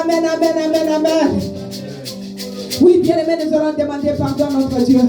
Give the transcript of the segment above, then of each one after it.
amen, amen, amen, amen. Oui, bien-aimés, nous allons demander pardon à notre Dieu.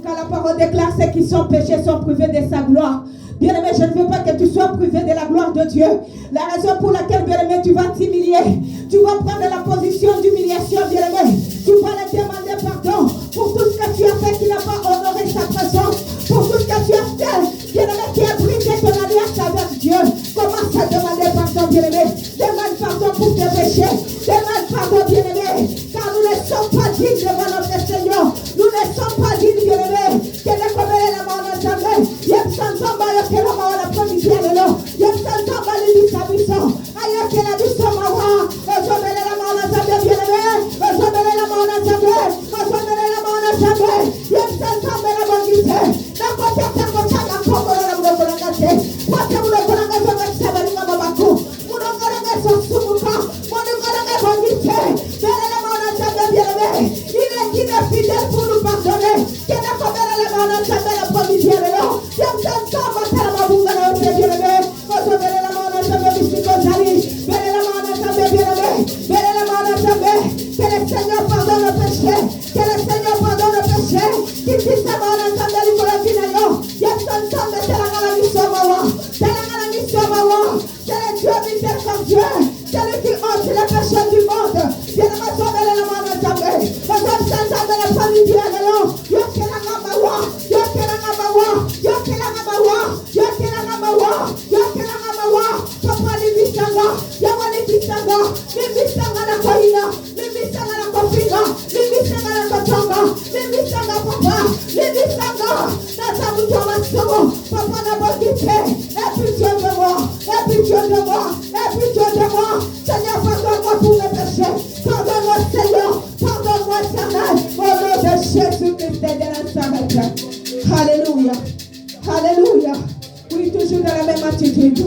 Car la parole déclare ceux qui sont péchés sont privés de sa gloire. Bien-aimé, je ne veux pas que tu sois privé de la gloire de Dieu. La raison pour laquelle, bien-aimé, tu vas t'humilier. Tu vas prendre la position d'humiliation, bien-aimé. Tu vas lui demander pardon pour tout ce que tu as fait qui n'a pas honoré sa présence. Pour tout ce que tu as fait, bien-aimé, qui a brisé ton alliance avec Dieu. Commence à demander pardon, bien-aimé. Demande pardon pour tes péchés. Demande pardon, bien-aimé. Car nous ne sommes pas dignes devant notre Seigneur. Nous ne sommes pas dignes, bien-aimé. Que de commettre la mort dans ta main. Que la mort la provision de l'eau. Il y a tant de mal de disabilité. Aïe, que la vie soit maman. On se met la mort dans ta main, bien-aimé. On se met la mort dans ta main. On se met la mort dans ta main. Il y a tant de mal de bonité. D'un côté, d'un côté, d'un côté, on a le gâté. Moi, je vous le connais, je vais se faire une maman. Mon oncle est son soumuka. Mon oncle est bonité. Mets la mort dans ta main, bien-aimé. Il est fidèle pour nous pardonner. Que la commettre la mort dans ta main, la provision de l'eau. Il y a tant de que le Seigneur pardonne le péché, que le Seigneur pardonne le péché, qui dit ça va l'entendre pour la vie d'ailleurs. Il y a son temps de tel la mission maman, tel la mission maman, c'est le Dieu misère comme Dieu, c'est lui qui ôte les péchés du monde. Il y a la maison de la main de ta main, parce que c'est ça de la famille de l'eau. Il y a que la maman, il y a que la maman, il y a que la maman, il y a que la maman, il y a que la maman, papa les bisanga, il y a les bisanga, la koina. Papa n'a pas quitté, et puis Dieu de moi, et puis Dieu de moi, et puis Dieu de moi. Seigneur, pardonne-moi pour mes péchés, pardonne-moi Seigneur, pardonne-moi Éternel, au nom de Jésus-Christ de Nazareth. Alléluia, alléluia. Oui, toujours dans la même attitude.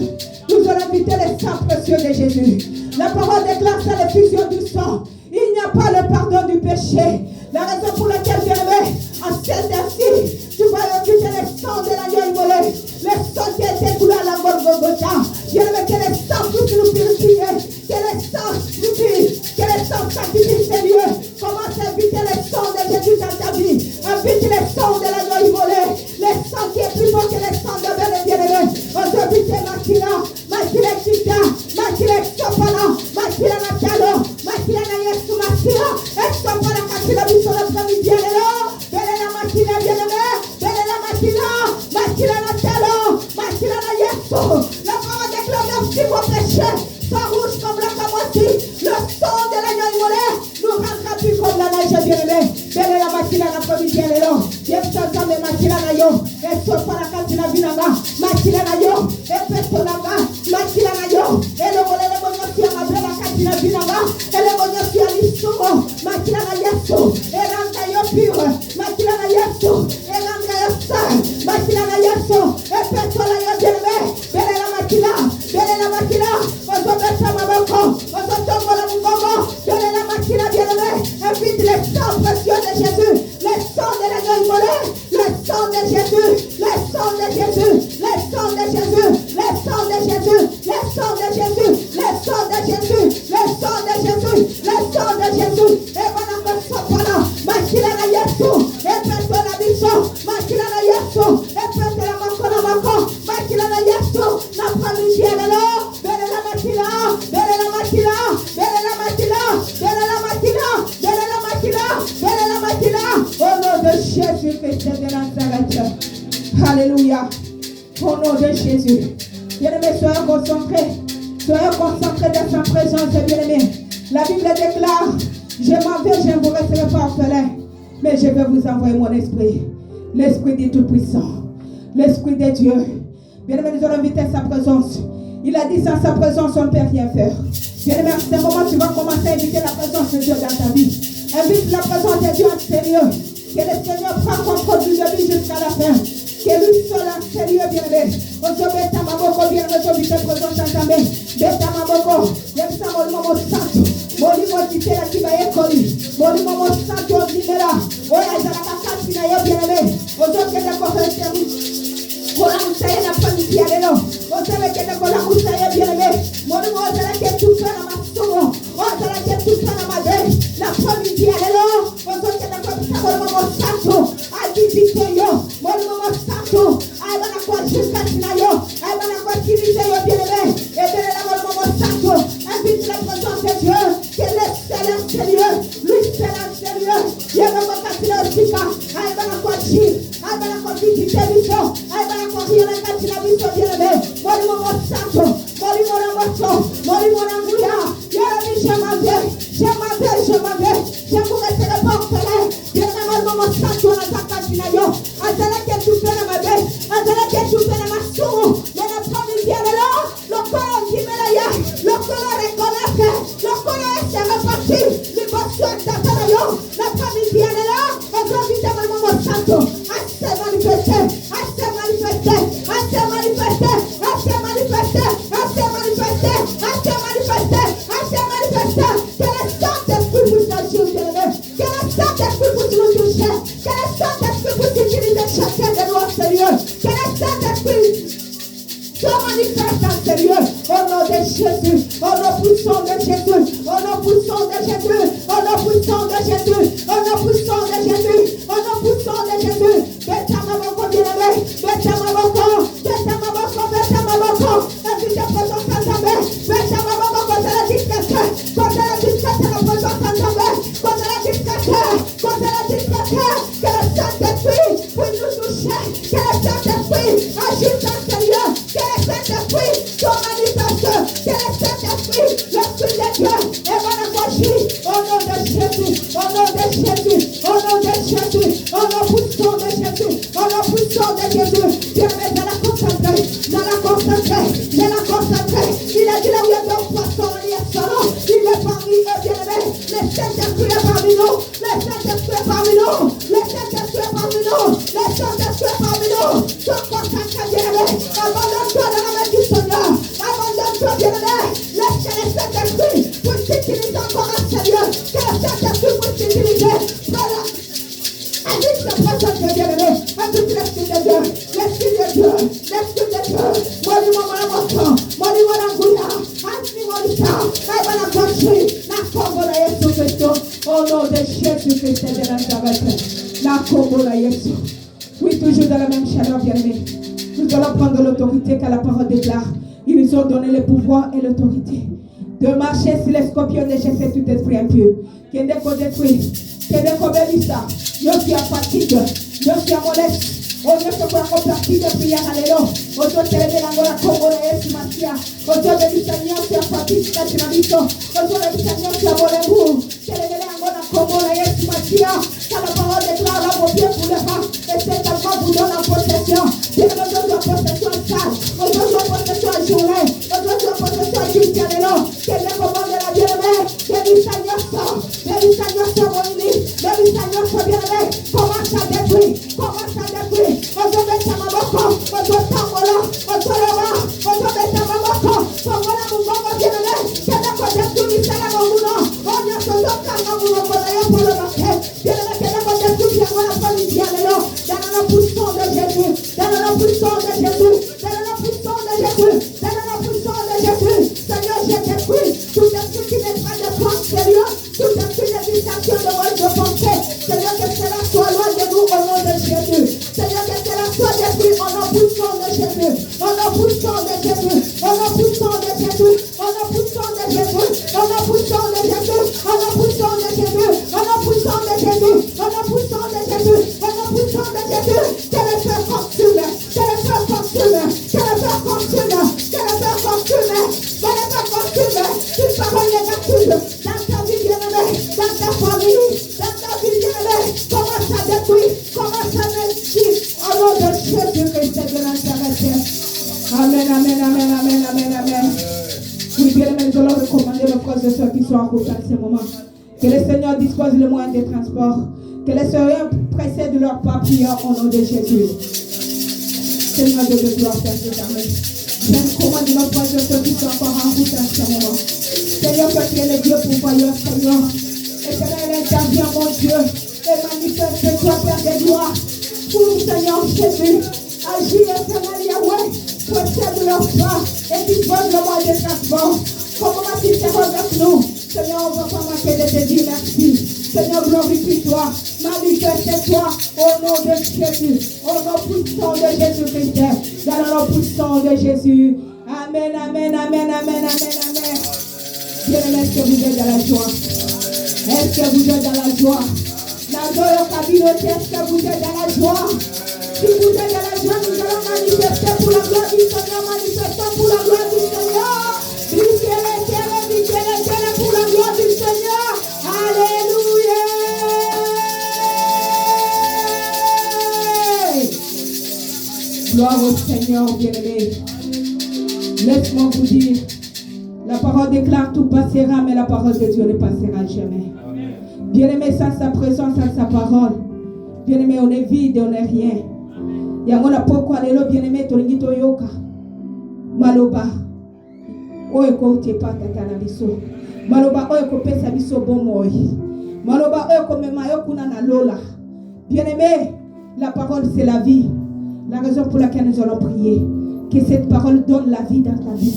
Nous allons inviter le sang précieux de Jésus. La parole déclare ça, l'effusion du sang. Il n'y a pas le pardon du péché. La raison pour laquelle, bien-aimé, en cette ainsi, tu vas inviter le sang de l'agneau immolé. Le sang qui a été coulé à la Golgotha. Bien-aimé, que le sang puisse nous purifier. Que le sang nous purifie. Que le sang sanctifie ces lieux. Commence à inviter le sang de Jésus dans ta vie. Invite le sang de l'agneau immolé. Le sang qui est plus beau que le sang de Bel et bien-aimé. On t'invite Makila, Makila Chita, Makila Sopala, Makila Nakalo, Makila Nayesu Makila, Sopala Makila Bisola Famille Belle la Makila bien-aimé, Belle la Makila, Makila Nakalo, Makila Nayesu. La parole déclare même si vos péchés sont rouges comme la camotie, le sang de l'agneau immolé nous rendra plus comme la neige bien-aimé. Belle la Makila la famille bien-aimé. Yemsanta me Makila Nayo, et Sopala Katina Binanga, Makila Nayo, et Petonaga, Makila Nayo, et le volet de Monosia Mabela Katina Binanga, et le Monosia Lissumo, Makila Nayesu, et Rangayo Pure, Makila Nayesu, et Rangayo Star, Makila Nayesu, et Petonaga Bien-aimé, Belle la Makila, on se met à Maboko, on se tombe la Mougomo, Belle la Makila bien-aimé, invite le sang précieux de Jésus, le sang de l'agneau immolé, le sang de Jésus, le sang de Jésus, le sang de Jésus, le sang de Jésus, le sang de Jésus, le sang de Jésus, le sang de Jésus, le sang de Jésus, et voilà que Sopala, Makila na Yesu, et Pète la Biso, Makila na Yesu, et Pète la Mako, Makila na Yesu, la famille Diallo, Belle la Makila, Belle la Makila, Belle la Makila, Belle la Makila, Belle la Makila, Belle la Makila, au nom de Jésus-Christ de Nazareth. Alléluia. Au nom de Jésus. Bien-aimés, soyez concentrés. Soyez concentrés dans sa présence, bien-aimés. La Bible déclare, je m'en vais, je ne vous resterai pas orphelin, mais je vais vous envoyer mon esprit. L'esprit du Tout-Puissant. L'esprit de Dieu. Bien-aimés, nous allons inviter sa présence. Il a dit, sans sa présence, on ne peut rien faire. Bien-aimés, à ce moment, tu vas commencer à inviter la présence de Dieu dans ta vie. Invite la présence de Dieu en sérieux. Que le Seigneur prenne contrôle du début jusqu'à la fin. Que lui seul en sérieux, bien-aimé. On se met à ma boko, bien-aimé, je vais te présenter en ta main. Bête à ma boko. J'aime ça, mon maman santo. Mon limon qui t'est là, qui va y écoler. Mon maman santo, on dit là. Oh, il y a la cacate qui n'a pas bien-aimé. On se met à corps Kola Moussaïe n'a pas mis pied à l'élan. On savait que Kola Moussaïe bien-aimé. Mon maman, on savait que tout ça n'a pas souvent. On savait que tout Santo. Invite la présence de Dieu. Quel excellent Seigneur. Lui, c'est l'Seigneur. Yéma Katila Osika. Aïbana Kwachi. Aïbana Kwabiti Tebiso. Aïbana Kwabiti Katila Biso Dieu. Mori Momo Santo. Mori Mona Moto. Mori Mona Mouya. Yéma je m'en vais. Je m'en vais. Je m'en vais. Je vous mettrai le portrait. Yéma Momo Santo. On a ta Katila yo. Azala que tu fais la mabe. Azala que tu fais la massou. Mais la famille vient de là. Le corps qui me l'a eu. Le corps reconnaît. Le corps est reparti. Le bosso est à Tarayo. La famille vient de là. On doit vite avoir le moment santo. Assez manifesté. Assez manifesté. Assez manifesté. Assez manifesté. Assez manifesté. Assez manifesté. Assez manifesté. Que le Saint-Esprit vous s'assure, bien-aimé. Que le Saint-Esprit vous nous touche. Que le Saint-Esprit vous utilise chacun de nous, Seigneur. Que le Saint-Esprit se manifeste en sérieux. Au nom de Jésus. Au nom puissant de Jésus. Au nom puissant de Jésus. Au nom puissant de Jésus. Au nom puissant de Jésus. Au nom puissant de Jésus. Bêta ma boko, bien-aimé. Bêta ma boko. Bêta ma boko. Bêta ma boko. Invite la présence en Zambé. Bêta ma boko. Quand elle a discuté. Quand elle a discuté la présence en Zambé. Quand elle a discuté. Quand elle a discuté. Que le Saint-Esprit puisse nous toucher. Que le Saint-Esprit agisse en sérieux. Que le Saint-Esprit se manifeste. Que le Saint-Esprit, l'Esprit de Dieu, est manifesté. Au nom de Jésus. Au nom de Jésus. Au nom de Jésus. Au nom puissant de Jésus. Au nom puissant de Jésus. Bien-aimé, je la concentrer. Je la concentrer. Je la concentrer. Il a dit là où il y a deux poissons, il y a solo. Il est parmi eux, bien-aimé. Le Saint-Esprit est parmi nous. Le Saint-Esprit est parmi nous. Le Saint-Esprit est parmi nous. Le Saint-Esprit est parmi nous. Sois concentré, bien-aimé. Abandonne-toi dans la main du Seigneur. Abandonne-toi, bien-aimé. Laisse que le Saint-Esprit puisse t'utiliser encore un Seigneur. Que le Saint-Esprit puisse t'utiliser. Voilà. Invite la présence de bien-aimé. Invite l'Esprit de Dieu. L'Esprit de Dieu. L'Esprit de Dieu. Moi-même, mon enfant. Moi-même, mon angouya. Anti-molita. Aïbana Kwachi. La combo de Jésus Christ. Au nom de Jésus-Christ de Nazareth. La combo de Jésus. Oui, toujours dans la même chaleur, bien-aimé. Nous allons prendre l'autorité que la parole déclare. Ils nous ont donné le pouvoir et l'autorité de marcher sur les scorpions et chasser tout esprit impur. Qui est détruit. Qui est découvert ça. Yo suis à fatigue. Yo suis à moleste. On ne peut pas compartir de prière. Alléluia. Auto télé l'angola Congo et Simatia. Auto de l'Italien qui a fatigue. Catinabito. Auto de l'Italien qui a molébou. Télé l'angola Congo et Simatia. Quand la parole déclare la beauté pour le rang. Et c'est à vous donne en possession. Dieu nous donne la possession sale. On donne la possession à journée. On donne la possession à Christian. Quel est le commande de la bien-aimée? Que l'Italien sort. Que l'Italien sort mon lit. Que l'Italien sort bien-aimé. Commence à détruire. Commence à détruire. On doit mettre à ma boko. On doit t'envoler. On doit le voir. On doit mettre à ma boko. On doit la mouvoir bien-aimé. Que le côté tout l'Italien à mon boulot. On y a ce temps qu'à mon boulot. On a pour le marquer. Bien-aimé, que le côté tout l'Italien à mon bien-aimé. Dans la puissance de Jésus. Dans la puissance de Jésus. Dans la puissance de Jésus. Dans la puissance de Jésus. Seigneur, je t'écris. Tout esprit qui n'est pas de toi, sérieux. Tout esprit d'évitation de moi, de pensée. Seigneur, que cela soit loin de nous au nom de Jésus. Seigneur, que cela soit détruit au nom puissant de Jésus. Au nom puissant de Jésus. Au nom puissant de Jésus. Au nom puissant de Jésus. Au nom puissant de Jésus. Au nom puissant de Jésus. Au nom puissant de Jésus. Au nom puissant de Jésus. Au nom puissant de Jésus. Que le feu consume. Que le feu consume. Que le feu consume. Que le feu consume. Que le feu consume. Toute parole négative dans ta vie bien-aimée, dans ta famille, dans ta vie bien-aimée, commence à détruire, commence à mentir au nom de Jésus-Christ de Nazareth. Amen, amen, amen, amen, amen, amen. Oui, bien-aimés, nous allons recommander nos frères et sœurs qui sont en route en ce moment. Que le Seigneur dispose le moyen de transport. Que les sœurs pressent de leur pas prière au nom de Jésus. Seigneur Dieu de gloire, Père désormais. Je recommande nos frères et sœurs qui sont encore en route en ce moment. Seigneur, toi qui es le Dieu pourvoyeur, Seigneur. Éternel, interviens, mon Dieu, et manifeste-toi, Père de gloire. Pour Seigneur Jésus, agis, Éternel Yahweh, possède leur foi et dispose le moyen de transport. Comme ma fille avec nous, Seigneur, on ne va pas manquer de te dire merci. Seigneur, glorifie-toi, manifeste-toi au nom de Jésus, au nom puissant de Jésus-Christ, dans le nom puissant de Jésus. Amen, amen, amen, amen, amen, amen. Bien-aimé, est-ce que vous êtes dans la joie? Est-ce que vous êtes dans la joie? Est-ce que vous êtes dans la joie? Si vous êtes dans la joie, nous allons manifester pour la gloire du Seigneur, manifestons pour la gloire du Seigneur. Brillez l'éternel pour la gloire du Seigneur. Alléluia. Gloire au Seigneur, bien-aimé. Laisse-moi vous dire, la parole déclare tout passera, mais la parole de Dieu ne passera jamais. Bien-aimé, sans sa présence, sans sa parole. Bien-aimé, on est vide, on n'est rien. Yangona poko alelo bien-aimé, tolingi toyoka. Maloba. Oyeko utepa tatana biso. Maloba oyeko pesa biso bomoi. Maloba oyeko memayo kuna na lola. Bien-aimé, la parole c'est la vie. La raison pour laquelle nous allons prier. Que cette parole donne la vie dans ta vie.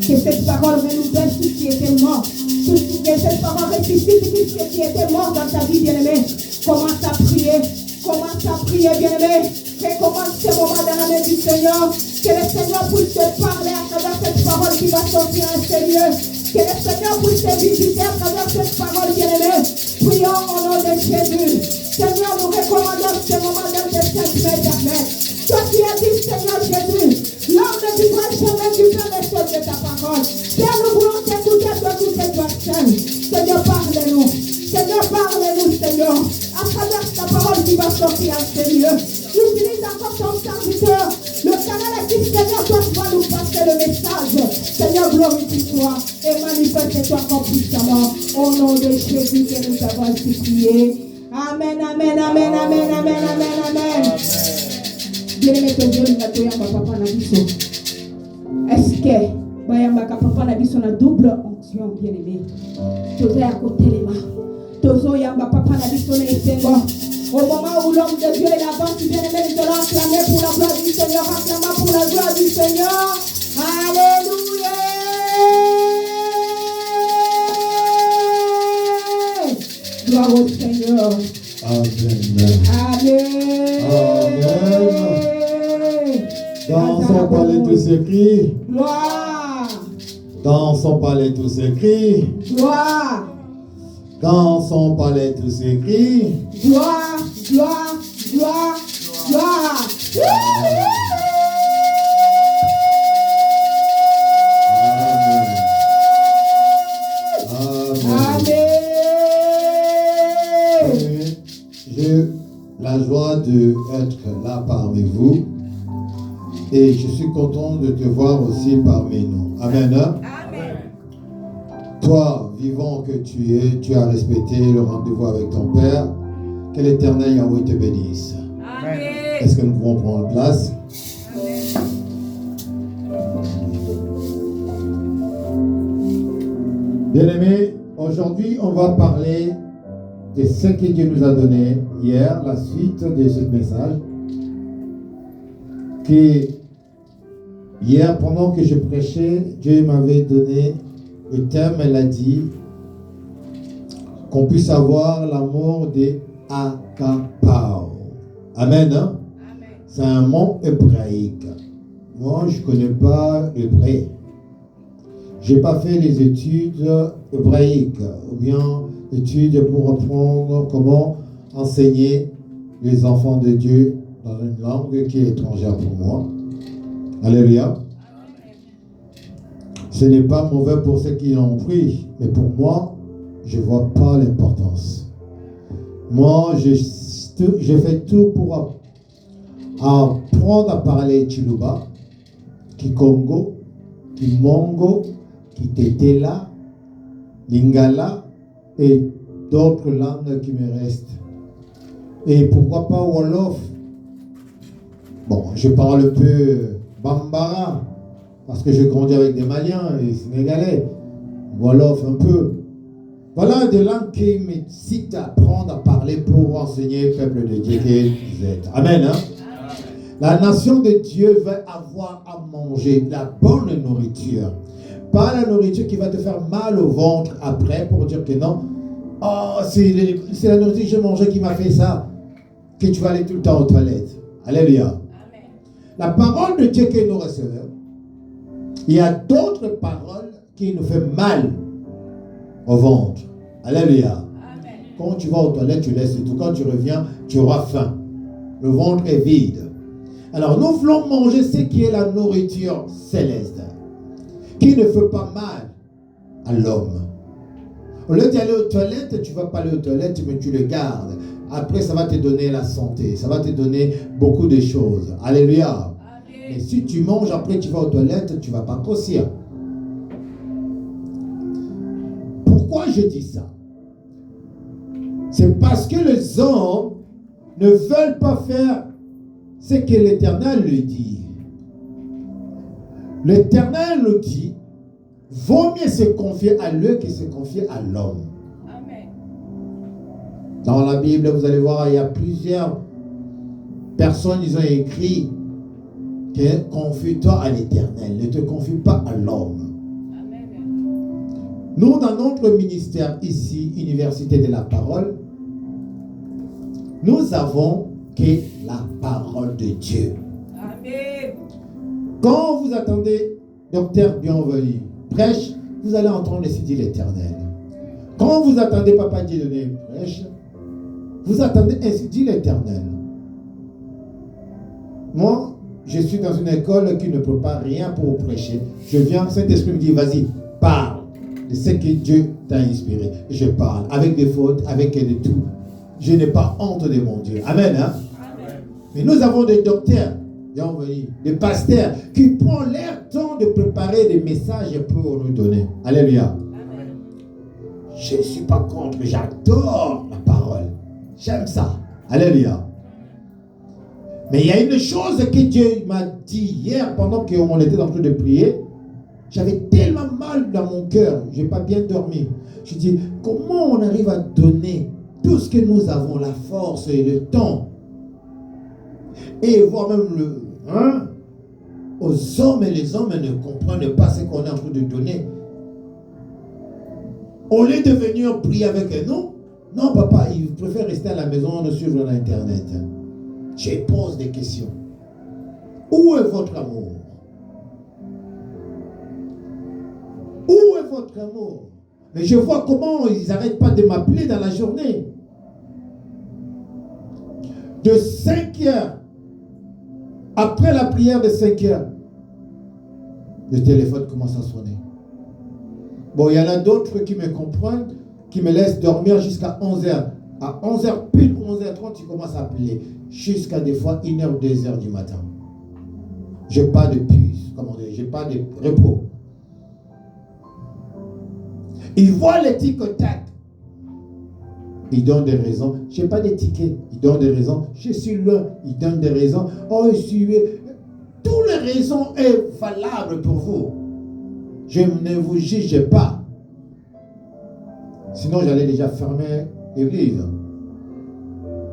Que cette parole renouvelle tout ce qui était mort. Que cette parole ressuscite tout ce qui était mort dans ta vie, bien-aimé. Commence à prier. Commence à prier, bien-aimé. Recommence ce moment dans la main du Seigneur. Que le Seigneur puisse te parler à travers cette parole qui va sortir à l'extérieur. Que le Seigneur puisse te visiter à travers cette parole, bien-aimé. Prions au nom de Jésus. Seigneur, nous recommandons ce moment dans tes saintes mains éternelles. Toi qui as dit, Seigneur Jésus, l'homme ne vivra jamais du pain mais seul de ta parole. Père, nous voulons t'écouter, toi seul. Seigneur, parle-nous. Seigneur, parle-nous, Seigneur. À travers ta parole qui va sortir à ce lieu. Utilise encore ton serviteur. Le canal est dit, Seigneur, toi tu vas nous passer le message. Seigneur, glorifie-toi et manifeste-toi encore puissamment. Au nom de Jésus que nous avons supplié. Amen, amen, amen, amen, amen, amen, amen. Bien-aimé, ton Dieu, nous accueillons papa Nabiso. Est-ce que papa Nabiso a double onction, bien-aimé? Tu es à côté les mains. Tozo yamba papa Nabiso au moment où l'homme de Dieu est là-bas, bien-aimé, nous allons acclamer pour la gloire du Seigneur. Acclamons pour la gloire du Seigneur. Alléluia. Gloire au Seigneur. Amen. Amen. Amen. Dans son palais tout s'écrit. Gloire. Dans son palais tout s'écrit. Gloire. Dans son palais tout s'écrit. Gloire, gloire, gloire, gloire. Amen. J'ai la joie d'être là parmi vous et je suis content de te voir aussi parmi nous. Amen. Amen. Toi, vivant que tu es, tu as respecté le rendez-vous avec ton Père. Que l'Éternel Yahweh te bénisse. Amen. Est-ce que nous pouvons prendre place? Bien-aimés, aujourd'hui, on va parler de ce que Dieu nous a donné hier, la suite de ce message. Que hier, pendant que je prêchais, Dieu m'avait donné le thème, elle a dit qu'on puisse avoir l'amour des Akapao. Amen. Hein? Amen. C'est un mot hébraïque. Moi, je ne connais pas l'hébreu. Je n'ai pas fait les études hébraïques ou bien études pour apprendre comment enseigner les enfants de Dieu dans une langue qui est étrangère pour moi. Alléluia. Ce n'est pas mauvais pour ceux qui l'ont pris, mais pour moi, je ne vois pas l'importance. Moi, je fais tout pour apprendre à parler Chiluba, Kikongo, Kimongo, Kitetela, Lingala et d'autres langues qui me restent. Et pourquoi pas Wolof? Bon, je parle un peu Bambara, parce que je grandis avec des Maliens et Sénégalais. Wolof un peu. Voilà des langues qui me citent à apprendre à parler pour enseigner le peuple de Dieu que vous êtes. Amen. Hein? La nation de Dieu va avoir à manger la bonne nourriture. Pas la nourriture qui va te faire mal au ventre après pour dire que non. Oh, c'est la nourriture que j'ai mangée qui m'a fait ça. Que tu vas aller tout le temps aux toilettes. Alléluia. Amen. La parole de Dieu que nous recevons, il y a d'autres paroles qui nous font mal. au ventre. Alléluia. Amen. Quand tu vas aux toilettes, tu laisses tout. Quand tu reviens, tu auras faim. Le ventre est vide. Alors nous voulons manger ce qui est la nourriture céleste, qui ne fait pas mal à l'homme. Au lieu d'aller aux toilettes, tu ne vas pas aller aux toilettes, mais tu le gardes. Après, ça va te donner la santé. Ça va te donner beaucoup de choses. Alléluia. Amen. Mais si tu manges, après tu vas aux toilettes, tu ne vas pas grossir. Pourquoi je dis ça? C'est parce que les hommes ne veulent pas faire ce que l'Éternel lui dit. L'Éternel nous dit, vaut mieux se confier à lui que se confier à l'homme. Amen. Dans la Bible, vous allez voir, il y a plusieurs personnes, ils ont écrit que confie-toi à l'Éternel, ne te confie pas à l'homme. Amen. Nous, dans notre ministère ici, Université de la Parole, nous avons que la parole de Dieu. Amen. Quand vous attendez Docteur Bienvenu prêche, vous allez entendre ainsi dit l'Éternel. Quand vous attendez Papa Dieudonné prêche, vous attendez ainsi dit l'Éternel. Moi, je suis dans une école qui ne prépare rien pour prêcher. Je viens, Saint-Esprit me dit, vas-y, parle de ce que Dieu t'a inspiré. Je parle avec des fautes, avec de tout. Je n'ai pas honte de mon Dieu. Amen. Hein? Amen. Mais nous avons des docteurs, des pasteurs qui prennent leur temps de préparer des messages pour nous donner. Alléluia. Amen. Je ne suis pas contre, j'adore la parole. J'aime ça. Alléluia. Mais il y a une chose que Dieu m'a dit hier pendant qu'on était en train de prier. J'avais tellement mal dans mon cœur. Je n'ai pas bien dormi. Je dis, comment on arrive à donner tout ce que nous avons, la force et le temps, et voire même aux hommes, et les hommes ne comprennent pas ce qu'on est en train de donner. Au lieu de venir prier avec nous, non papa, ils préfèrent rester à la maison, nous suivre sur Internet. Je pose des questions. Où est votre amour? Où est votre amour? Mais je vois comment ils n'arrêtent pas de m'appeler dans la journée. De 5 heures, après la prière de 5 heures, le téléphone commence à sonner. Bon, il y en a d'autres qui me comprennent, qui me laissent dormir jusqu'à 11 heures. À 11 heures, pile 11h30, ils commencent à appeler. Jusqu'à des fois 1h, 2h du matin. Je n'ai pas de puce, comment dire, je n'ai pas de repos. Ils voient les tic-tac. Ils donnent des raisons. Je n'ai pas de tickets. Ils donnent des raisons. Je suis loin. Ils donnent des raisons. Oh, je suis... Toutes les raisons sont valables pour vous. Je ne vous juge pas. Sinon, j'allais déjà fermer l'église.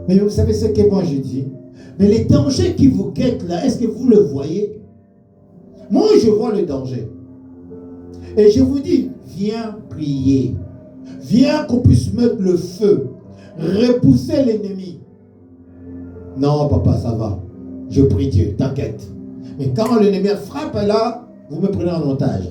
Mais vous savez ce que moi je dis? Mais les dangers qui vous guettent là, est-ce que vous le voyez? Moi, je vois le danger. Et je vous dis, viens prier. Viens qu'on puisse mettre le feu. Repousser l'ennemi. Non, papa, ça va. Je prie Dieu, t'inquiète. Mais quand l'ennemi frappe là, vous me prenez en otage.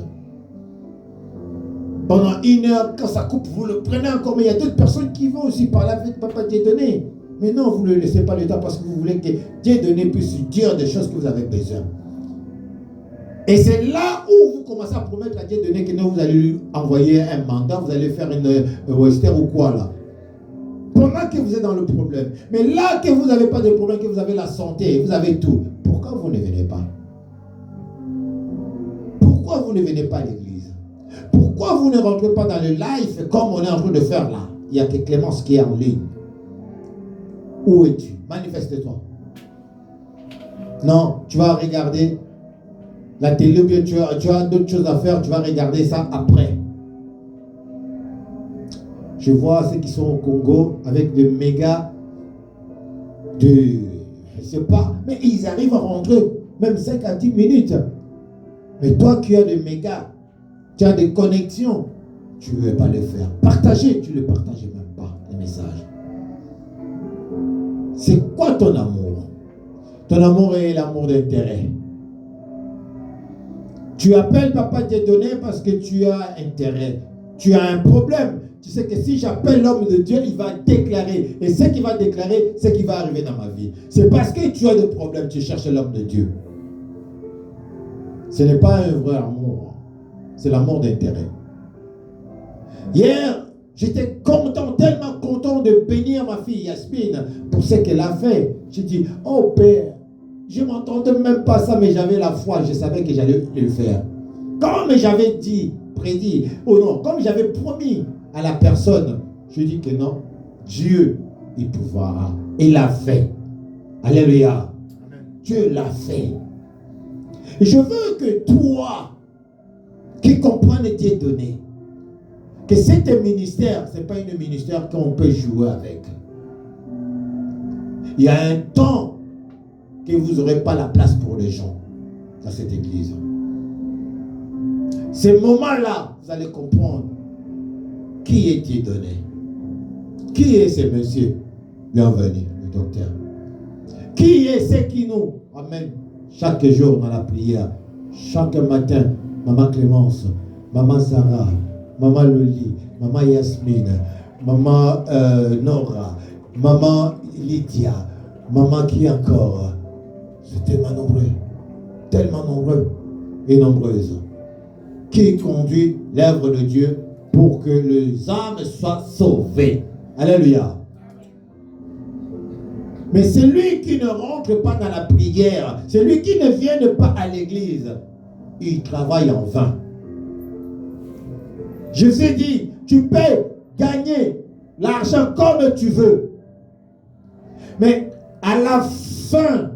Pendant 1 heure, quand ça coupe, vous le prenez encore. Mais il y a d'autres personnes qui vont aussi parler avec Papa Dieudonné. Mais non, vous ne le laissez pas le temps parce que vous voulez que Dieudonné puisse dire des choses que vous avez besoin. Et c'est là où vous commencez à promettre à Dieudonné que non, vous allez lui envoyer un mandat, vous allez faire une western ou quoi là. Pendant que vous êtes dans le problème. Mais là que vous n'avez pas de problème, que vous avez la santé, vous avez tout. Pourquoi vous ne venez pas? Pourquoi vous ne venez pas à l'église? Pourquoi vous ne rentrez pas dans le live comme on est en train de faire là? Il n'y a que Clémence qui est en ligne. Où es-tu? Manifeste-toi. Non, tu vas regarder la télé ou bien tu as d'autres choses à faire, tu vas regarder ça après. Je vois ceux qui sont au Congo avec des méga je ne sais pas, mais ils arrivent à rentrer même 5 à 10 minutes. Mais toi qui as des mégas, tu as des connexions, tu ne veux pas les faire. Partager, tu ne le partages même pas, les messages. C'est quoi ton amour? Ton amour est l'amour d'intérêt. Tu appelles Papa Dieudonné parce que tu as intérêt. tu as un problème, tu sais que si j'appelle l'homme de Dieu, il va déclarer. Et ce qu'il va déclarer, c'est ce qui va arriver dans ma vie. C'est parce que tu as des problèmes, tu cherches l'homme de Dieu. Ce n'est pas un vrai amour. C'est l'amour d'intérêt. Hier, j'étais content, tellement content de bénir ma fille Yasmine pour ce qu'elle a fait. J'ai dit, oh Père, je ne m'entendais même pas ça, mais j'avais la foi, je savais que j'allais le faire. Comme j'avais dit, prédit, oh non, comme j'avais promis à la personne, je dis que non, Dieu, il pourra. Il l'a fait. Alléluia. Dieu l'a fait. Et je veux que toi, qui comprends Dieu donné, que cet ministère, ce n'est pas un ministère qu'on peut jouer avec. Il y a un temps que vous n'aurez pas la place pour les gens dans cette église. Ces moments-là, vous allez comprendre qui est Dieu donné. Qui est ce monsieur? Bienvenue, le docteur. Qui est ce qui nous amène chaque jour dans la prière? Chaque matin, Maman Clémence, Maman Sarah, Maman Loli, Maman Yasmine, Maman Nora, Maman Lydia, Maman qui encore? C'est tellement nombreux et nombreuses, qui conduit l'œuvre de Dieu pour que les âmes soient sauvées. Alléluia. Mais celui qui ne rentre pas dans la prière, celui qui ne vient pas à l'église, il travaille en vain. Jésus dit, tu peux gagner l'argent comme tu veux. Mais à la fin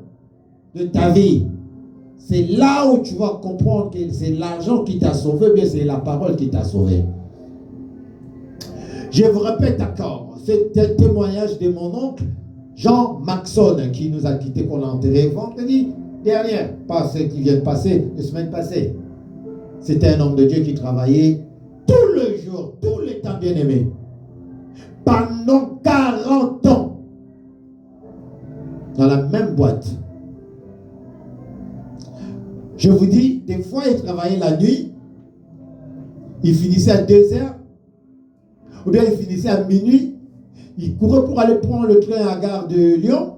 de ta vie, c'est là où tu vas comprendre que c'est l'argent qui t'a sauvé, mais c'est la parole qui t'a sauvé. Je vous répète encore, c'est un témoignage de mon oncle Jean Maxon qui nous a quittés, qu'on a enterré vendredi dernier, pas ce qui vient de passer, la semaine passée. C'était un homme de Dieu qui travaillait tout le jour, tout le temps, bien aimé. Pendant 40 ans, dans la même boîte. Je vous dis, des fois, il travaillait la nuit, il finissait à 2h, ou bien il finissait à minuit, il courait pour aller prendre le train à la gare de Lyon,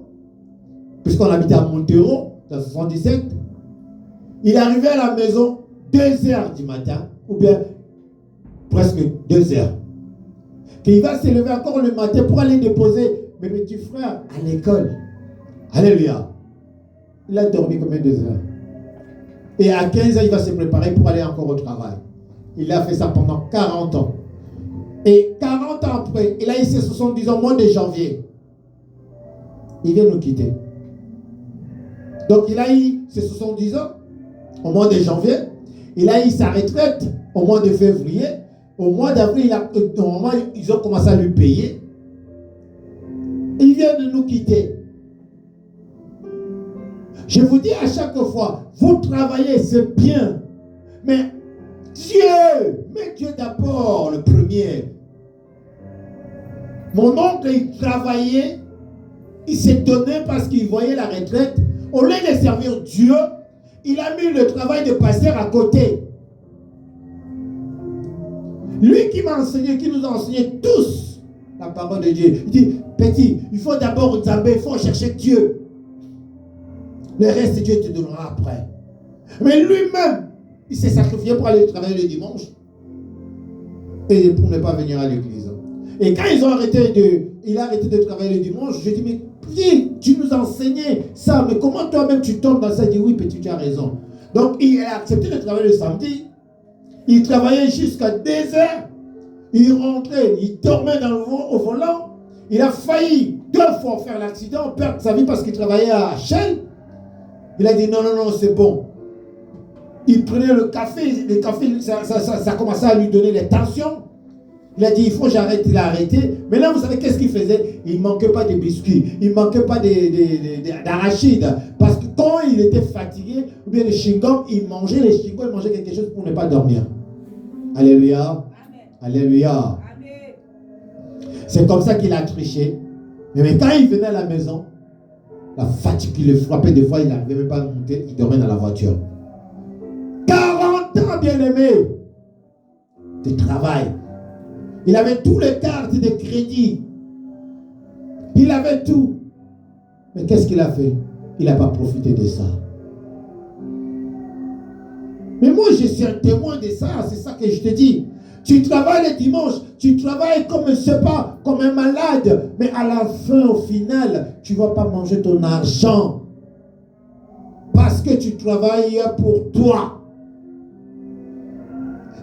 puisqu'on habitait à Montero, dans 77. Il arrivait à la maison 2h du matin, ou bien presque 2h. Qu'il va se lever encore le matin pour aller déposer mes petits frères à l'école. Alléluia. Il a dormi combien de heures? Et à 15 ans, il va se préparer pour aller encore au travail. Il a fait ça pendant 40 ans. Et 40 ans après, il a eu ses 70 ans au mois de janvier. Il vient nous quitter. Donc il a eu ses 70 ans au mois de janvier. Il a eu sa retraite au mois de février. Au mois d'avril, au moment où ils ont commencé à lui payer. Il vient de nous quitter. Je vous dis à chaque fois, vous travaillez, c'est bien. Mais Dieu d'abord le premier. Mon oncle, il travaillait, il s'est donné parce qu'il voyait la retraite. Au lieu de servir Dieu, il a mis le travail de pasteur à côté. Lui qui m'a enseigné, qui nous a enseigné tous la parole de Dieu. Il dit, petit, il faut d'abord Nzambé, il faut chercher Dieu. Le reste, Dieu te donnera après. Mais lui-même, il s'est sacrifié pour aller travailler le dimanche et pour ne pas venir à l'église. Et quand il a arrêté de travailler le dimanche, je dis, mais tu nous as enseigné ça, mais comment toi-même tu tombes dans ça? Il dit, oui, petit, tu as raison. Donc, il a accepté de travailler le samedi. Il travaillait jusqu'à 2h. Il rentrait, il dormait au volant. Il a failli 2 fois faire l'accident, perdre sa vie parce qu'il travaillait à Shell. Il a dit, non, c'est bon. Il prenait le café, ça commençait à lui donner les tensions. Il a dit, il faut que j'arrête, il a arrêté. Mais là, vous savez qu'est-ce qu'il faisait? Il ne manquait pas de biscuits, il ne manquait pas d'arachides. Parce que quand il était fatigué, ou bien les chewing-gums, il mangeait les chewing-gums, il mangeait quelque chose pour ne pas dormir. Alléluia. Amen. Alléluia. Amen. C'est comme ça qu'il a triché. Mais quand il venait à la maison, la fatigue qui le frappait, des fois, il n'arrivait même pas à monter, il dormait dans la voiture. 40 ans, bien-aimé, de travail. Il avait toutes les cartes de crédit. Il avait tout. Mais qu'est-ce qu'il a fait? Il n'a pas profité de ça. Mais moi, je suis un témoin de ça. C'est ça que je te dis. Tu travailles le dimanche. Tu travailles comme, je sais pas, comme un malade. Mais à la fin, au final, tu ne vas pas manger ton argent. Parce que tu travailles pour toi.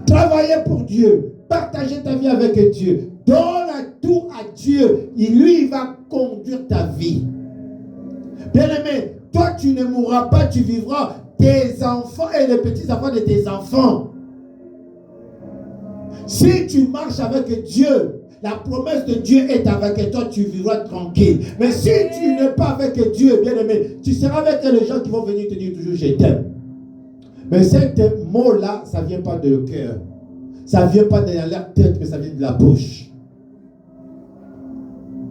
Travailler pour Dieu. Partager ta vie avec Dieu. Donne tout à Dieu. Et lui, il va conduire ta vie. Bien-aimé, toi, tu ne mourras pas, tu vivras. Tes enfants et les petits-enfants de tes enfants. Si tu marches avec Dieu, la promesse de Dieu est avec toi, tu vivras tranquille. Mais si tu n'es pas avec Dieu, bien-aimé, tu seras avec les gens qui vont venir te dire toujours je t'aime. Mais ces mots-là, ça ne vient pas de le cœur. Ça ne vient pas de la tête, mais ça vient de la bouche.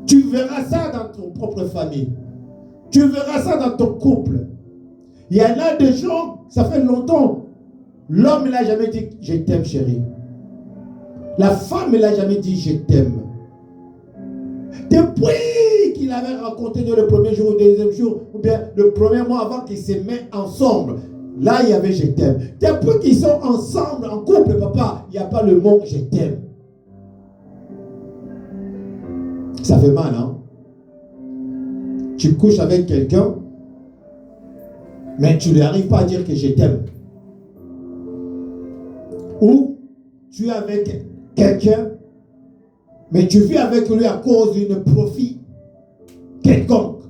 Tu verras ça dans ton propre famille. Tu verras ça dans ton couple. Il y en a des gens, ça fait longtemps, l'homme ne l'a jamais dit je t'aime chérie. La femme ne l'a jamais dit je t'aime. Depuis qu'il avait rencontré Dieu le premier jour, le deuxième jour, ou bien le premier mois avant qu'ils se mettent ensemble, là il y avait je t'aime. Depuis qu'ils sont ensemble, en couple, papa, il n'y a pas le mot je t'aime. Ça fait mal, hein? Tu couches avec quelqu'un, mais tu ne lui arrives pas à dire que je t'aime. Ou tu es avec quelqu'un, mais tu vis avec lui à cause d'un profit quelconque.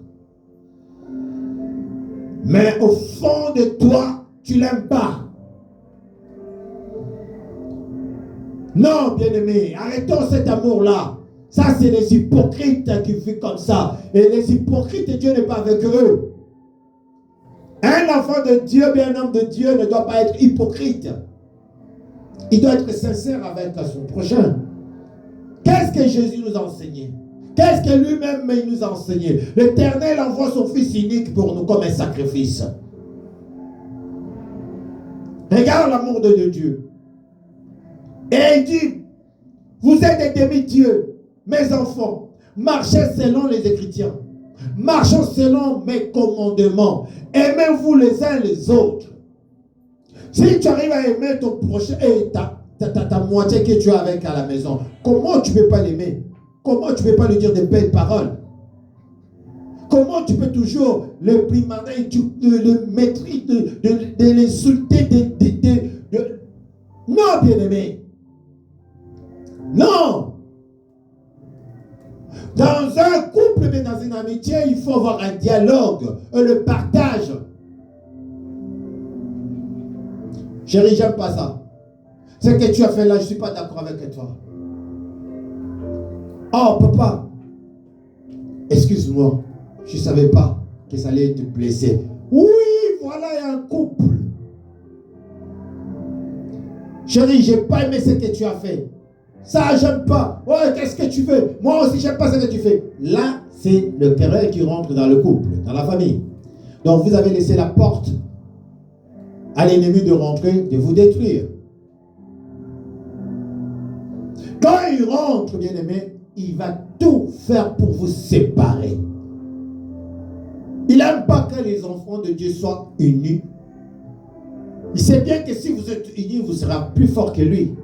Mais au fond de toi, tu ne l'aimes pas. Non, bien-aimé, arrêtons cet amour-là. Ça, c'est les hypocrites qui vivent comme ça. Et les hypocrites, Dieu n'est pas avec eux. Un enfant de Dieu, bien un homme de Dieu, ne doit pas être hypocrite. Il doit être sincère avec son prochain. Qu'est-ce que Jésus nous a enseigné? Qu'est-ce que lui-même nous a enseigné? L'Éternel envoie son Fils unique pour nous comme un sacrifice. Regarde l'amour de Dieu. Et il dit, vous êtes des demi-dieux. Mes enfants, marchez selon les Écritures. Marchons selon mes commandements. Aimez-vous les uns les autres. Si tu arrives à aimer ton prochain et ta moitié que tu as avec à la maison, comment tu ne peux pas l'aimer? Comment tu ne peux pas lui dire de belles paroles? Comment tu peux toujours le primander, le maîtriser, de l'insulter, Non, bien-aimé. Non. Dans un couple, mais dans une amitié, il faut avoir un dialogue, le partage. Chérie, j'aime pas ça. Ce que tu as fait là, je ne suis pas d'accord avec toi. Oh, papa, excuse-moi, je ne savais pas que ça allait te blesser. Oui, voilà, il y a un couple. Chérie, je n'ai pas aimé ce que tu as fait. Ça, j'aime pas. Ouais, qu'est-ce que tu veux? Moi aussi, j'aime pas ce que tu fais. Là, c'est le querelle qui rentre dans le couple, dans la famille. Donc, vous avez laissé la porte à l'ennemi de rentrer, de vous détruire. Quand il rentre, bien-aimé, il va tout faire pour vous séparer. Il n'aime pas que les enfants de Dieu soient unis. Il sait bien que si vous êtes unis, vous serez plus fort que lui.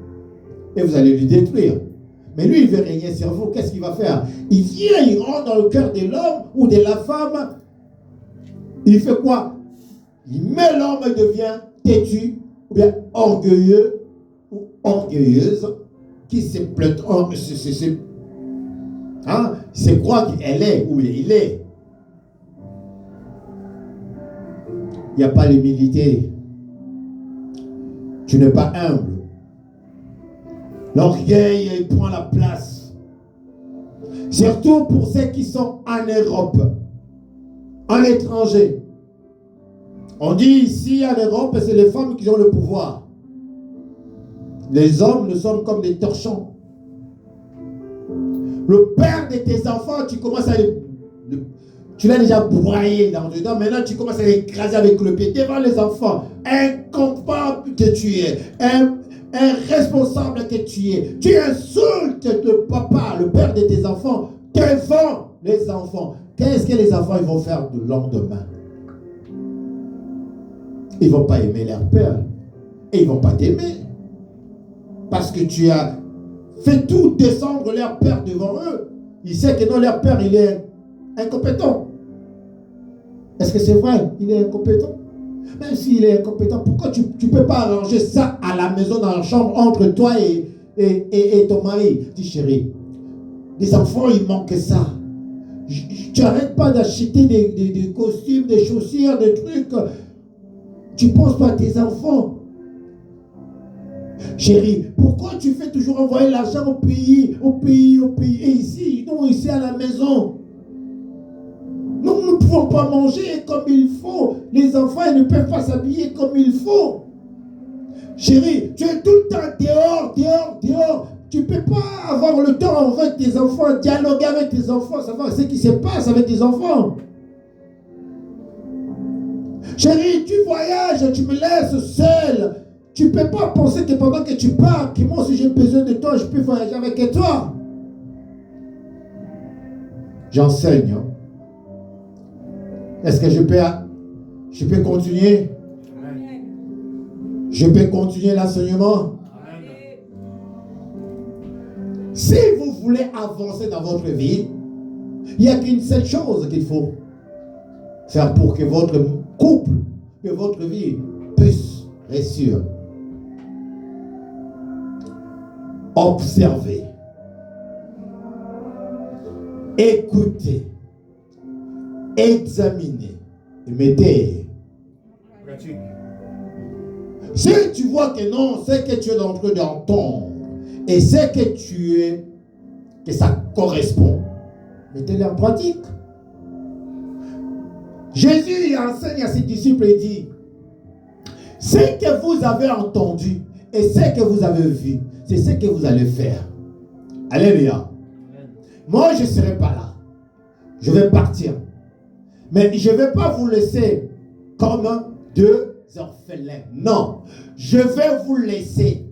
Et vous allez lui détruire. Mais lui, il veut régner sur vous. Qu'est-ce qu'il va faire? Il vient, il rentre dans le cœur de l'homme ou de la femme. Il fait quoi? Il met l'homme et devient têtu, ou bien orgueilleux, ou orgueilleuse, qui se plaint. C'est quoi qu'elle est, ou il est. Il n'y a pas l'humilité. Tu n'es pas humble. L'orgueil, il prend la place. Surtout pour ceux qui sont en Europe, en étranger. On dit ici en Europe, c'est les femmes qui ont le pouvoir. Les hommes, nous sommes comme des torchons. Le père de tes enfants, tu commences à tu l'as déjà broyé dans dedans. Maintenant, tu commences à l'écraser avec le pied devant les enfants. Incapable que tu es. irresponsable que tu es. Tu insultes le papa, le père de tes enfants, devant les enfants. Qu'est-ce que les enfants ils vont faire le lendemain? Ils ne vont pas aimer leur père. Et ils ne vont pas t'aimer. Parce que tu as fait tout descendre leur père devant eux. Ils savent que non, leur père, il est incompétent. Est-ce que c'est vrai? Il est incompétent? Même s'il est incompétent, pourquoi tu ne peux pas arranger ça à la maison, dans la chambre, entre toi et ton mari? Dis chérie, les enfants, il manque ça. Tu n'arrêtes pas d'acheter des costumes, des chaussures, des trucs. Tu penses pas à tes enfants. Chérie, pourquoi tu fais toujours envoyer l'argent au pays? Et ici, nous, ici à la maison, nous ne pouvons pas manger comme il faut. Les enfants, ils ne peuvent pas s'habiller comme il faut. Chérie, tu es tout le temps dehors. Tu ne peux pas avoir le temps avec tes enfants, dialoguer avec tes enfants, savoir ce qui se passe avec tes enfants. Chérie, tu voyages, tu me laisses seule. Tu ne peux pas penser que pendant que tu pars, que moi, si j'ai besoin de toi, je peux voyager avec toi. J'enseigne. Est-ce que je peux continuer? Amen. Je peux continuer l'enseignement? Si vous voulez avancer dans votre vie, il n'y a qu'une seule chose qu'il faut faire pour que votre couple, que votre vie puisse réussir. Observez, écoutez, examinez et mettez. Si tu vois que non, c'est que tu es en train d'entendre et c'est que tu es, que ça correspond, mettez-le en pratique. Jésus enseigne à ses disciples et dit: ce que vous avez entendu et ce que vous avez vu, c'est ce que vous allez faire. Alléluia. Moi, je ne serai pas là. Je vais partir. Mais je ne vais pas vous laisser comme deux orphelins. Non. Je vais vous laisser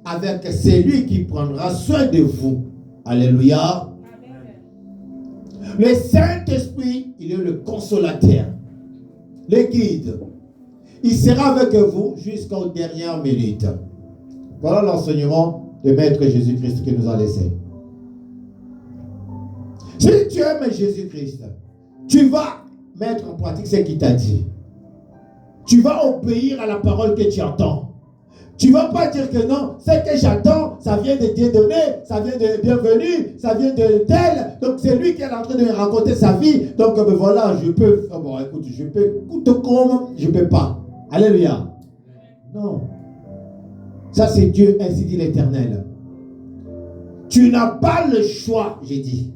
avec celui qui prendra soin de vous. Alléluia. Amen. Le Saint-Esprit, il est le consolateur, le guide. Il sera avec vous jusqu'aux dernières minutes. Voilà l'enseignement de Maître Jésus-Christ qui nous a laissé. Si tu aimes Jésus-Christ, tu vas mettre en pratique ce qu'il t'a dit. Tu vas obéir à la parole que tu entends. Tu ne vas pas dire que non, ce que j'attends, ça vient de Dieu donné, ça vient de bienvenue, ça vient de tel. Donc c'est lui qui est en train de me raconter sa vie. Donc ben voilà, je peux, bon écoute, je peux, écoute comme je ne peux pas. Alléluia. Non. Ça c'est Dieu, ainsi dit l'Éternel. Tu n'as pas le choix, j'ai dit.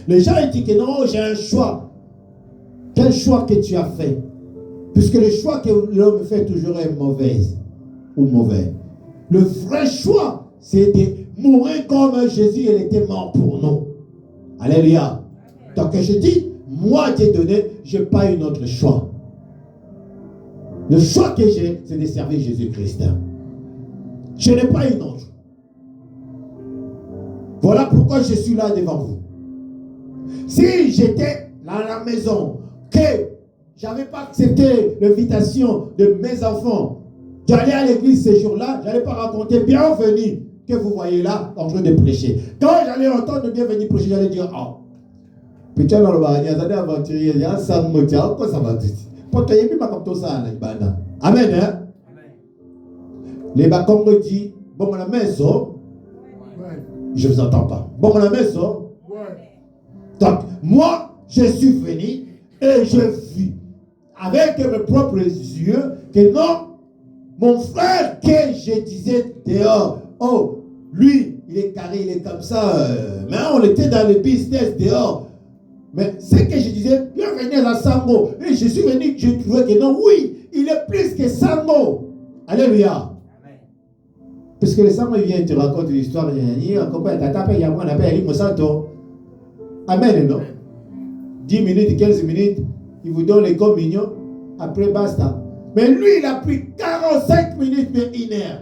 Les gens ils disent que non, j'ai un choix. Quel choix que tu as fait? Puisque le choix que l'homme fait toujours est mauvais ou mauvais. Le vrai choix, c'est de mourir comme Jésus, il était mort pour nous. Alléluia. Donc je dis, moi Dieu donné, je n'ai pas un autre choix. Le choix que j'ai, c'est de servir Jésus-Christ. Je n'ai pas une autre. Voilà pourquoi je suis là devant vous. Si j'étais dans la maison, que je n'avais pas accepté l'invitation de mes enfants, j'allais à l'église ces jours-là, je n'allais pas raconter bienvenue que vous voyez là en train de prêcher. Quand j'allais entendre bienvenue prêcher, j'allais dire, oh, putain, dans le bar, il y a des aventuriers, il y a un samotia, quoi ça va dire? Pourtant, il y a plus comme tout ça, là, amen, hein? Les bacons me disent, bon, la maison, je ne vous entends pas. Bon, la maison, donc, moi, je suis venu et je vis avec mes propres yeux que non, mon frère que je disais dehors, oh, lui, il est carré, il est comme ça, mais on était dans le business dehors. Mais ce que je disais, bienvenue à Sango. Et je suis venu, je trouvais que non, oui, il est plus que Sango. Alléluia. Parce que le Sango, il vient te raconter l'histoire, il accompagne tata, il y a moi, on appelle Ali Moussanto. Amen, non? 10 minutes, 15 minutes, il vous donne les communions, après basta. Mais lui, il a pris 45 minutes, mais 1 heure.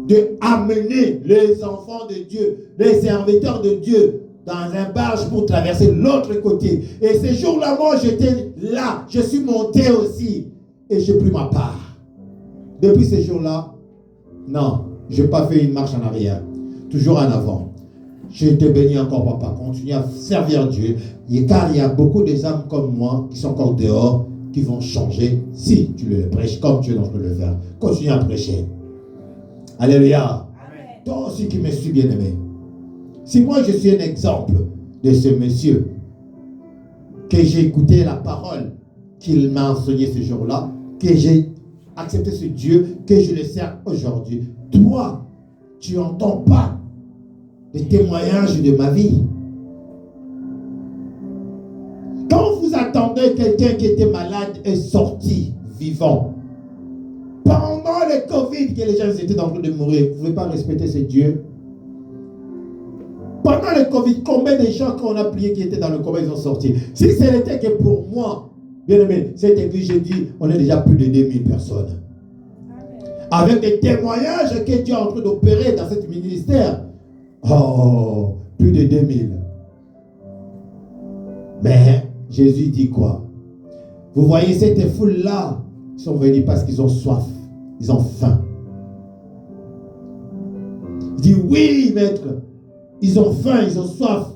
de amener les enfants de Dieu, les serviteurs de Dieu, dans un barge pour traverser l'autre côté. Et ce jour-là, moi, j'étais là. Je suis monté aussi. Et j'ai pris ma part. Depuis ce jour-là, non, je n'ai pas fait une marche en arrière. Toujours en avant. Je te bénis encore, papa. Continue à servir Dieu. Et car il y a beaucoup des âmes comme moi qui sont encore dehors, qui vont changer si tu le prêches comme tu es en train de le faire. Continue à prêcher. Alléluia. Amen. Toi aussi qui me suis bien aimé. Si moi je suis un exemple de ce monsieur, que j'ai écouté la parole qu'il m'a enseignée ce jour-là, que j'ai accepté ce Dieu, que je le sers aujourd'hui, toi, tu n'entends pas les témoignages de ma vie. Quand vous attendez quelqu'un qui était malade et sorti vivant, pendant le Covid que les gens étaient en train de mourir, vous ne pouvez pas respecter ce Dieu? Pendant le Covid, combien de gens qu'on a prié qui étaient dans le coma, ils ont sorti? Si ce n'était que pour moi, bien aimé, cette église, j'ai dit, on est déjà plus de 2000 personnes. Amen. Avec des témoignages que Dieu est en train d'opérer dans ce ministère. Oh, plus de 2000. Mais Jésus dit quoi? Vous voyez cette foule-là, ils sont venus parce qu'ils ont soif, ils ont faim. Il dit, oui, maître, ils ont faim, ils ont soif.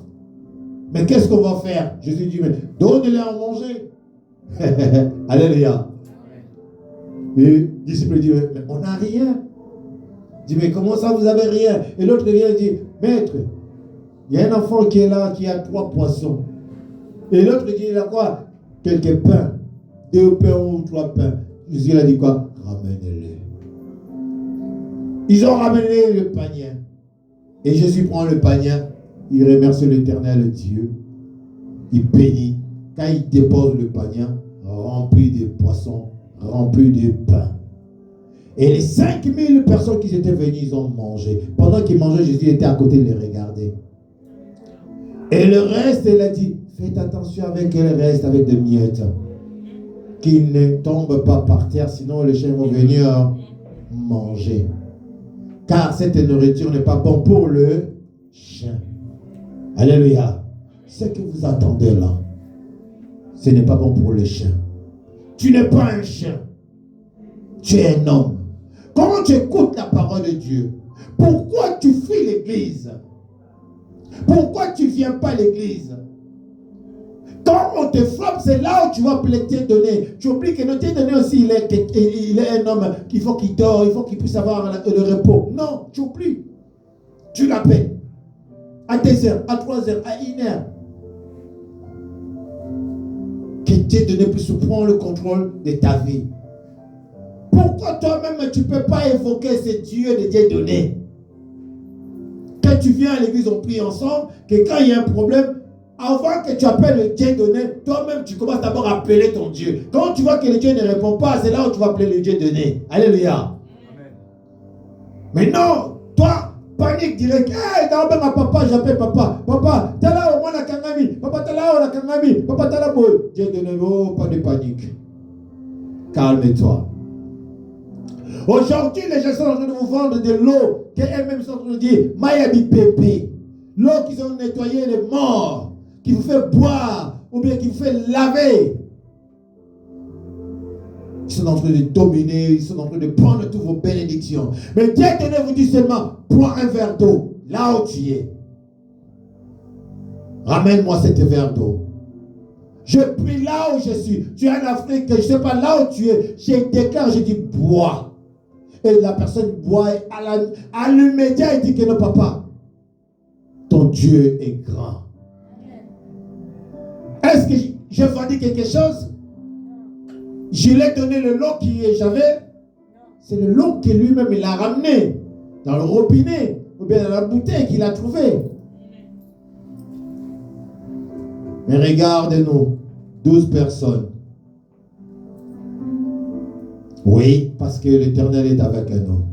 Mais qu'est-ce qu'on va faire? Jésus dit, mais donnez-leur à manger. Alléluia. Les disciples disent, mais on n'a rien. Il dit, mais comment ça vous avez rien? Et l'autre vient et dit, maître, il y a un enfant qui est là, qui a 3 poissons. Et l'autre dit, il a quoi? Quelques pains. 2 pains ou 3 pains. Jésus a dit quoi? Ramenez-les. Ils ont ramené le panier. Et Jésus prend le panier, il remercie l'Éternel Dieu, il bénit. Quand il dépose le panier, rempli de poissons, rempli de pain. Et les 5000 personnes qui étaient venues, ils ont mangé. Pendant qu'ils mangeaient, Jésus était à côté de les regarder. Et le reste, il a dit, faites attention avec le reste, avec des miettes. Qu'ils ne tombent pas par terre, sinon les chiens vont venir manger. Car cette nourriture n'est pas bonne pour le chien. Alléluia. Ce que vous attendez là, ce n'est pas bon pour le chien. Tu n'es pas un chien. Tu es un homme. Comment tu écoutes la parole de Dieu? Pourquoi tu fuis l'église? Pourquoi tu ne viens pas à l'église? Quand on te frappe, c'est là où tu vas te donner. Tu oublies que notre donné aussi, il est un homme qu'il faut qu'il dort, il faut qu'il puisse avoir le repos. Non, tu oublies. Tu l'appelles. À 2h, à 3h, à 1h. Que Dieu donné puisse prendre le contrôle de ta vie. Pourquoi toi-même tu ne peux pas évoquer ce Dieu de Dieu donné? Quand tu viens à l'église, on prie ensemble, que quand il y a un problème, avant que tu appelles le Dieu donné, toi-même tu commences d'abord à appeler ton Dieu. Quand tu vois que le Dieu ne répond pas, c'est là où tu vas appeler le Dieu donné. Alléluia. Amen. Mais non, toi, panique direct. Hey, dans ma papa, j'appelle papa. Papa, t'es là au moins la kangami. Papa, t'es là au la kangami. Papa, t'es là boy. Dieu donné, oh, pas de panique. Calme-toi. Aujourd'hui, les gens sont en train de vous vendre de l'eau qu'elles-mêmes sont en train de dire Mayabi bébé. L'eau qu'ils ont nettoyé les morts, qui vous fait boire ou bien qui vous fait laver. Ils sont en train de dominer, ils sont en train de prendre toutes vos bénédictions. Mais Dieu vous dit seulement, prends un verre d'eau là où tu es. Ramène-moi cet verre d'eau. Je prie là où je suis. Tu es en Afrique, je ne sais pas là où tu es. Je déclare, je dis bois. Et la personne boit et à l'immédiat, il dit que non, papa, ton Dieu est grand. Est-ce que j'ai vendu quelque chose? Je lui ai donné le lot que j'avais. C'est le lot que lui-même il a ramené dans le robinet ou bien dans la bouteille qu'il a trouvé. Mais regardez-nous, 12 personnes. Oui, parce que l'Éternel est avec nous.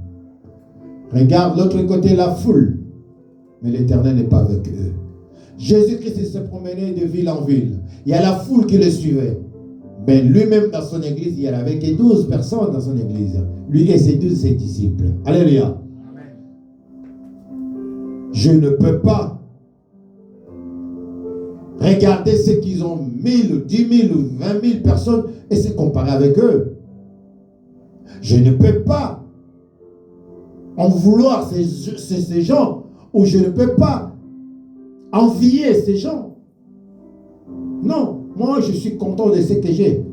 Regarde l'autre côté, la foule. Mais l'Éternel n'est pas avec eux. Jésus-Christ se promenait de ville en ville. Il y a la foule qui le suivait. Mais lui-même dans son église, il n'y avait que 12 personnes dans son église. Lui et ses 12 disciples. Alléluia. Amen. Je ne peux pas regarder ceux qui ont 1000, 10 000 ou 20 000 personnes et se comparer avec eux. Je ne peux pas en vouloir ces gens, ou je ne peux pas envier ces gens. Non, moi je suis content de ce que j'ai.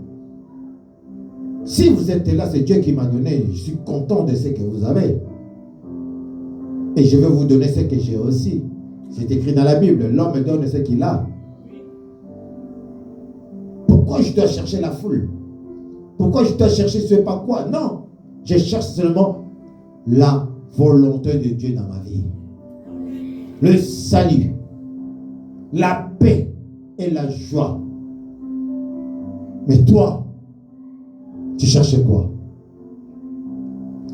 Si vous êtes là, c'est Dieu qui m'a donné. Je suis content de ce que vous avez. Et je vais vous donner ce que j'ai aussi. C'est écrit dans la Bible. L'homme donne ce qu'il a. Pourquoi je dois chercher la foule? Pourquoi je dois chercher ce pas quoi? Non. Je cherche seulement la volonté de Dieu dans ma vie. Le salut, la paix et la joie. Mais toi, tu cherches quoi?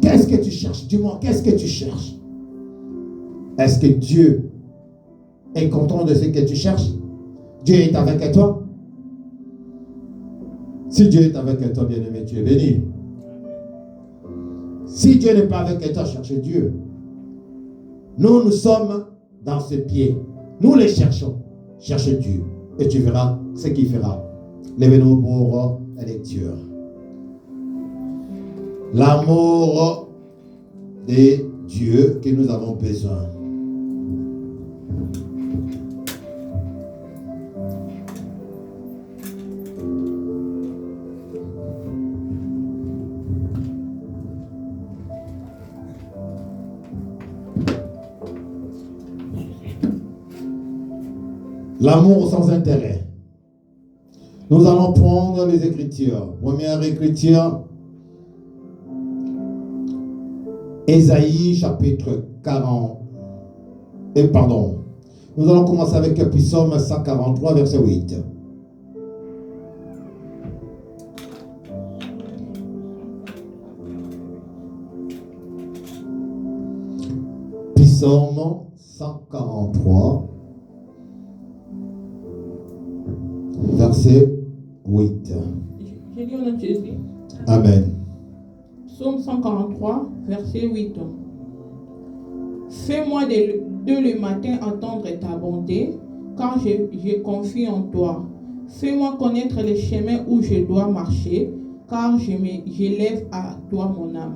Qu'est-ce que tu cherches? Dis-moi, qu'est-ce que tu cherches? Est-ce que Dieu est content de ce que tu cherches? Dieu est avec toi? Si Dieu est avec toi, bien-aimé, tu es béni. Si Dieu n'est pas avec toi, cherche Dieu. Nous sommes dans ce pied. Nous les cherchons. Cherche Dieu. Et tu verras ce qu'il fera. Lève-nous pour la lecture. L'amour de Dieu que nous avons besoin. L'amour sans intérêt. Nous allons prendre les Écritures. Première Écriture, Ésaïe chapitre 40. Nous allons commencer avec le psaume 143, verset 8. Psaume 143. Verset 8. J'ai dit au nom de Jésus. Amen. Psaume 143, verset 8. Fais-moi dès le matin entendre ta bonté, car je confie en toi. Fais-moi connaître les chemins où je dois marcher, car j'élève à toi mon âme.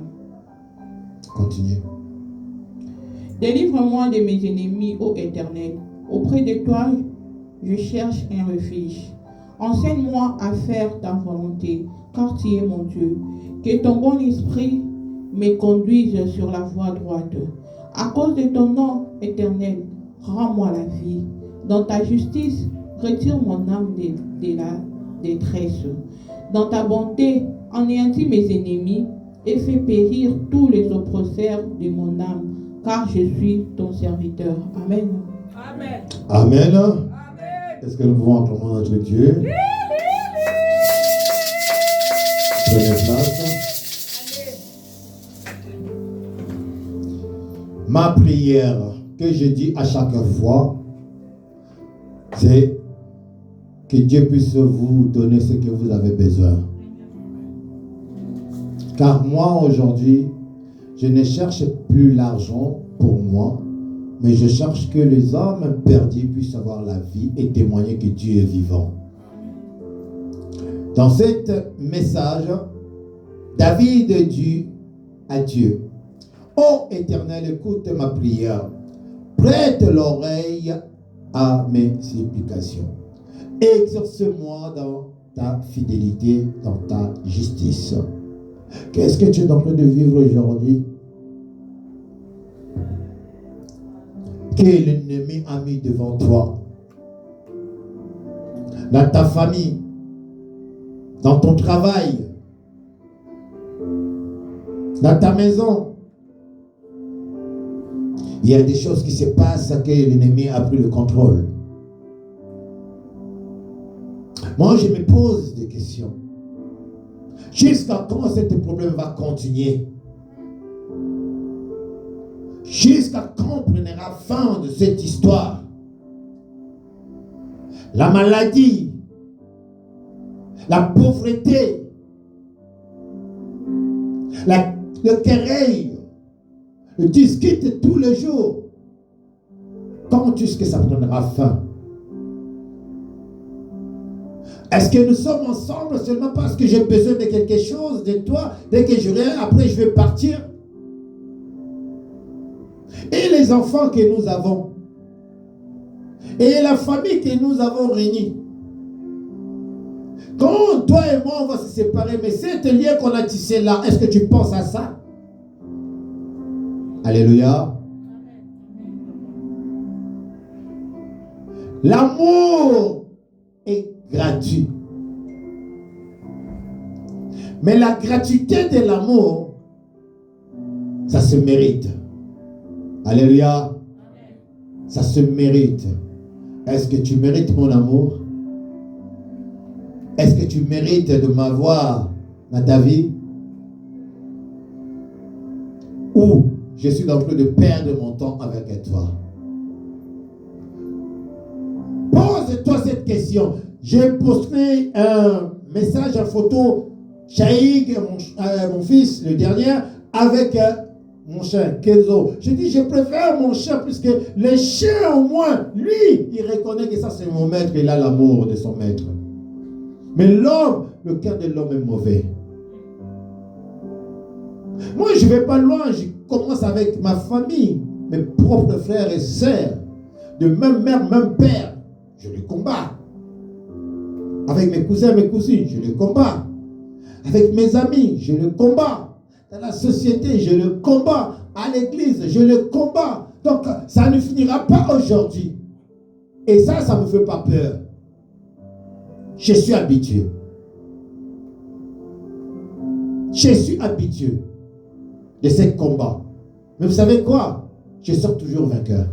Continue. Délivre-moi de mes ennemis, ô Éternel. Auprès de toi, je cherche un refuge. Enseigne-moi à faire ta volonté, car tu es mon Dieu. Que ton bon esprit me conduise sur la voie droite. À cause de ton nom éternel, rends-moi la vie. Dans ta justice, retire mon âme de la détresse. Dans ta bonté, anéantis mes ennemis et fais périr tous les oppresseurs de mon âme, car je suis ton serviteur. Amen. Amen. Amen. Amen. Est-ce que nous pouvons acclamer notre Dieu? Prenez place. Ma prière que je dis à chaque fois, c'est que Dieu puisse vous donner ce que vous avez besoin. Car moi, aujourd'hui, je ne cherche plus l'argent pour moi, mais je cherche que les hommes perdus puissent avoir la vie et témoigner que Dieu est vivant. Dans ce message, David dit à Dieu: Ô Éternel, écoute ma prière, prête l'oreille à mes supplications. Exerce-moi dans ta fidélité, dans ta justice. Qu'est-ce que tu es en train de vivre aujourd'hui? Quel ennemi a mis devant toi? Dans ta famille, dans ton travail, dans ta maison, il y a des choses qui se passent que l'ennemi a pris le contrôle. Moi, je me pose des questions. Jusqu'à quand ce problème va continuer? Jusqu'à quand on prendra fin de cette histoire? La maladie, la pauvreté, le querelle, le discute tous les jours. quand est-ce que ça prendra fin? Est-ce que nous sommes ensemble seulement parce que j'ai besoin de quelque chose de toi, dès que je reviens, après je vais partir? Et les enfants que nous avons, et la famille que nous avons réunie, quand toi et moi on va se séparer, mais cet lien qu'on a tissé là, est-ce que tu penses à ça? Alléluia. L'amour est gratuit. Mais la gratuité de l'amour, ça se mérite. Alléluia. Ça se mérite. Est-ce que tu mérites mon amour? Est-ce que tu mérites de m'avoir dans ta vie? Ou je suis en train de perdre mon temps avec toi? Pose-toi cette question. J'ai posté un message en photo, Shaïk, mon fils, le dernier, avec mon chien, Kenzo. Je dis, je préfère mon chien, puisque le chien, au moins, lui, il reconnaît que ça, c'est mon maître, il a l'amour de son maître. Mais l'homme, le cœur de l'homme est mauvais. Moi, je ne vais pas loin, je commence avec ma famille, mes propres frères et sœurs, de même mère, même père. Je les combats. Avec mes cousins, mes cousines, je les combats. Avec mes amis, je les combats. Dans la société, je le combats. À l'église, je le combats. Donc, ça ne finira pas aujourd'hui. Et ça ne me fait pas peur. Je suis habitué. Je suis habitué de ces combats. Mais vous savez quoi? Je sors toujours vainqueur.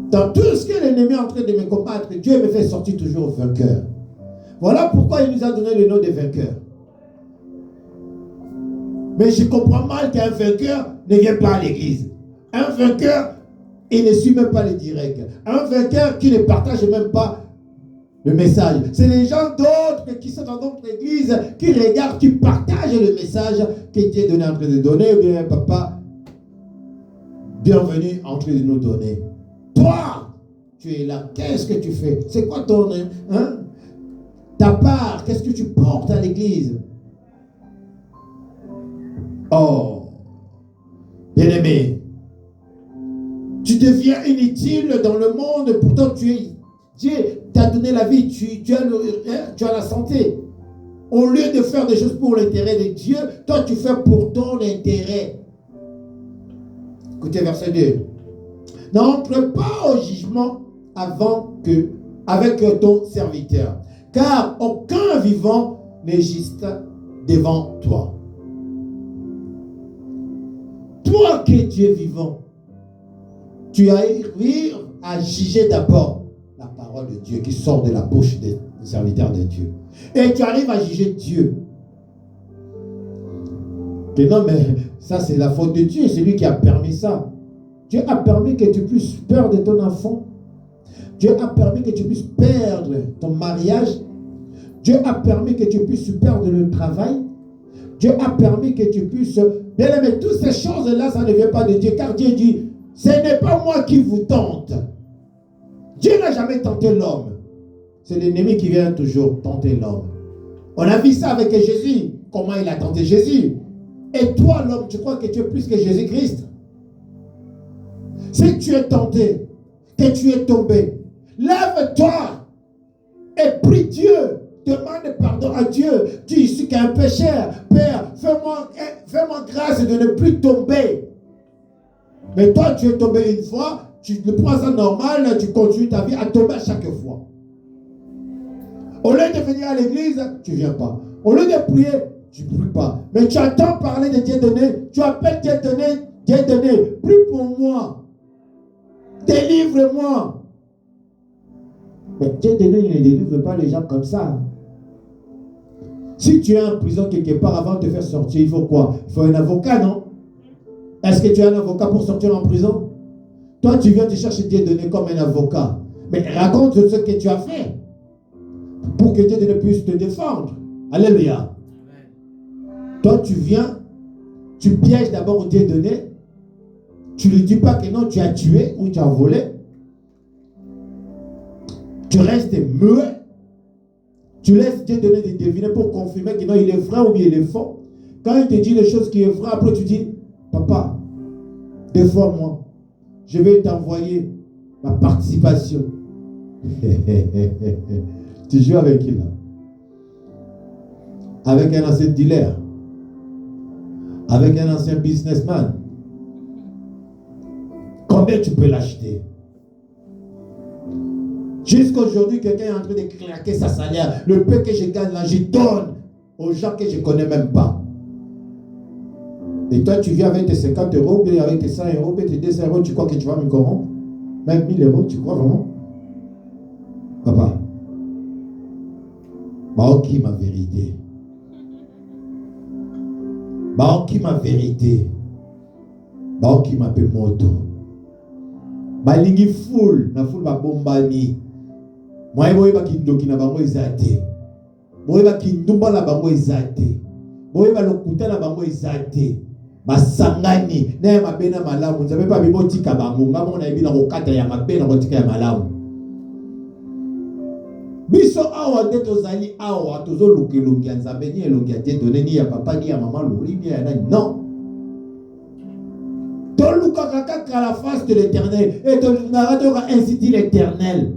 Dans tout ce que l'ennemi est en train de me combattre, Dieu me fait sortir toujours vainqueur. Voilà pourquoi il nous a donné le nom de vainqueur. Mais je comprends mal qu'un vainqueur ne vient pas à l'église. Un vainqueur, il ne suit même pas les directs. Un vainqueur qui ne partage même pas le message. C'est les gens d'autres qui sont dans notre église, qui regardent, qui partagent le message que Dieu est en train de donner. Ou bien, papa, bienvenue en train de nous donner. Toi, tu es là. Qu'est-ce que tu fais? C'est quoi ton... ta part, qu'est-ce que tu portes à l'église? Oh, bien-aimé, tu deviens inutile dans le monde, pourtant Dieu t'a donné la vie, tu as la santé. Au lieu de faire des choses pour l'intérêt de Dieu, toi tu fais pour ton intérêt. Écoutez verset 2. N'entre pas au jugement avec ton serviteur, car aucun vivant n'est juste devant toi. Toi qui es vivant, tu arrives à juger d'abord la parole de Dieu qui sort de la bouche des serviteurs de Dieu. Et tu arrives à juger Dieu. Que non, mais ça c'est la faute de Dieu, c'est lui qui a permis ça. Dieu a permis que tu puisses perdre ton enfant. Dieu a permis que tu puisses perdre ton mariage. Dieu a permis que tu puisses perdre le travail. Dieu a permis que tu puisses... Bien, mais toutes ces choses-là, ça ne vient pas de Dieu. Car Dieu dit, ce n'est pas moi qui vous tente. Dieu n'a jamais tenté l'homme. C'est l'ennemi qui vient toujours tenter l'homme. On a vu ça avec Jésus. Comment il a tenté Jésus. Et toi, l'homme, tu crois que tu es plus que Jésus-Christ? Si tu es tenté, que tu es tombé, lève-toi et prie Dieu. Demande pardon à Dieu. Dis, je suis qu'un pécheur. Père, fais-moi grâce de ne plus tomber. Mais toi, tu es tombé une fois, tu le prends ça normal, tu continues ta vie à tomber à chaque fois. Au lieu de venir à l'église, tu ne viens pas. Au lieu de prier, tu ne pries pas. Mais tu attends parler de Dieu donné, tu appelles Dieu donné, prie pour moi. Délivre-moi. Mais Dieu donné, il ne délivre pas les gens comme ça. Si tu es en prison quelque part, avant de te faire sortir, il faut quoi? Il faut un avocat, non? Est-ce que tu as un avocat pour sortir en prison? Toi, tu viens te chercher Dieu donné comme un avocat. Mais raconte ce que tu as fait pour que Dieu donné puisse te défendre. Alléluia. Toi, tu viens, tu pièges d'abord Dieu donné Tu ne lui dis pas que non, tu as tué ou tu as volé. Tu restes muet. Tu laisses Dieu donner des devinets pour confirmer que non, il est vrai ou bien il est faux. Quand il te dit les choses qui est vrai, après tu dis, papa, défends-moi. Je vais t'envoyer ma participation. Tu joues avec qui là? Avec un ancien dealer? Avec un ancien businessman? Combien tu peux l'acheter? Jusqu'à aujourd'hui, quelqu'un est en train de claquer sa salaire. Le peu que je gagne là, je donne aux gens que je ne connais même pas. Et toi, tu viens avec tes 50 euros, bien avec tes 100 euros, bien tes 200 euros, tu crois que tu vas me corrompre? Même 1000 euros, tu crois vraiment? Papa, qui ma vérité? Qui ma vérité? Qui ma moto? Balingi full, na full ba bombani. Moi boye ba kindoki na bango ezate. Boye ba kindumba na bango ezate. Boye ba lokuta na bango ezate. Basangani na mabena malamu. Nzabe pa bibotika bango ngamo na ebina kokata ya mabena kotika ya malamu. Biso awa nde tozali awa tozo lukelungi nzambe ni elongi ya te donné ni ya papa ni ya maman lori ni ya nani. Non. À la face de l'Éternel et ton narrateur a ainsi dit l'Éternel.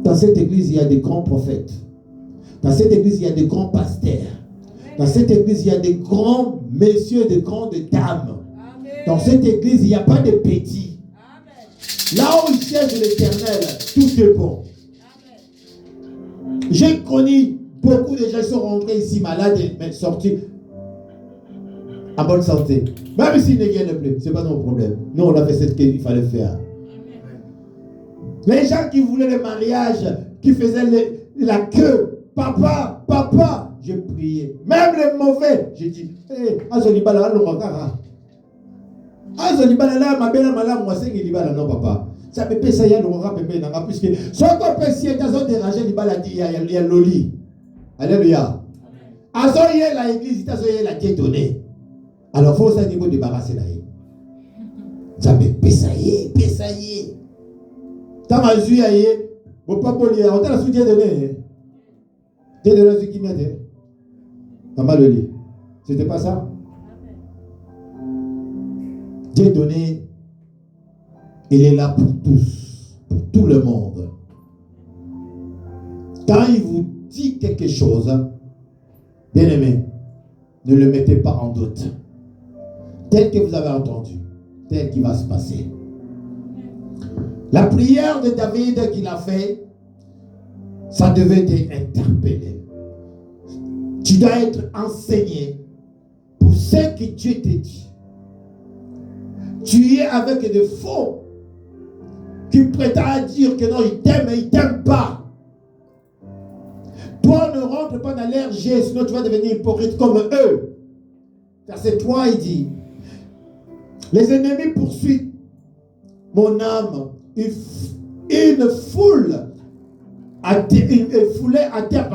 Dans cette église, il y a des grands prophètes. Dans cette église, il y a des grands pasteurs. Dans cette église, il y a des grands messieurs, des grandes dames. Dans cette église, il n'y a pas de petits. Là où il siège l'Éternel, tout est bon. J'ai connu beaucoup de gens qui sont rentrés ici malades et sortis à bonne santé. Même s'ils ne viennent plus, ce n'est pas notre problème. Nous, on a fait ce qu'il fallait faire. Les gens qui voulaient le mariage, qui faisaient la queue, papa, j'ai prié. Même les mauvais, j'ai dit, Azolibala, non, papa. Ça peut pas ça y a puisque ce qu'on peut s'y être dérangé, il y a l'oli. Alléluia. Azoye la église, azoye la Dieu donné. Alors, il faut ça niveau débarrasser là. Ça me pesaye. Tant ma vie aïe, mon papa lui a la soutien donné. Dieu donné ce qui m'a dit. Maman le lit. C'était pas ça? Dieu donné, il est là pour tous, pour tout le monde. Quand il vous dit quelque chose, bien aimé, ne le mettez pas en doute. Tel que vous avez entendu, tel qu'il va se passer. La prière de David qu'il a fait, ça devait t'interpeller. Tu dois être enseigné pour ce que Dieu te dit. Tu es avec des faux qui prétendent dire que non, il t'aime, mais il ne t'aime pas. Toi, ne rentre pas dans leur jeu, sinon tu vas devenir hypocrite comme eux. Verset 3, il dit, les ennemis poursuivent mon âme, une foule foulait à terre,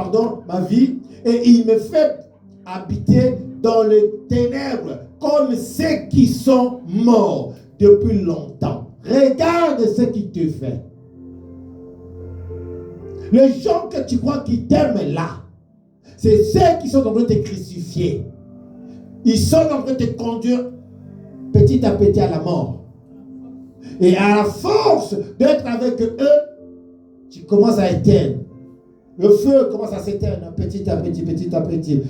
ma vie, et il me fait habiter dans les ténèbres comme ceux qui sont morts depuis longtemps. Regarde ce qu'il te fait. Les gens que tu crois qui t'aiment là, c'est ceux qui sont en train de te crucifier. Ils sont en train de te conduire petit à petit à la mort. Et à la force d'être avec eux, tu commences à éteindre. Le feu commence à s'éteindre petit à petit.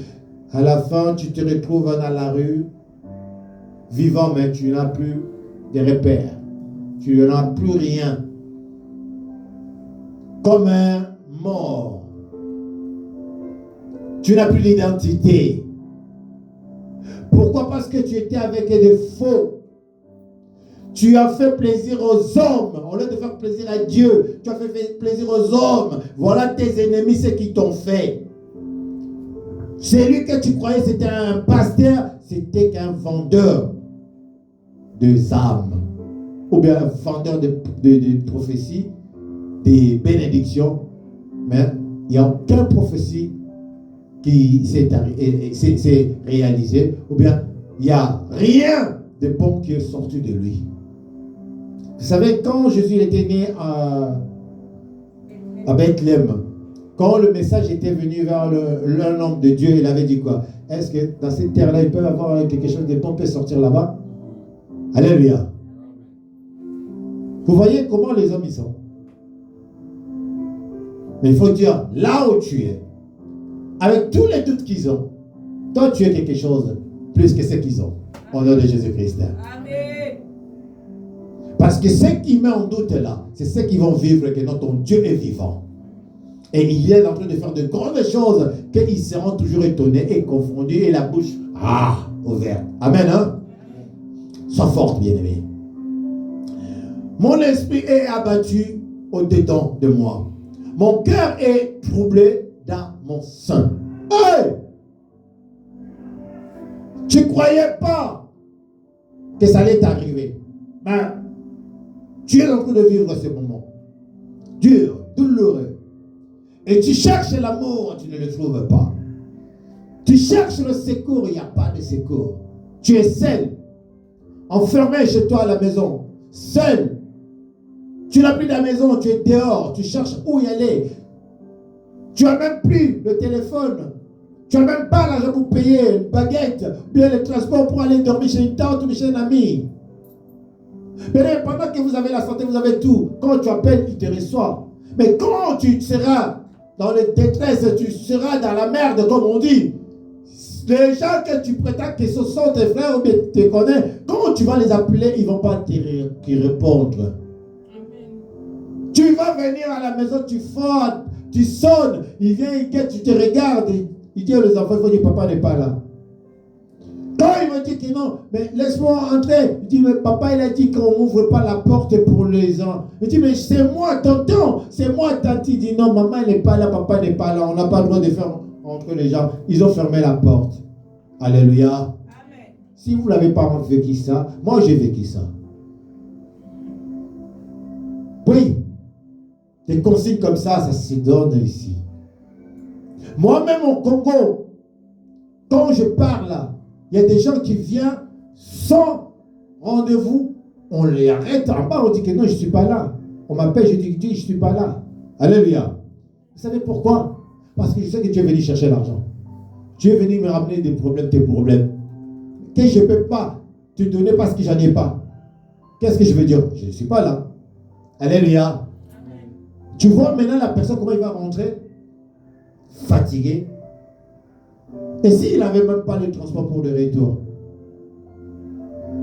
À la fin, tu te retrouves dans la rue, vivant, mais tu n'as plus de repères. Tu n'as plus rien. Comme un mort. Tu n'as plus d'identité. Pourquoi? Parce que tu étais avec des faux. Tu as fait plaisir aux hommes. Au lieu de faire plaisir à Dieu, tu as fait plaisir aux hommes. Voilà tes ennemis, ce qu'ils t'ont fait. Celui que tu croyais c'était un pasteur, c'était qu'un vendeur de âmes. Ou bien un vendeur de prophéties, des bénédictions. Mais il n'y a aucune prophétie qui s'est réalisée. Ou bien il n'y a rien de bon qui est sorti de lui. Vous savez, quand Jésus était né à Bethléem, quand le message était venu vers l'un homme de Dieu, il avait dit quoi? Est-ce que dans cette terre-là, il peut y avoir quelque chose de bon qui peut sortir là-bas? Alléluia. Vous voyez comment les hommes y sont. Mais il faut dire, là où tu es, avec tous les doutes qu'ils ont, toi tu es quelque chose plus que ce qu'ils ont. Au nom de Jésus-Christ. Amen. Parce que ce qui met en doute là, c'est ce qu'ils vont vivre, que notre Dieu est vivant. Et il est en train de faire de grandes choses qu'ils seront toujours étonnés et confondus et la bouche ouverte. Amen. Hein? Sois forte, bien-aimé. Mon esprit est abattu au-dedans de moi. Mon cœur est troublé dans mon sein. Hey! Tu ne croyais pas que ça allait t'arriver. Mais tu es en train de vivre ce moment. Dur, douloureux. Et tu cherches l'amour, tu ne le trouves pas. Tu cherches le secours, il n'y a pas de secours. Tu es seul. Enfermé chez toi à la maison. Seul. Tu n'as plus de la maison, tu es dehors. Tu cherches où y aller. Tu n'as même plus le téléphone. Tu n'as même pas l'argent pour payer une baguette, bien le transport pour aller dormir chez une tante ou chez un ami. Mais pendant que vous avez la santé, vous avez tout. Quand tu appelles, il te reçoit. Mais quand tu seras dans la détresse, tu seras dans la merde, comme on dit. Les gens que tu prétends que ce sont tes frères ou bien tu te connais, quand tu vas les appeler, ils ne vont pas te répondre. Amen. Tu vas venir à la maison, tu frottes, tu sonnes, il vient, tu te regardes, il dit aux enfants, il faut dire papa n'est pas là. Quand il me dit que non, mais laisse-moi entrer. Il dit, mais papa, il a dit qu'on n'ouvre pas la porte pour les gens. Il dit, mais c'est moi, tonton, c'est moi, tante. Il dit, non, maman n'est pas là, papa n'est pas là. On n'a pas le droit de faire entre les gens. Ils ont fermé la porte. Alléluia. Amen. Si vous n'avez pas vécu ça, moi j'ai vécu ça. Oui, des consignes comme ça se donnent ici. Moi-même au Congo, quand je parle là, il y a des gens qui viennent sans rendez-vous. On les arrête en bas, on dit que non, je ne suis pas là. On m'appelle, je dis, je ne suis pas là. Alléluia. Vous savez pourquoi? Parce que je sais que Dieu est venu chercher l'argent. Dieu est venu me ramener des problèmes, tes problèmes. Que je ne peux pas te donner parce que je n'en ai pas. Qu'est-ce que je veux dire? Je ne suis pas là. Alléluia. Amen. Tu vois maintenant la personne, comment il va rentrer? Fatigué. Et s'il n'avait même pas le transport pour le retour,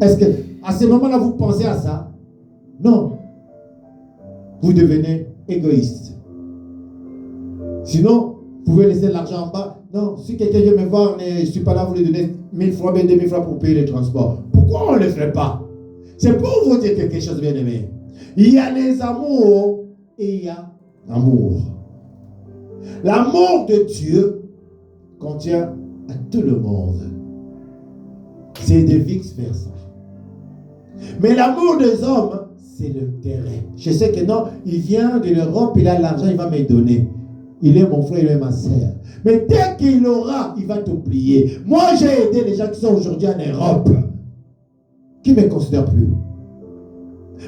est-ce que à ce moment-là vous pensez à ça? Non. Vous devenez égoïste. Sinon, vous pouvez laisser l'argent en bas. Non, si quelqu'un vient me voir, je ne suis pas là, vous lui donnez 1000 francs, bien 2000 francs pour payer le transport. Pourquoi on ne le fait pas? C'est pour vous dire quelque chose, bien aimé. Il y a les amours et il y a l'amour. L'amour de Dieu contient à tout le monde. C'est de vice-versa. Mais l'amour des hommes, c'est le terrain. Je sais que non, il vient de l'Europe, il a l'argent, il va me donner. Il est mon frère, il est ma sœur. Mais dès qu'il aura, il va t'oublier. Moi, j'ai aidé les gens qui sont aujourd'hui en Europe, qui ne me considèrent plus.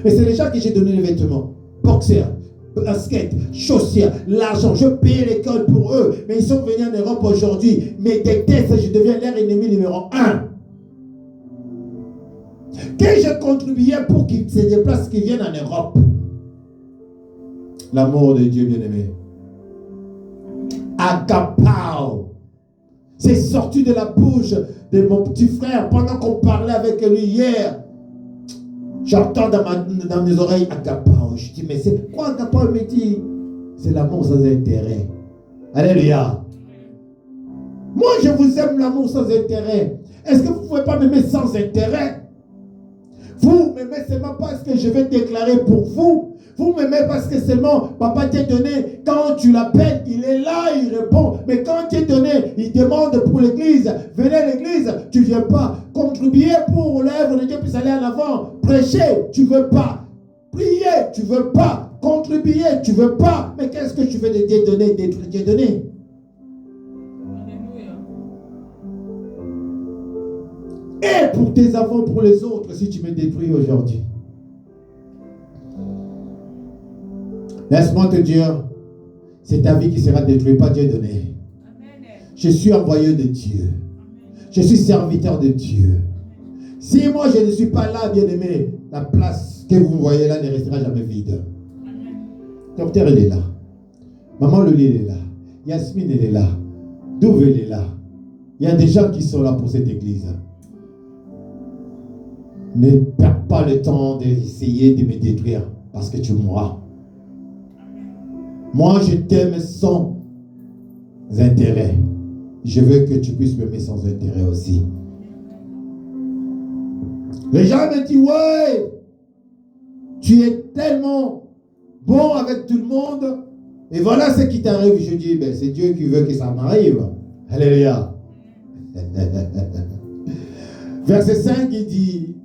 Mais c'est les gens que j'ai donné les vêtements. Boxeurs, basket, chaussures, l'argent. Je paye l'école pour eux. Mais ils sont venus en Europe aujourd'hui. Mais détestent, je deviens leur ennemi numéro 1. Que j'ai contribué pour qu'ils se déplacent, qu'ils viennent en Europe. L'amour de Dieu, bien-aimé. Agapao. C'est sorti de la bouche de mon petit frère pendant qu'on parlait avec lui hier. J'entends dans mes oreilles agapao. Je dis, mais c'est quoi agapao? Il me dit, c'est l'amour sans intérêt. Alléluia. Moi, je vous aime l'amour sans intérêt. Est-ce que vous ne pouvez pas m'aimer sans intérêt? Vous m'aimez seulement parce que je vais déclarer pour vous. Vous m'aimez parce que seulement papa t'a donné. Quand tu l'appelles, il est là, il répond. Mais quand tu es donné, il demande pour l'église. Venez à l'église, tu ne viens pas. Contribuer pour l'œuvre de Dieu puisse aller en avant. Prêcher, tu ne veux pas. Prier, tu ne veux pas. Contribuer, tu ne veux pas. Mais qu'est-ce que tu veux de Dieu donner, d'être Dieu donné? et pour tes enfants, pour les autres, si tu me détruis aujourd'hui. Laisse-moi te dire, c'est ta vie qui sera détruite, pas Dieu donné. Je suis envoyé de Dieu. Je suis serviteur de Dieu. Si moi je ne suis pas là, bien-aimé, la place que vous voyez là ne restera jamais vide. Docteur, il est là. Maman Loli, elle est là. Yasmine, elle est là. Douve, elle est là. Il y a des gens qui sont là pour cette église. Ne perds pas le temps d'essayer de me détruire parce que tu mourras. Moi, je t'aime sans intérêt. Je veux que tu puisses m'aimer sans intérêt aussi. Les gens me disent, ouais, tu es tellement bon avec tout le monde. Et voilà ce qui t'arrive. Je dis, ben, c'est Dieu qui veut que ça m'arrive. Alléluia. Verset 5, il dit,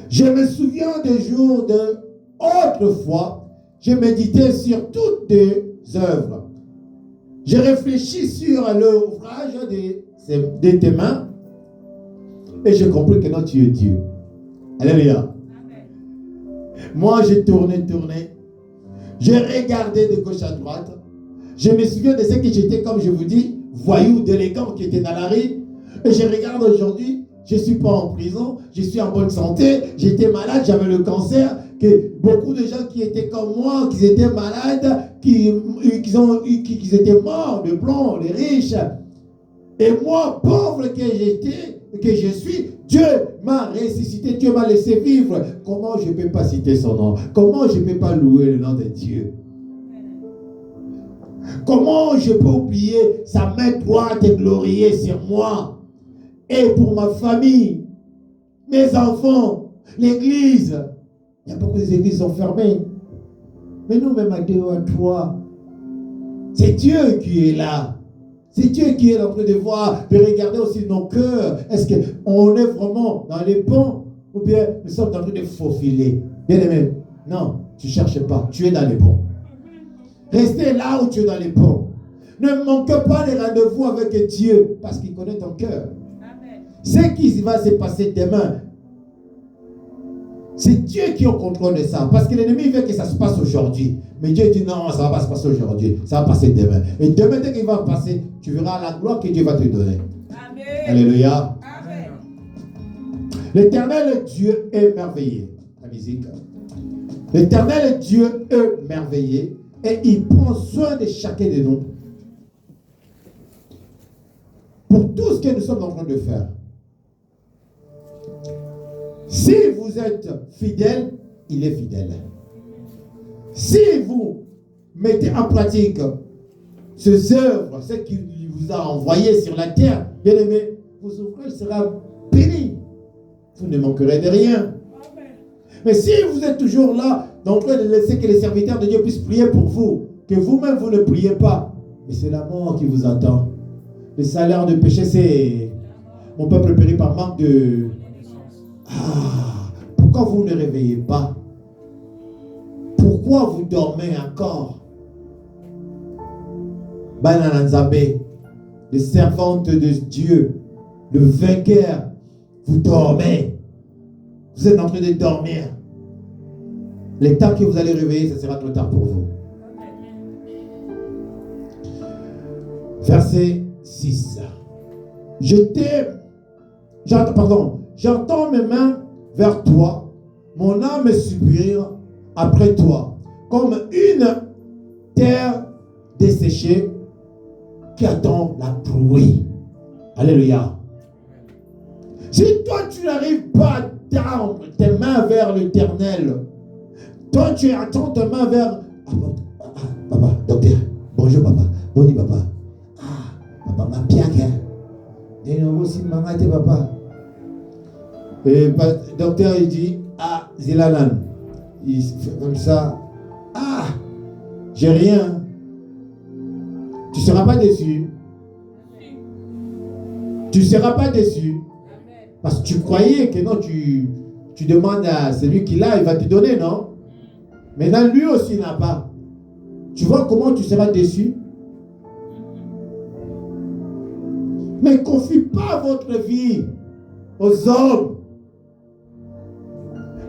je me souviens des jours de autrefois, je méditais sur toutes tes œuvres. Je réfléchis sur l'ouvrage de tes mains et j'ai compris que non, tu es Dieu. Alléluia. Moi, j'ai tourné. J'ai regardé de gauche à droite. Je me souviens de ce que j'étais, comme je vous dis, voyou, délinquant qui était dans la rue. Et je regarde aujourd'hui, je ne suis pas en prison, je suis en bonne santé, j'étais malade, j'avais le cancer, que beaucoup de gens qui étaient comme moi, qui étaient malades, qui étaient morts, de blanc, les riches. Et moi, pauvre que je suis, Dieu m'a ressuscité, Dieu m'a laissé vivre. Comment je ne peux pas citer son nom? Comment je ne peux pas louer le nom de Dieu? Comment je peux oublier sa main droite et glorieux sur moi? Et pour ma famille, mes enfants, l'église. Il y a beaucoup d'églises qui sont fermées. Mais nous, même à 2 ou à 3, c'est Dieu qui est là. C'est Dieu qui est en train de voir, de regarder aussi nos cœurs. Est-ce qu'on est vraiment dans les bons ou bien nous sommes en train de faufiler? Bien aimé, non, tu ne cherches pas, tu es dans les bons. Restez là où tu es dans les bons. Ne manque pas les rendez-vous avec Dieu parce qu'il connaît ton cœur. Ce qui va se passer demain, c'est Dieu qui est au contrôle de ça. Parce que l'ennemi veut que ça se passe aujourd'hui. Mais Dieu dit non, ça ne va pas se passer aujourd'hui. Ça va passer demain. Et demain, dès qu'il va passer, tu verras la gloire que Dieu va te donner. Amen. Alléluia. Amen. L'éternel Dieu est merveilleux. La musique. L'éternel Dieu est merveilleux. Et il prend soin de chacun de nous. Pour tout ce que nous sommes en train de faire. Si vous êtes fidèle, il est fidèle. Si vous mettez en pratique ces œuvres, ce qu'il vous a envoyé sur la terre, bien aimé, vos ouvrages seront bénis. Vous ne manquerez de rien. Mais si vous êtes toujours là, en train de laisser que les serviteurs de Dieu puissent prier pour vous, que vous-même vous ne priez pas, mais c'est la mort qui vous attend. Le salaire de péché, c'est mon peuple périt par manque de... pourquoi vous ne réveillez pas? Pourquoi vous dormez encore? Banananzabé, les servantes de Dieu, le vainqueur, vous dormez. Vous êtes en train de dormir. Le temps que vous allez réveiller, ce sera trop tard pour vous. Verset 6. Je t'aime. J'entends mes mains vers toi. Mon âme supplie après toi. Comme une terre desséchée qui attend la pluie. Alléluia. Si toi tu n'arrives pas à tendre tes mains vers l'Éternel, toi tu attends tes mains vers... papa, docteur. Bonjour papa. Bonjour papa. Papa m'a piaqué. Et nous aussi maman était papa. Et le docteur il dit, Zilanan. Il fait comme ça. J'ai rien. Tu ne seras pas déçu. Tu ne seras pas déçu. Parce que tu croyais que non, tu demandes à celui qui l'a, il va te donner, non? Maintenant, lui aussi il n'a pas. Tu vois comment tu seras déçu? Mais confie pas votre vie aux hommes.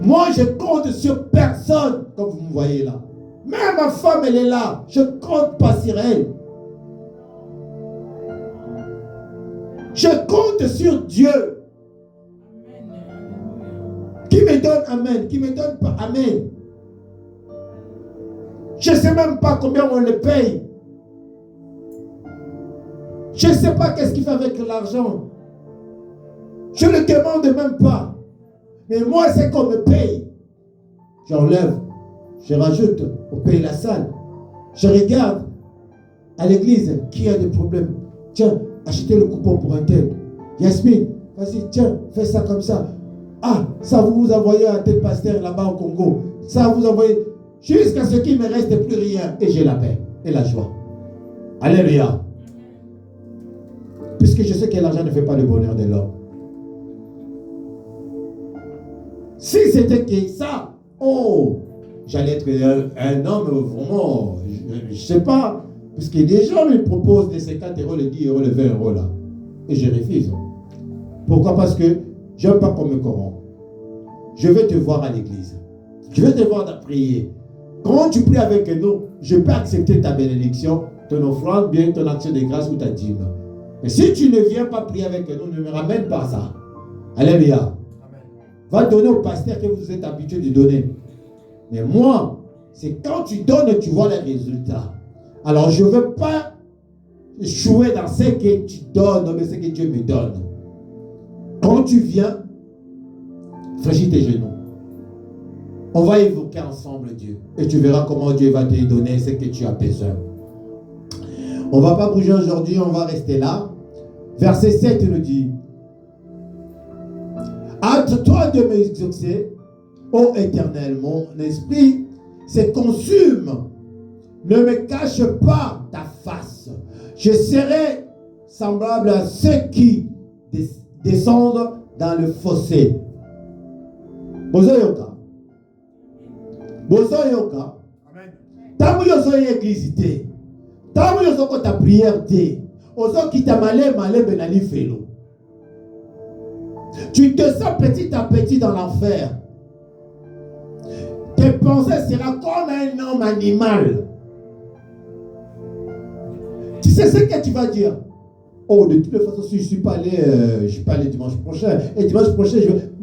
Moi, je compte sur personne, comme vous me voyez là. Même ma femme, elle est là. Je compte pas sur elle. Je compte sur Dieu. Qui me donne amen, qui me donne pas amen. Je ne sais même pas combien on le paye. Je ne sais pas qu'est-ce qu'il fait avec l'argent. Je ne le demande même pas. Mais moi, c'est qu'on me paye. J'enlève, je rajoute, on paye la salle. Je regarde à l'église qui a des problèmes. Tiens, achetez le coupon pour un tel. Yasmine, vas-y, tiens, fais ça comme ça. Ah, ça vous envoyez à tel pasteur là-bas au Congo. Ça vous envoyez jusqu'à ce qu'il ne me reste plus rien. Et j'ai la paix et la joie. Alléluia. Puisque je sais que l'argent ne fait pas le bonheur de l'homme. Si c'était que ça, oh, j'allais être un homme vraiment, je ne sais pas. Parce que les gens me proposent des 50 euros, les 10 euros, les 20 euros là. Et je refuse. Pourquoi? Parce que je n'aime pas qu'on me corrompt. Je vais te voir à l'église. Je vais te voir à prier. Quand tu pries avec nous, je peux accepter ta bénédiction, ton offrande, bien ton action de grâce ou ta dîme. Mais si tu ne viens pas prier avec nous, ne me ramène pas ça. Alléluia. Va donner au pasteur que vous êtes habitué de donner. Mais moi, c'est quand tu donnes, tu vois les résultats. Alors, je ne veux pas échouer dans ce que tu donnes, mais ce que Dieu me donne. Quand tu viens, fléchis tes genoux. On va évoquer ensemble Dieu. Et tu verras comment Dieu va te donner ce que tu as besoin. On ne va pas bouger aujourd'hui, on va rester là. Verset 7 nous dit: hâte-toi de m'exaucer, ô Éternel, mon esprit se consume. Ne me cache pas ta face. Je serai semblable à ceux qui descendent dans le fossé. Bozoyoka. Bozoyoka. Tamu yozo église te. Tamu yozo ko ta prière te. Ozo ki ta malé benali felo. Tu te sens petit à petit dans l'enfer. Tes pensées seront comme un homme animal. Tu sais ce que tu vas dire? Oh, de toute façon, si je ne suis pas allé, dimanche prochain. Et dimanche prochain,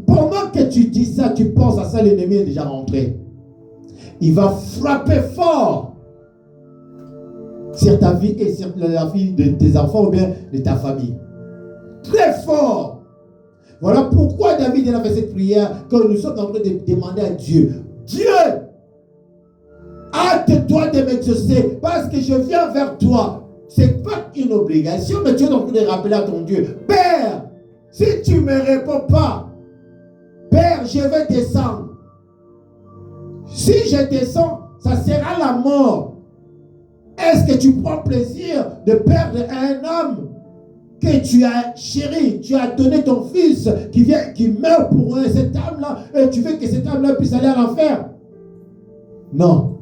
pendant que tu dis ça, tu penses à ça, l'ennemi est déjà rentré. Il va frapper fort sur ta vie et sur la vie de tes enfants ou bien de ta famille. Très fort. Voilà pourquoi David a fait cette prière que nous sommes en train de demander à Dieu. Dieu, hâte-toi de m'exaucer parce que je viens vers toi. Ce n'est pas une obligation, mais tu es en train de rappeler à ton Dieu. Père, si tu ne me réponds pas, Père, je vais descendre. Si je descends, ça sera la mort. Est-ce que tu prends plaisir de perdre un homme que tu as chéri, tu as donné ton fils qui meurt pour cette âme-là, et tu veux que cette âme-là puisse aller à l'enfer? Non.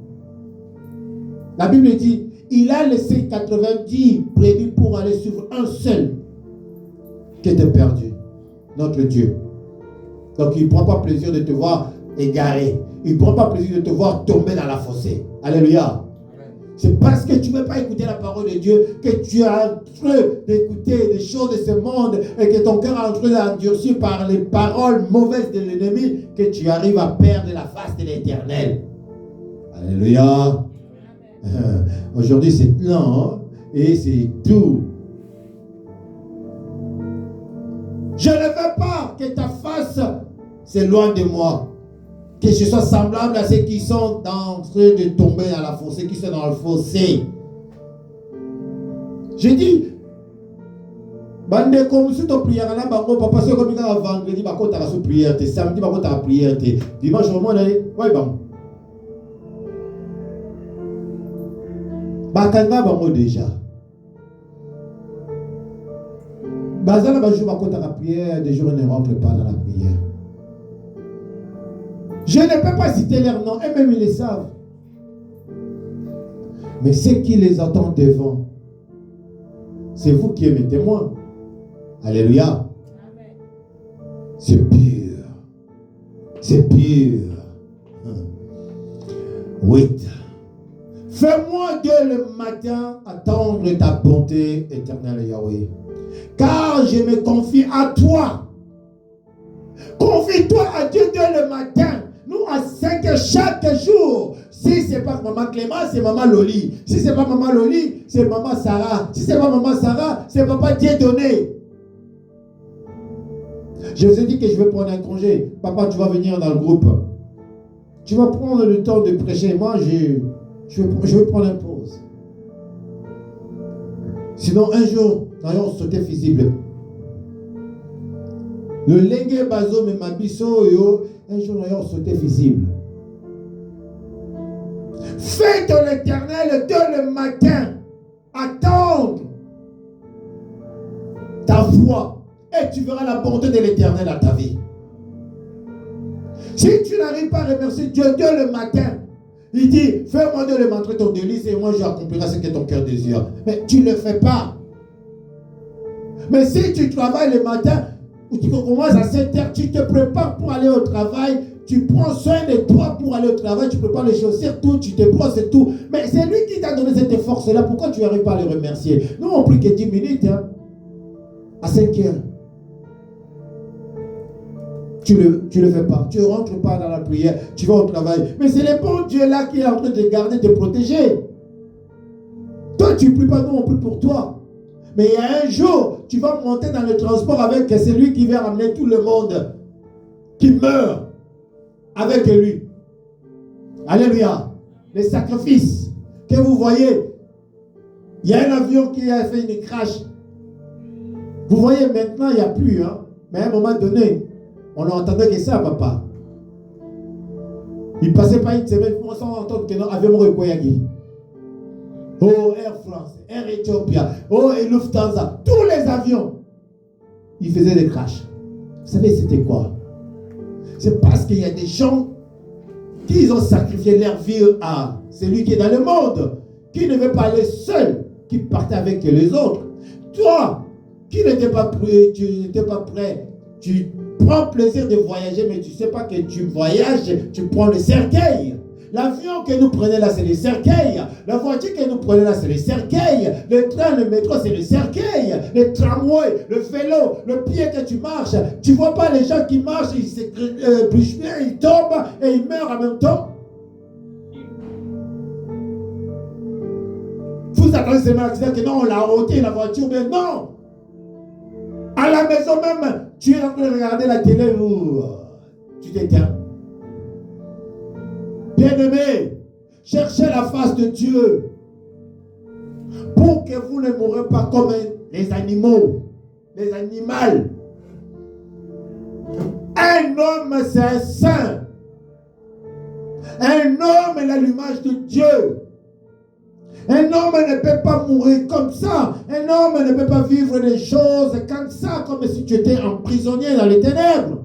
La Bible dit, il a laissé 90 prévus pour aller suivre un seul qui était perdu, notre Dieu. Donc il ne prend pas plaisir de te voir égaré. Il ne prend pas plaisir de te voir tomber dans la fossée. Alléluia. C'est parce que tu ne veux pas écouter la parole de Dieu que tu es en train d'écouter des choses de ce monde et que ton cœur est en train d'endurcir par les paroles mauvaises de l'ennemi que tu arrives à perdre la face de l'Éternel. Alléluia. Aujourd'hui c'est lent et c'est tout. Je ne veux pas que ta face s'éloigne de moi. Que je sois semblable à ceux qui sont en train de tomber dans la fossé, qui sont dans le fossé. J'ai dit, bande comme si tu prière là, papa, c'est comme ça vendredi, tu as su prière, samedi, tu as prière, dimanche, au moins, ouais, bon. Bakanga bango déjà. Bazala bajou bakota la prière, des jours ne rentrent pas dans la prière. Je ne peux pas citer leurs noms, et même ils les savent. Mais ceux qui les entendent devant, c'est vous qui êtes mes témoins. Alléluia. C'est pur. C'est pur. 8. Fais-moi dès le matin attendre ta bonté éternelle, Yahweh. Car je me confie à toi. Confie-toi à Dieu dès le matin. Nous, à 5 chaque jour. Si ce n'est pas maman Clément, c'est maman Loli. Si ce n'est pas maman Loli, c'est maman Sarah. Si ce n'est pas maman Sarah, c'est papa Dieudonné. Je vous ai dit que je vais prendre un congé. Papa, tu vas venir dans le groupe. Tu vas prendre le temps de prêcher. Moi, je vais prendre une pause. Sinon, un jour, nous allons sauter visible. Le lengue bazo me mabiso yo, un jour nous allons sauter visible. Fais de l'Éternel dès le matin attendre ta foi et tu verras la bonté de l'Éternel à ta vie. Si tu n'arrives pas à remercier Dieu dès le matin, il dit, fais-moi de le montrer ton délice et moi j'accomplirai ce que ton cœur désire. Mais tu ne le fais pas. Mais si tu travailles le matin, ou tu commences à 7 heures, tu te prépares pour aller au travail, tu prends soin de toi pour aller au travail, tu prépares les chaussures, tout, tu te brosses et tout. Mais c'est lui qui t'a donné cette force-là. Pourquoi tu n'arrives pas à le remercier? Nous, on prie que 10 minutes, hein, à 5 heures. Tu le fais pas. Tu ne rentres pas dans la prière. Tu vas au travail. Mais c'est le bon Dieu là qui est en train de garder, de protéger. Toi, tu ne pries pas, nous, on prie pour toi. Mais il y a un jour, tu vas monter dans le transport avec celui qui va ramener tout le monde, qui meurt avec lui. Alléluia. Les sacrifices que vous voyez. Il y a un avion qui a fait une crash. Vous voyez, maintenant, il n'y a plus. Hein? Mais à un moment donné, on n'entendait que ça, papa. Il ne passait pas une semaine pour s'entendre que non, avion Koyagi. Oh, Air France, Air Ethiopia, oh, et Lufthansa, tous les avions, ils faisaient des crashs. Vous savez, c'était quoi? C'est parce qu'il y a des gens qui ont sacrifié leur vie à celui qui est dans le monde, qui ne veut pas aller seul, qui partait avec les autres. Toi, qui n'étais pas prêt, tu n'étais pas prêt, tu prends plaisir de voyager, mais tu ne sais pas que tu voyages, tu prends le cercueil. L'avion que nous prenons là, c'est le cercueil. La voiture que nous prenons là, c'est le cercueil. Le train, le métro, c'est le cercueil. Le tramway, le vélo, le pied que tu marches. Tu ne vois pas les gens qui marchent, ils s'ébruchent bien, ils tombent et ils meurent en même temps. Vous attendez seulement l'accident que non, on l'a ôté la voiture, mais non. À la maison même, tu es en train de regarder la télé ou tu t'éteins. Bien-aimés, cherchez la face de Dieu pour que vous ne mourrez pas comme les animaux, les animaux. Un homme, c'est un saint. Un homme est l'image de Dieu. Un homme ne peut pas mourir comme ça. Un homme ne peut pas vivre des choses comme ça, comme si tu étais un prisonnier dans les ténèbres.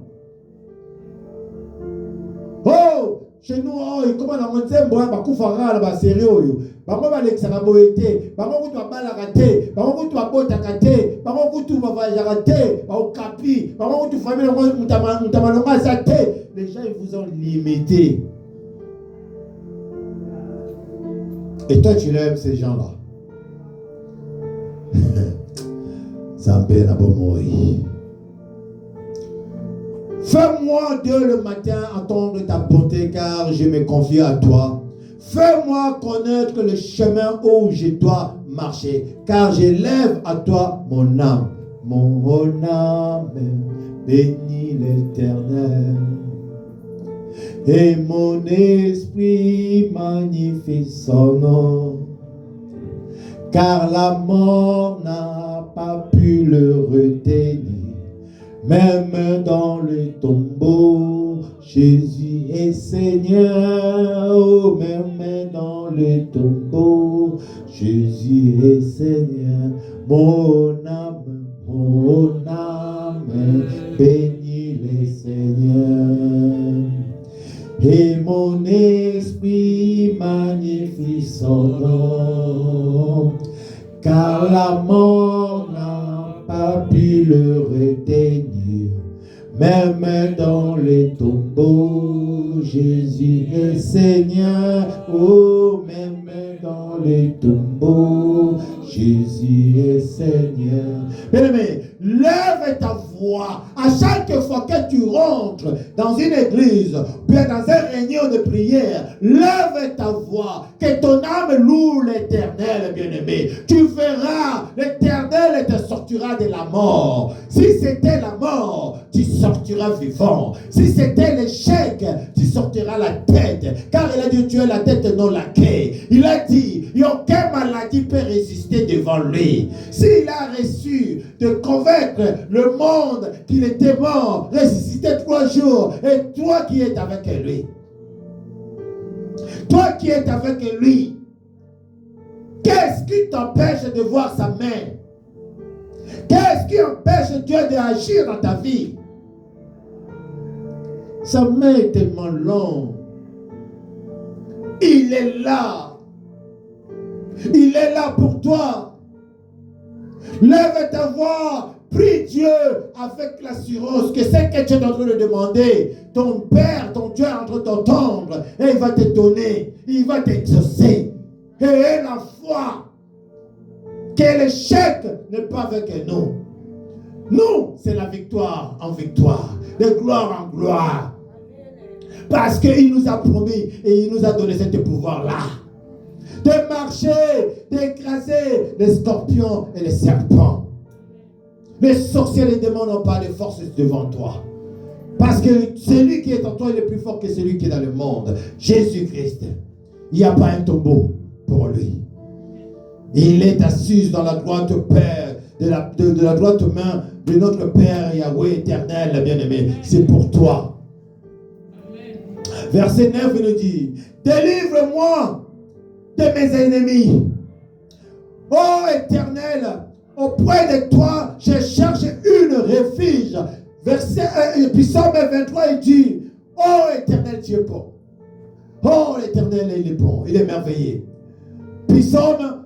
Oh! Chez nous, comment on dit, bakufara la sérieux. Bango balexaka boete, bango kutu abala kate, bango kutu abota kate, bango kutu bavaja kate, bango kapi, bango kutu famille mutamalonga sate. Les gens ils vous ont limité. Et toi tu l'aimes ces gens-là. Zambé na bomoi. Fais-moi dès le matin entendre ta bonté car je me confie à toi. Fais-moi connaître le chemin où je dois marcher car j'élève à toi mon âme. Mon âme bénit l'Éternel et mon esprit magnifie son nom. Car la mort n'a pas pu le retenir. Même dans le tombeau, Jésus est Seigneur. Même dans le tombeau, Jésus est Seigneur. Mon âme, bénis le Seigneur. Et mon esprit magnifie son nom. Car la mort n'a pas pu le retenir. Même dans les tombeaux, Jésus est Seigneur. Oh, même dans les tombeaux, Jésus est Seigneur. Bien-aimé, lève ta voix à chaque fois que tu rentres dans une église, bien dans un réunion de prière. Lève ta voix, que ton âme loue l'Éternel, bien-aimé. Tu verras, l'Éternel te sortira de la mort. Si c'était la mort, tu sortiras vivant. Si c'était l'échec, tu sortiras la tête. Car il a dit, tu es la tête, non la queue. Il a dit, aucune maladie peut résister devant lui. S'il a reçu de convaincre le monde qu'il était mort, ressuscité 3 jours, et toi qui es avec lui, toi qui es avec lui, qu'est-ce qui t'empêche de voir sa main? Qu'est-ce qui empêche Dieu d'agir dans ta vie? Sa main est tellement longue. Il est là. Il est là pour toi. Lève ta voix. Prie Dieu avec l'assurance que c'est que tu es en train de demander. Ton Père, ton Dieu est en train d'entendre. Et il va te donner. Il va t'exaucer. Et aie la foi que l'échec n'est pas avec nous. Nous, c'est la victoire en victoire. De gloire en gloire. Parce qu'il nous a promis et il nous a donné ce pouvoir-là. De marcher, d'écraser les scorpions et les serpents. Les sorciers et les démons n'ont pas de force devant toi. Parce que celui qui est en toi est plus fort que celui qui est dans le monde. Jésus-Christ. Il n'y a pas un tombeau pour lui. Il est assis dans la droite Père, de la droite main de notre Père Yahweh éternel, bien-aimé. C'est pour toi. Verset 9, il nous dit, délivre-moi de mes ennemis. Ô Éternel, auprès de toi, je cherche une refuge. Verset 1, puis Psaume 23, il dit, ô Éternel, tu es bon. Oh, l'Éternel, il est bon, il est merveilleux. Puis Psaume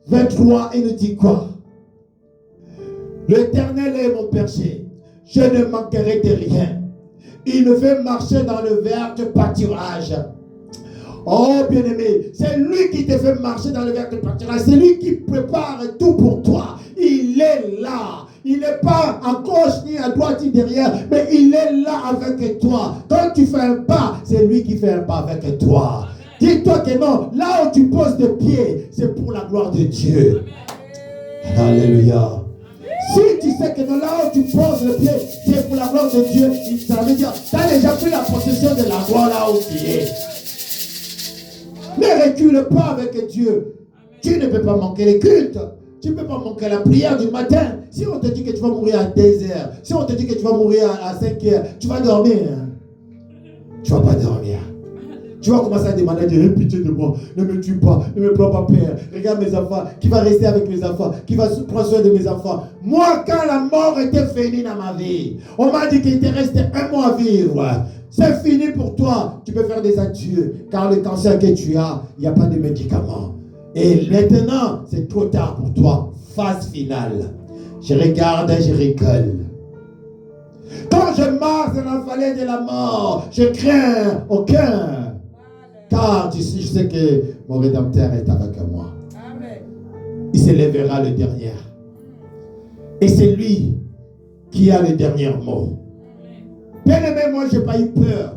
23, il nous dit quoi? L'Éternel est mon berger, je ne manquerai de rien. Il me fait marcher dans le vert pâturage. Oh bien-aimé, c'est lui qui te fait marcher dans le vert pâturage. C'est lui qui prépare tout pour toi. Il est là. Il n'est pas à gauche ni à droite ni derrière, mais il est là avec toi. Quand tu fais un pas, c'est lui qui fait un pas avec toi. Dis-toi que non, là où tu poses tes pieds, c'est pour la gloire de Dieu. Alléluia. Si tu sais que là où tu poses le pied, c'est pour la gloire de Dieu, ça veut dire, tu as déjà pris la possession de la gloire là où tu es. Ne recule pas avec Dieu. Tu ne peux pas manquer les cultes. Tu ne peux pas manquer la prière du matin. Si on te dit que tu vas mourir à 2 heures, si on te dit que tu vas mourir à 5 heures, tu vas dormir. Tu ne vas pas dormir. Tu vas commencer à demander, dire, pitié de moi, ne me tue pas, ne me prends pas père. Regarde mes enfants, qui va rester avec mes enfants, qui va prendre soin de mes enfants. Moi, quand la mort était finie dans ma vie, on m'a dit qu'il te restait 1 mois à vivre. C'est fini pour toi. Tu peux faire des adieux, car le cancer que tu as, il n'y a pas de médicaments. Et maintenant, c'est trop tard pour toi. Phase finale. Je regarde et je rigole. Quand je marche dans la vallée de la mort, je crains aucun. Car je sais que mon Rédempteur est avec moi. Amen. Il se lèvera le dernier. Et c'est lui qui a le dernier mot. Bien-aimé, moi, je n'ai pas eu peur.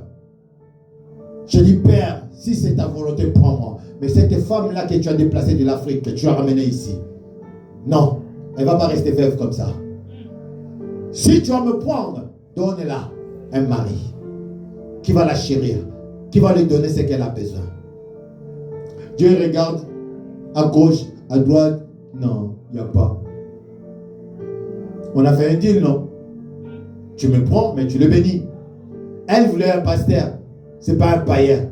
Je dis, Père, si c'est ta volonté, prends-moi. Mais cette femme-là que tu as déplacée de l'Afrique, que tu as ramenée ici, non, elle ne va pas rester veuve comme ça. Si tu vas me prendre, donne-la un mari qui va la chérir, qui va lui donner ce qu'elle a besoin. Dieu regarde à gauche, à droite. Non, il n'y a pas. On a fait un deal, non? Tu me prends, mais tu le bénis. Elle voulait un pasteur. Ce n'est pas un païen.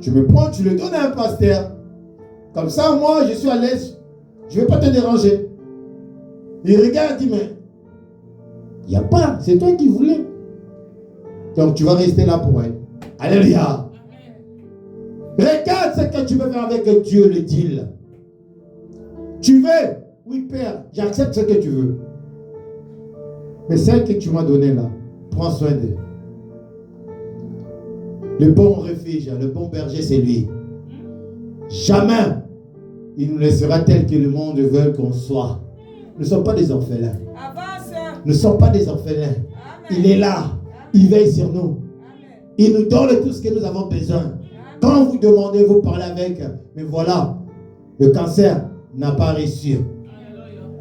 Tu me prends, tu le donnes à un pasteur. Comme ça, moi, je suis à l'aise. Je ne vais pas te déranger. Il regarde, il dit, mais il n'y a pas. C'est toi qui voulais. Donc, tu vas rester là pour elle. Alléluia. Regarde ce que tu veux faire avec Dieu, le deal. Tu veux? Oui, Père, j'accepte ce que tu veux. Mais celle que tu m'as donnée là, prend soin d'eux. Le bon refuge, le bon berger, c'est lui. Jamais il nous laissera tel que le monde veut qu'on soit. Nous ne sommes pas des orphelins. Nous ne sommes pas des orphelins. Il est là. Il veille sur nous. Il nous donne tout ce que nous avons besoin. Quand vous demandez, vous parlez avec. Mais voilà, le cancer n'a pas reçu.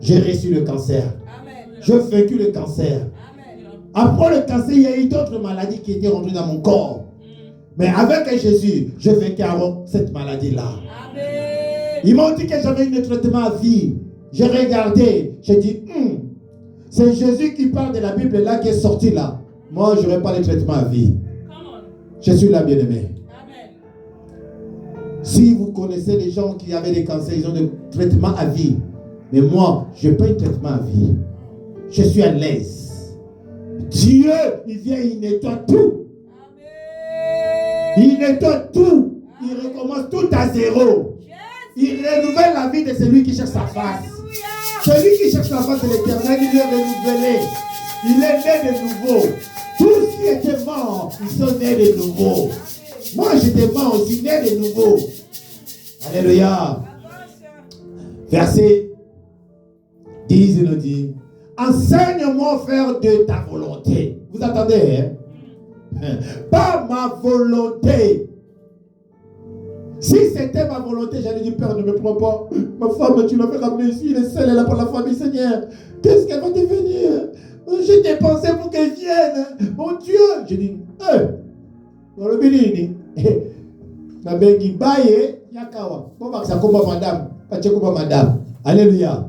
J'ai reçu le cancer. J'ai vaincu le cancer. Après le cancer, il y a eu d'autres maladies qui étaient rentrées dans mon corps. Mais avec Jésus, je vaincu cette maladie-là. Ils m'ont dit que j'avais un traitement à vie. J'ai regardé, j'ai dit, c'est Jésus qui parle de la Bible là qui est sorti là. Moi, je n'aurai pas de traitement à vie. Je suis là, bien-aimé. Si vous connaissez les gens qui avaient des cancers, ils ont des traitements à vie. Mais moi, je n'ai pas un traitement à vie. Je suis à l'aise. Dieu, il vient, il nettoie tout. Il nettoie tout. Il recommence tout à zéro. Il renouvelle la vie de celui qui cherche sa face. Celui qui cherche la face de l'Éternel, il est renouvelé. Il est né de nouveau. Tous qui étaient morts, ils sont nés de nouveau. Moi, j'étais mort aussi, né de nouveau. Alléluia. Verset 10, il nous dit, enseigne-moi à faire de ta volonté. Vous attendez, hein? Pas ma volonté. Si c'était ma volonté, j'allais dire, Père, ne me prends pas. Ma femme, tu l'as fait ramener ici, elle est seule, elle n'a pas la famille, Seigneur. Qu'est-ce qu'elle va devenir? J'ai dépensé pour qu'elle vienne. Mon Dieu. J'ai dit, dans le béni, na bengi baye, yakawa. Bon, ça combat madame. Pas de combat madame. Alléluia.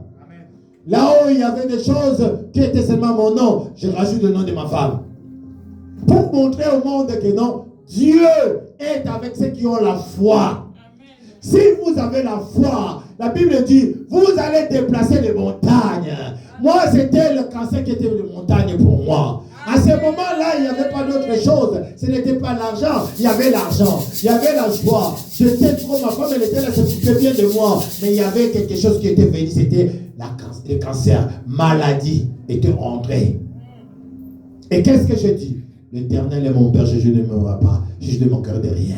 Là où il y avait des choses qui étaient seulement mon nom, je rajoute le nom de ma femme. Pour montrer au monde que non, Dieu est avec ceux qui ont la foi. Si vous avez la foi, la Bible dit, vous allez déplacer les montagnes. Moi, c'était le cancer qui était une montagne pour moi. À ce moment-là, il n'y avait pas d'autre chose. Ce n'était pas l'argent, il y avait l'argent. Il y avait la joie. J'étais trop, ma femme, elle était là, elle s'occupait bien de moi. Mais il y avait quelque chose qui était venu, c'était le cancer. Maladie était entrée. Et qu'est-ce que je dis? L'Éternel est mon Père, je ne mourrai pas. Je ne manquerai de rien.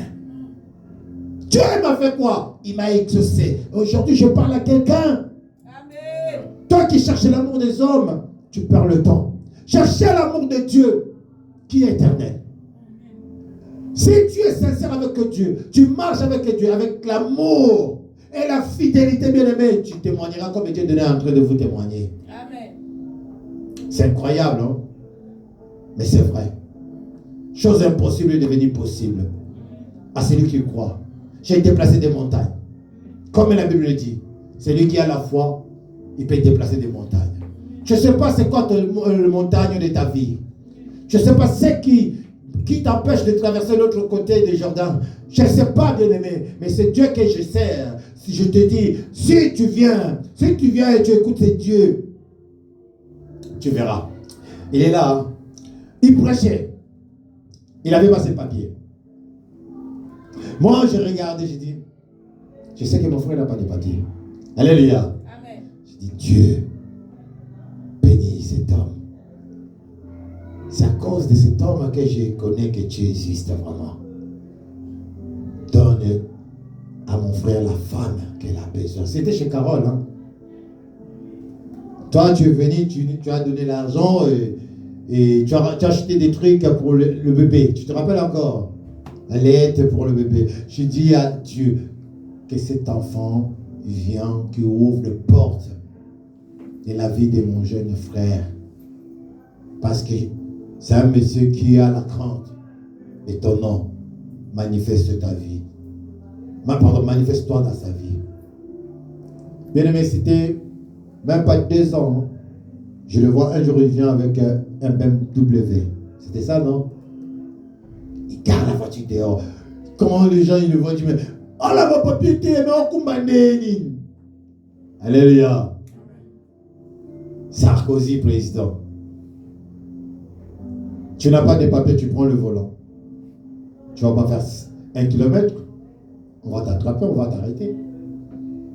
Dieu m'a fait quoi? Il m'a exaucé. Aujourd'hui, je parle à quelqu'un. Amen. Toi qui cherches l'amour des hommes, tu perds le temps. Cherchez l'amour de Dieu qui est éternel. Si tu es sincère avec Dieu, tu marches avec Dieu, avec l'amour et la fidélité bien-aimée, tu témoigneras comme Dieu est en train de vous témoigner. Amen. C'est incroyable, non? Mais c'est vrai. Chose impossible est devenue possible à celui qui croit. J'ai déplacé des montagnes. Comme la Bible le dit, celui qui a la foi, il peut déplacer des montagnes. Je ne sais pas c'est quoi le montagne de ta vie. Je ne sais pas ce qui t'empêche de traverser l'autre côté du Jordan. Je ne sais pas, bien-aimé, mais c'est Dieu que je sers. Si je te dis, si tu viens et tu écoutes Dieu, tu verras. Il est là, hein? Il prêchait. Il n'avait pas ses papiers. Moi, je regardais, je dis, je sais que mon frère n'a pas de papiers. Alléluia. Amen. Je dis, Dieu, bénis cet homme. C'est à cause de cet homme que je connais que tu existes vraiment. Donne à mon frère la femme qu'elle a besoin. C'était chez Carole. Hein? Toi, tu es venu, tu as donné l'argent et tu as acheté des trucs pour le bébé. Tu te rappelles encore? La lettre pour le bébé. Je dis à Dieu que cet enfant vient, qui ouvre les portes de la vie de mon jeune frère. Parce que c'est un monsieur qui a la crainte de ton nom. Manifeste ta vie. Pardon, manifeste-toi dans sa vie. Bien aimé, c'était même pas 2 ans. Hein. Je le vois un jour, il vient avec un BMW. C'était ça, non? Il garde la voiture dehors. Comment les gens ils le voient, ils disent, oh là, mon papier, mais on kumbaneni. Alléluia. Sarkozy, président. Tu n'as pas de papier, tu prends le volant. Tu ne vas pas faire 1 kilomètre. On va t'attraper, on va t'arrêter.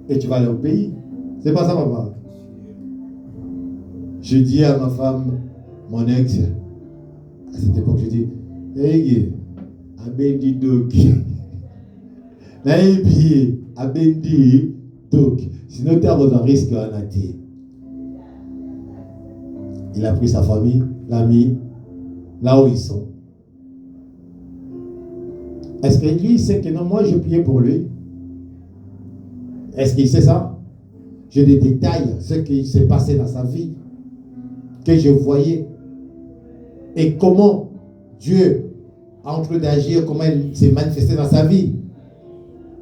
Et tu vas aller au pays. C'est pas ça, papa. Je dis à ma femme, mon ex, À cette époque, je dis, hey, Abendi Doki. Naïbi, Abendi Doki. Sinon, tu as un risque à nater. Il a pris sa famille, l'a mis là où ils sont. Est-ce que lui sait que non, moi je priais pour lui? Est-ce qu'il sait ça? Je les détaille ce qui s'est passé dans sa vie, que je voyais, et comment Dieu a en train d'agir, comment il s'est manifesté dans sa vie.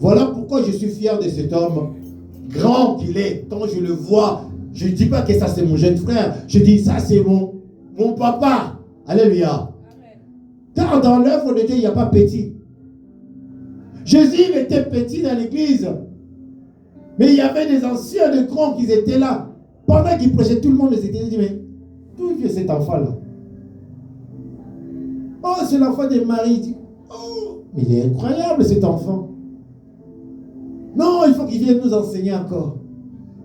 Voilà pourquoi je suis fier de cet homme, grand qu'il est. Quand je le vois, je ne dis pas que ça c'est mon jeune frère, je dis ça c'est mon papa. Alléluia. Car dans l'œuvre de Dieu, il n'y a pas petit. Jésus il était petit dans l'église. Mais il y avait des anciens, des grands qui étaient là. Pendant qu'il prêchait, tout le monde les était dit, mais d'où vient cet enfant-là? Oh, c'est l'enfant de Marie. Dit, oh, mais il est incroyable cet enfant. Non, il faut qu'il vienne nous enseigner encore.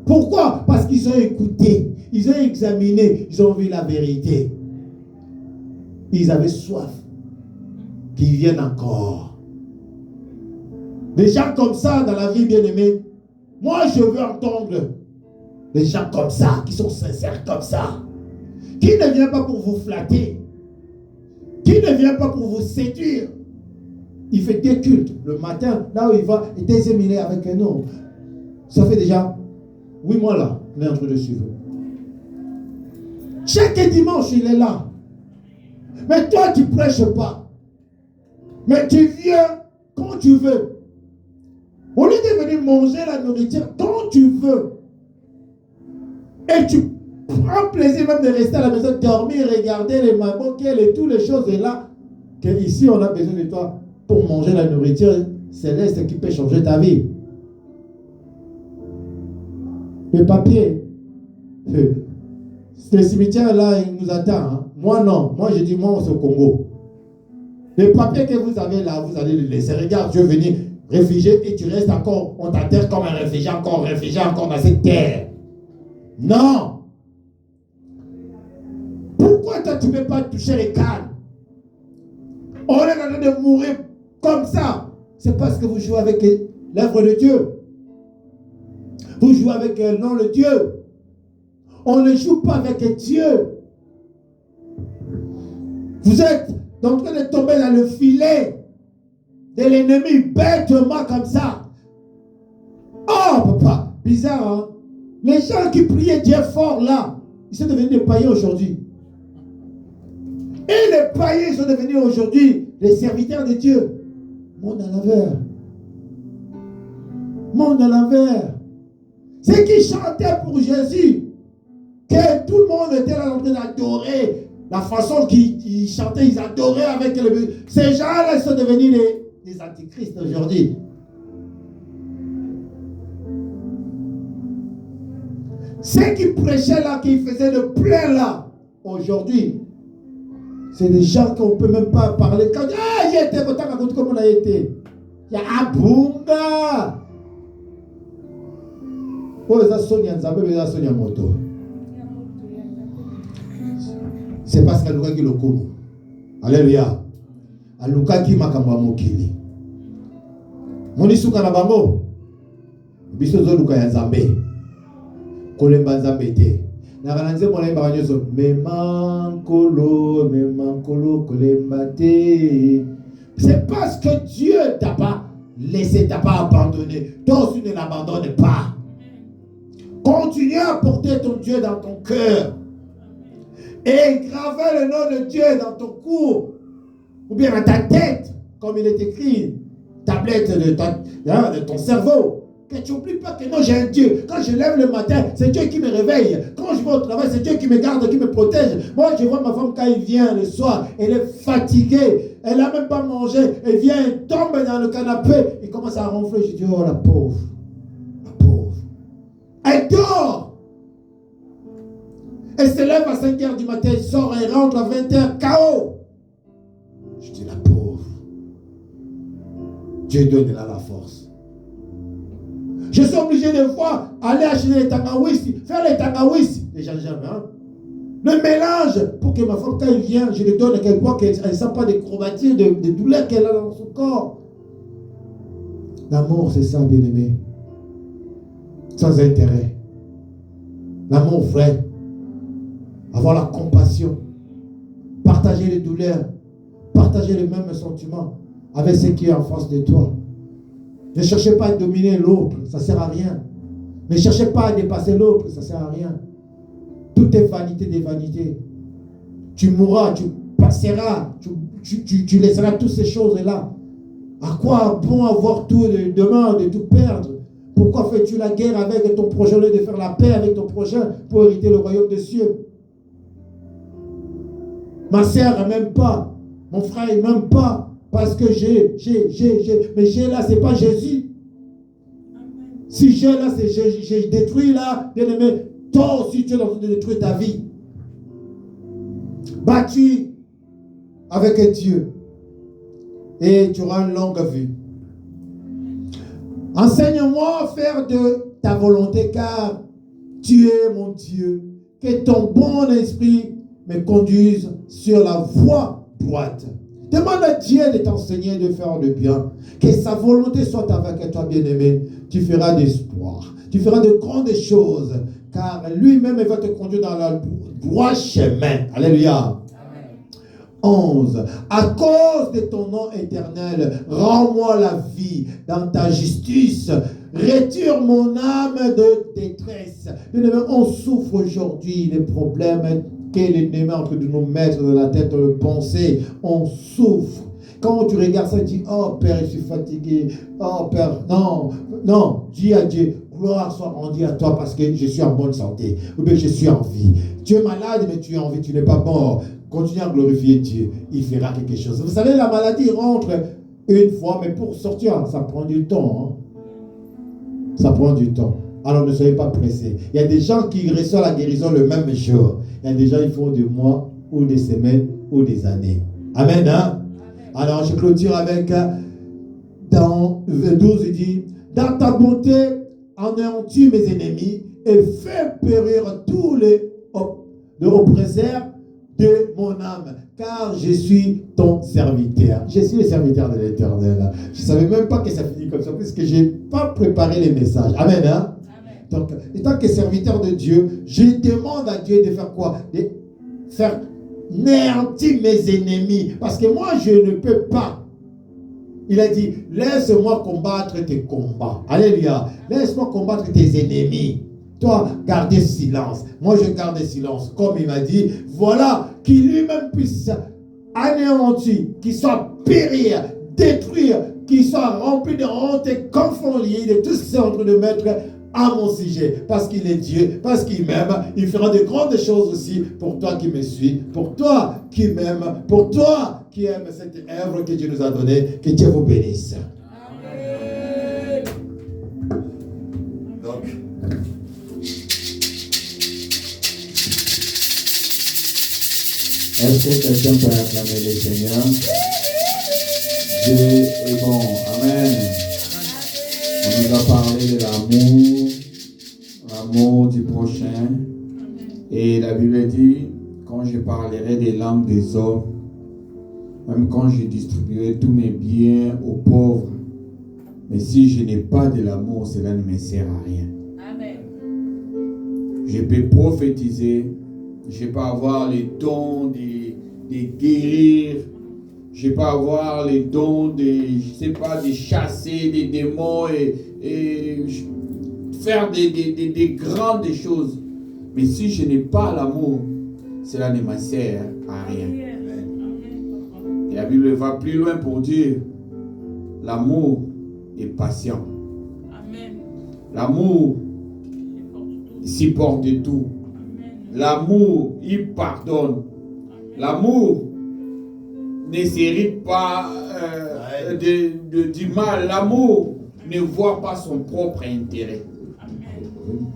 Pourquoi? Parce qu'ils ont écouté, ils ont examiné, ils ont vu la vérité. Ils avaient soif qu'ils viennent encore. Des gens comme ça dans la vie, bien-aimée, moi je veux entendre des gens comme ça, qui sont sincères comme ça, qui ne viennent pas pour vous flatter, qui ne vient pas pour vous séduire. Il fait des cultes le matin, là où il va, et deuxième il est avec nous. Ça fait déjà 8 mois là, on est en train de suivre. Chaque dimanche il est là. Mais toi tu ne prêches pas. Mais tu viens quand tu veux. Au lieu de venir manger la nourriture quand tu veux. Et tu prends plaisir même de rester à la maison, dormir, regarder les mamans, et toutes les choses là. Que ici on a besoin de toi pour manger la nourriture céleste qui peut changer ta vie. Le papier. Le cimetière là, il nous attend. Hein. Moi non. Moi je dis, moi c'est au Congo. Le papier que vous avez là, vous allez le laisser. Regarde, Dieu venir réfugié et tu restes encore, on t'enterre comme un réfugié encore dans cette terre. Non. Pourquoi toi tu ne peux pas toucher les cannes? On est en train de mourir comme ça. C'est parce que vous jouez avec l'œuvre de Dieu. Vous jouez avec le nom de Dieu. On ne joue pas avec Dieu. Vous êtes en train de tomber dans le filet de l'ennemi bêtement comme ça. Oh papa, bizarre hein. Les gens qui priaient Dieu fort là, ils sont devenus des païens aujourd'hui. Et les païens sont devenus aujourd'hui les serviteurs de Dieu. Monde à l'envers. Monde à l'envers. Ceux qui chantaient pour Jésus, que tout le monde était là en train d'adorer, la façon qu'ils chantaient, ils adoraient avec le... Ces gens-là sont devenus des antichrists aujourd'hui. Ceux qui prêchaient là, qui faisaient le plein là, aujourd'hui, c'est des gens qu'on ne peut même pas parler. Quand il était content, raconte comment on a été. Il y a Abunga. Oh, ça sonne ça sonne moto. C'est parce qu'Aluka qui le connaît. Alléluia. Aluka qui m'a kamwa mokili. Moni suka na bango. Biso zo luka ya Nzambe. Kolemba Nzambe te. Na kananze mona imba kanyoso memankolo kolemba te. C'est parce que Dieu t'a pas laissé, t'a pas abandonné. Toi aussi ne l'abandonne pas. Continue à porter ton Dieu dans ton cœur. Et graver le nom de Dieu dans ton cou. Ou bien dans ta tête. Comme il est écrit. Tablette de ton cerveau. Que tu n'oublies pas que non, j'ai un Dieu. Quand je lève le matin, c'est Dieu qui me réveille. Quand je vais au travail, c'est Dieu qui me garde, qui me protège. Moi, je vois ma femme quand elle vient le soir, elle est fatiguée. Elle n'a même pas mangé. Elle vient, elle tombe dans le canapé. Elle commence à ronfler. Je dis, oh la pauvre. La pauvre. Elle dort. Elle se lève à 5 h du matin, elle sort, elle rentre à 20 h, KO. Je dis, la pauvre. Dieu donne là la force. Je suis obligé de fois aller acheter les tangawis, faire les tangawis, les gingembre. Hein? Le mélange pour que ma femme, quand elle vient, je lui donne qu'elle voit qu'elle ne sent pas des courbatures, des douleurs qu'elle a dans son corps. L'amour, c'est ça, bien-aimé. Sans intérêt. L'amour vrai. Avoir la compassion. Partager les douleurs. Partager les mêmes sentiments avec ce qui est en face de toi. Ne cherchez pas à dominer l'autre, ça ne sert à rien. Ne cherchez pas à dépasser l'autre, ça ne sert à rien. Tout est vanité des vanités. Tu mourras, tu passeras, tu laisseras toutes ces choses-là. À quoi bon avoir tout demain, de tout perdre? Pourquoi fais-tu la guerre avec ton prochain au lieu de faire la paix avec ton prochain pour hériter le royaume des cieux? Ma sœur, même pas. Mon frère, même pas. Parce que j'ai. Mais j'ai là, c'est pas Jésus. Si j'ai là, c'est j'ai détruit là, bien aimé. Toi aussi, tu es en train de détruire ta vie. Battu avec Dieu. Et tu auras une longue vue. Enseigne-moi à faire de ta volonté, car tu es mon Dieu. Que ton bon esprit me conduise sur la voie droite. Demande à Dieu de t'enseigner de faire le bien. Que sa volonté soit avec toi, bien-aimé. Tu feras des espoirs. Tu feras de grandes choses. Car lui-même va te conduire dans le droit chemin. Alléluia. 11. À cause de ton nom éternel, rends-moi la vie dans ta justice. Retire mon âme de détresse. Bien-aimé, on souffre aujourd'hui des problèmes que l'ennemi est en train de nous mettre dans la tête, dans le pensée. On souffre. Quand tu regardes ça, tu dis, oh Père, je suis fatigué. Oh Père, non, non, dis à Dieu, gloire soit rendue à toi parce que je suis en bonne santé. Ou bien je suis en vie. Tu es malade, mais tu es en vie, tu n'es pas mort. Continue à glorifier Dieu, il fera quelque chose. Vous savez, la maladie rentre une fois, mais pour sortir, ça prend du temps. Hein? Ça prend du temps. Alors ne soyez pas pressés. Il y a des gens qui reçoivent la guérison le même jour. Il y a des gens qui font des mois, ou des semaines, ou des années. Amen, hein? Alors je clôture avec, dans 12, il dit, dans ta bonté, anéantis mes ennemis et fais périr tous les oppresseurs de mon âme, car je suis ton serviteur. Je suis le serviteur de l'Éternel. Je ne savais même pas que ça finit comme ça, puisque je n'ai pas préparé les messages. Amen, hein? Amen. Donc, étant que serviteur de Dieu, je demande à Dieu de faire quoi? De faire néantir mes ennemis. Parce que moi, je ne peux pas. Il a dit, laisse-moi combattre tes combats. Alléluia. Laisse-moi combattre tes ennemis. Toi, gardez silence. Moi, je garde silence. Comme il m'a dit, voilà, qu'il lui-même puisse anéantir, qu'il soit périr, détruire, qu'il soit rempli de honte et confondu de tout ce qu'il est en train de mettre à mon sujet. Parce qu'il est Dieu, parce qu'il m'aime. Il fera de grandes choses aussi pour toi qui me suis, pour toi qui m'aime, pour toi qui aime cette œuvre que Dieu nous a donnée. Que Dieu vous bénisse. Amen. Donc, est-ce que quelqu'un peut acclamer le Seigneur? Dieu est bon. Amen. On nous a parlé de l'amour, l'amour du prochain. Et la Bible dit, quand je parlerai des langues des hommes, même quand je distribuerai tous mes biens aux pauvres, mais si je n'ai pas de l'amour, cela ne me sert à rien. Amen. Je peux prophétiser, je peux avoir les dons de guérir, je peux avoir les dons de chasser des démons et faire des grandes choses. Mais si je n'ai pas l'amour, cela ne me sert à rien. Et la Bible va plus loin pour dire, l'amour est patient. Amen. L'amour supporte tout. L'amour, il pardonne. L'amour ne s'hérite pas du mal. L'amour ne voit pas son propre intérêt. Amen.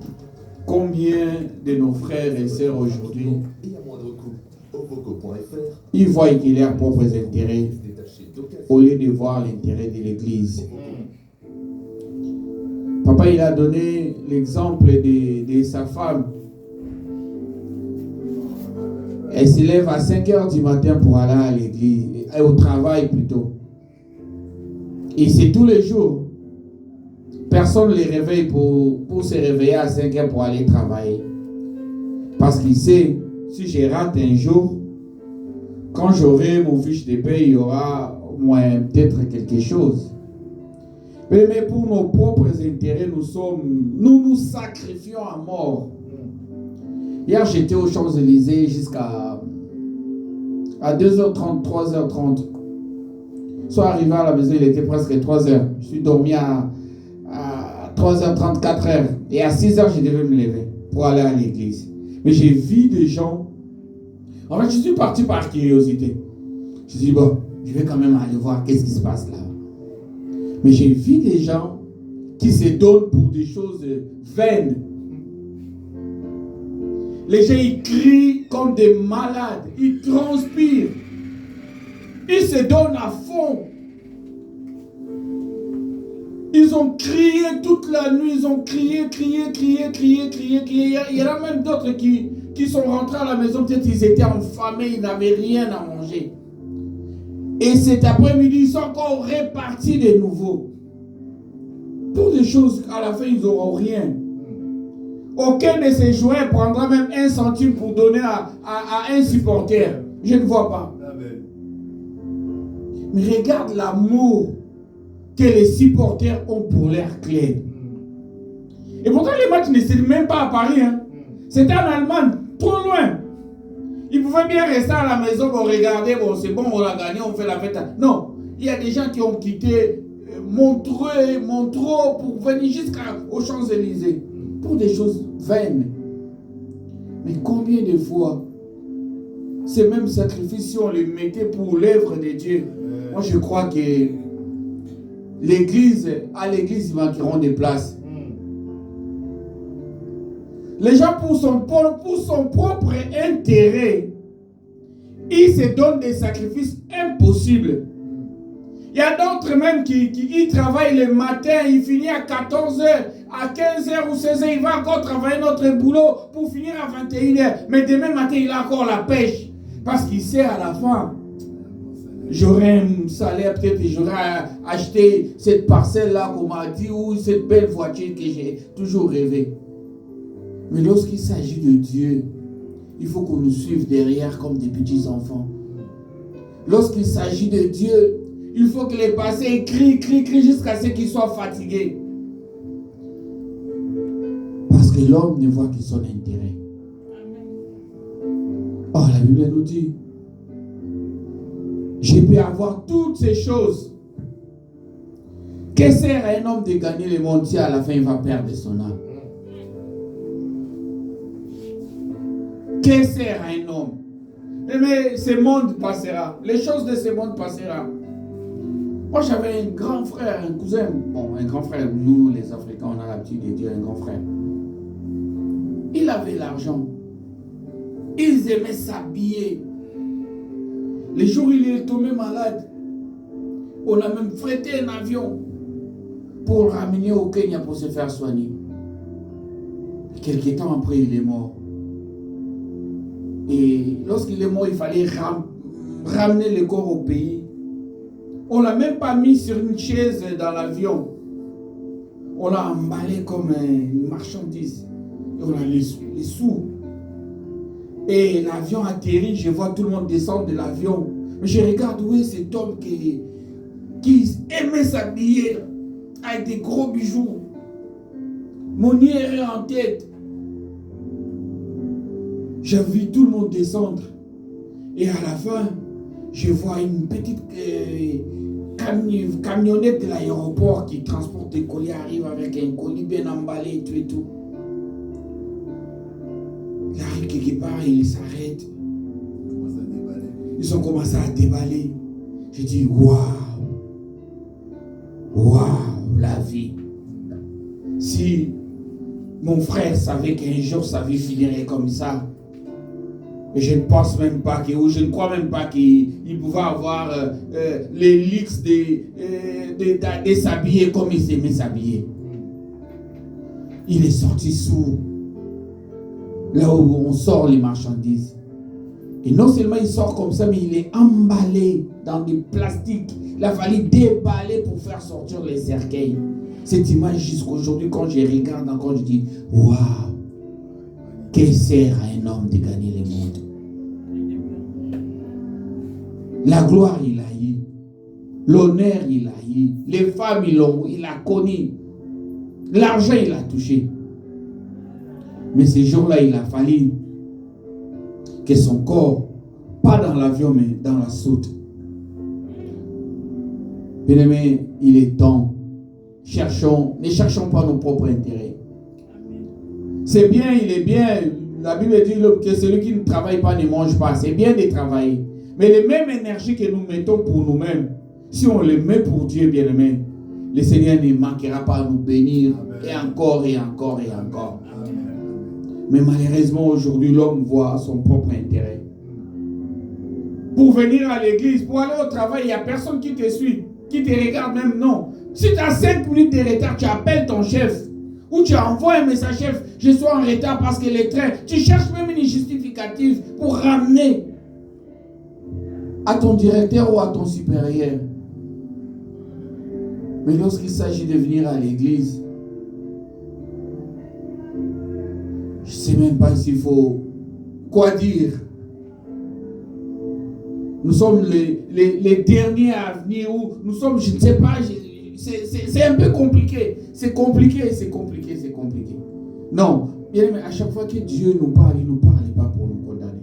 Combien de nos frères et sœurs aujourd'hui, ils voient qu'il a leurs propres intérêts au lieu de voir l'intérêt de l'Église. Papa, il a donné l'exemple de sa femme. Elle se lève à 5 heures du matin pour aller à l'église, au travail plutôt. Et c'est tous les jours. Personne ne les réveille pour se réveiller à 5 heures pour aller travailler. Parce qu'il sait, si je rate un jour, quand j'aurai mon fiche de paie, il y aura au moins peut-être quelque chose. Mais pour nos propres intérêts, nous nous sacrifions à mort. Hier, j'étais aux Champs-Élysées jusqu'à 2h30, 3h30. Soit arrivé à la maison, il était presque 3h. Je suis dormi à 3h30, 4h. Et à 6h, je devais me lever pour aller à l'église. Mais j'ai vu des gens. En fait, je suis parti par curiosité. Je me suis dit, bon, je vais quand même aller voir qu'est-ce qui se passe là. Mais j'ai vu des gens qui se donnent pour des choses vaines. Les gens, ils crient comme des malades. Ils transpirent. Ils se donnent à fond. Ils ont crié toute la nuit. Ils ont crié. Il y en a même d'autres qui sont rentrés à la maison. Peut-être qu'ils étaient affamés. Ils n'avaient rien à manger. Et cet après-midi, ils sont encore répartis de nouveau. Pour des choses, à la fin, ils n'auront rien. Aucun de ces joueurs prendra même 1 centime pour donner à un supporter. Je ne vois pas. Amen. Mais regarde l'amour que les supporters ont pour leur club. Et pourtant, les matchs ne sont même pas à Paris. Hein. C'était en Allemagne, trop loin. Ils pouvaient bien rester à la maison pour regarder. Bon, c'est bon, on a gagné, on fait la fête. Non, il y a des gens qui ont quitté Montreux pour venir jusqu'aux Champs-Élysées. Pour des choses vaines. Mais combien de fois ces mêmes sacrifices, si on les mettait pour l'œuvre de Dieu, moi je crois que à l'église, ils manqueront des places. Les gens, pour son propre intérêt, ils se donnent des sacrifices impossibles. Il y a d'autres même qui travaillent le matin, ils finissent à 14h, à 15h ou 16h, il va encore travailler notre boulot pour finir à 21h. Mais demain matin, il a encore la pêche. Parce qu'il sait à la fin, j'aurai un salaire peut-être et j'aurai acheté cette parcelle-là qu'on m'a dit ou cette belle voiture que j'ai toujours rêvé. Mais lorsqu'il s'agit de Dieu, il faut qu'on nous suive derrière comme des petits enfants. Lorsqu'il s'agit de Dieu, il faut que les passés crient jusqu'à ce qu'ils soient fatigués. Parce que l'homme ne voit que son intérêt. Oh, la Bible nous dit, je peux avoir toutes ces choses. Que sert à un homme de gagner le monde si à la fin il va perdre son âme? Que sert à un homme? Mais ce monde passera. Les choses de ce monde passeront. Moi, j'avais un grand frère, un cousin. Bon, un grand frère. Nous, les Africains, on a l'habitude de dire un grand frère. Il avait l'argent. Ils aimaient s'habiller. Les jours où il est tombé malade, on a même frété un avion pour le ramener au Kenya pour se faire soigner. Quelques temps après, il est mort. Et lorsqu'il est mort, il fallait ramener le corps au pays. On ne l'a même pas mis sur une chaise dans l'avion. On l'a emballé comme une marchandise. Et on a les sous. Et l'avion atterrit, je vois tout le monde descendre de l'avion. Mais je regarde où est cet homme qui aimait s'habiller avec des gros bijoux. Mon nez en tête. J'ai vu tout le monde descendre. Et à la fin, je vois une petite camionnette de l'aéroport qui transporte des colis, arrive avec un colis bien emballé et tout. Il arrive quelque part et il s'arrête. Ils ont commencé à déballer. Je dis, waouh, la vie. Si mon frère savait qu'un jour sa vie finirait comme ça, et je ne pense même pas ou je ne crois même pas qu'il pouvait avoir les luxes de s'habiller comme il s'aimait s'habiller. Il est sorti sous là où on sort les marchandises. Et non seulement il sort comme ça, mais il est emballé dans des plastiques. Il a fallu déballer pour faire sortir les cercueils. Cette image jusqu'aujourd'hui, quand je regarde encore, je dis, waouh, que sert à un homme de gagner le monde? La gloire, il a eu. L'honneur, il a eu. Les femmes, il a connu. L'argent, il a touché. Mais ces jours-là, il a fallu que son corps, pas dans l'avion, mais dans la soute. Bien-aimés, il est temps. Ne cherchons pas nos propres intérêts. C'est bien, il est bien. La Bible dit que celui qui ne travaille pas ne mange pas. C'est bien de travailler. Mais les mêmes énergies que nous mettons pour nous-mêmes, si on les met pour Dieu, bien-aimé, le Seigneur ne manquera pas à nous bénir. Amen. Et encore, et encore, et encore. Amen. Mais malheureusement, aujourd'hui, l'homme voit son propre intérêt. Pour venir à l'église, pour aller au travail, il n'y a personne qui te suit, qui te regarde même, non. Si tu as 5 minutes de retard, tu appelles ton chef. Ou tu envoies un message, chef, je suis en retard parce que les trains, tu cherches même une justificative pour ramener à ton directeur ou à ton supérieur. Mais lorsqu'il s'agit de venir à l'église, je ne sais même pas s'il faut quoi dire. Nous sommes les derniers à venir, ou nous sommes, je ne sais pas, c'est un peu compliqué. C'est compliqué. Non, bien aimé, à chaque fois que Dieu nous parle, il ne nous parle pas pour nous condamner.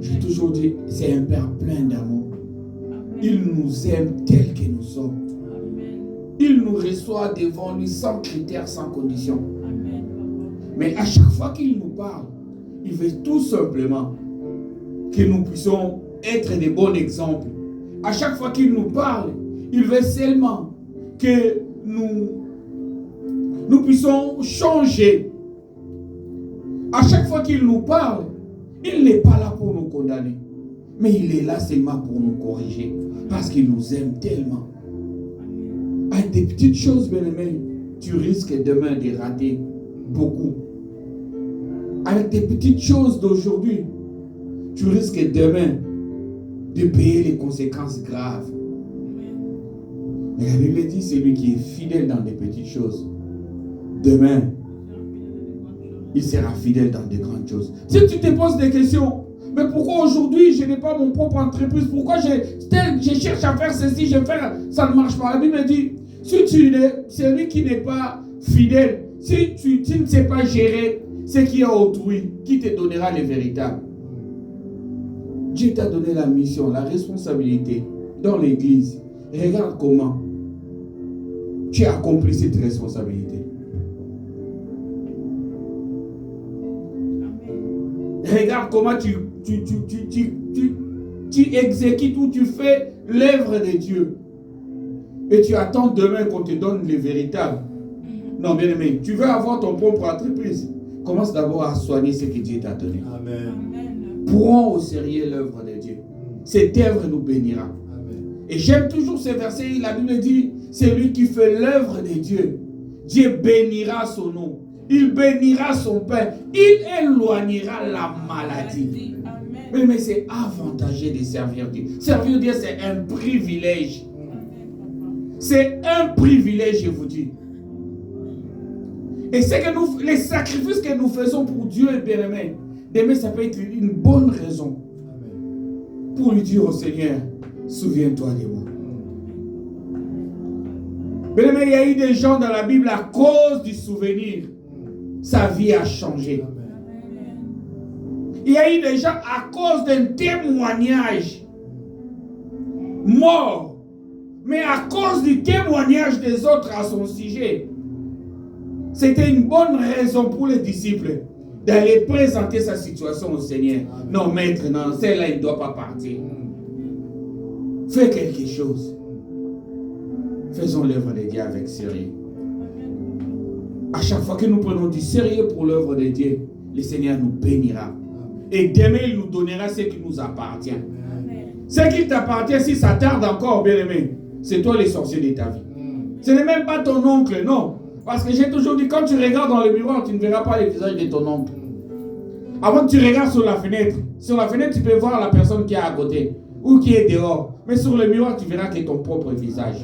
J'ai toujours dit, c'est un Père plein d'amour. Il nous aime tel que nous sommes. Il nous reçoit devant lui sans critères, sans conditions. Mais à chaque fois qu'il nous parle, il veut tout simplement que nous puissions être des bons exemples. À chaque fois qu'il nous parle, il veut seulement que nous puissions changer. À chaque fois qu'il nous parle, il n'est pas là pour nous condamner, mais il est là seulement pour nous corriger, parce qu'il nous aime tellement. Avec des petites choses, bien aimé, tu risques demain de rater beaucoup. Avec des petites choses d'aujourd'hui, tu risques demain de payer les conséquences graves. Mais la Bible dit, celui qui est fidèle dans des petites choses, demain, il sera fidèle dans des grandes choses. Si tu te poses des questions, mais pourquoi aujourd'hui je n'ai pas mon propre entreprise? Pourquoi je cherche à faire ceci, ça ne marche pas? La Bible dit, si tu es celui qui n'est pas fidèle, si tu ne sais pas gérer ce qui est autrui, qui te donnera les véritables? Dieu t'a donné la mission, la responsabilité dans l'église. Regarde comment tu as accompli cette responsabilité. Regarde comment tu exécutes ou tu fais l'œuvre de Dieu. Et tu attends demain qu'on te donne les véritables. Non, bien aimé, tu veux avoir ton propre entreprise. Commence d'abord à soigner ce que Dieu t'a donné. Amen. Prends au sérieux l'œuvre de Dieu. Cette œuvre nous bénira. Amen. Et j'aime toujours ce verset. La Bible dit, c'est lui qui fait l'œuvre de Dieu. Dieu bénira son nom. Il bénira son pain. Il éloignera la maladie. Amen. Mais c'est avantageux de servir Dieu. Servir Dieu, c'est un privilège. C'est un privilège, je vous dis. Et c'est que les sacrifices que nous faisons pour Dieu est bien aimé. Demain, ça peut être une bonne raison pour lui dire au Seigneur, souviens-toi de moi. Bien aimé, il y a eu des gens dans la Bible à cause du souvenir, sa vie a changé. Il y a eu des gens à cause d'un témoignage mort, mais à cause du témoignage des autres à son sujet. C'était une bonne raison pour les disciples d'aller présenter sa situation au Seigneur. Amen. Non, maître, non, celle-là, il ne doit pas partir. Fais quelque chose. Faisons l'œuvre de Dieu avec sérieux. À chaque fois que nous prenons du sérieux pour l'œuvre de Dieu, le Seigneur nous bénira. Et demain, il nous donnera ce qui nous appartient. Amen. Ce qui t'appartient, si ça tarde encore, bien aimé, c'est toi les sorciers de ta vie. Ce n'est même pas ton oncle, non. Parce que j'ai toujours dit, quand tu regardes dans le miroir, tu ne verras pas le visage de ton oncle. Avant que tu regardes sur la fenêtre, tu peux voir la personne qui est à côté ou qui est dehors. Mais sur le miroir, tu verras que ton propre visage.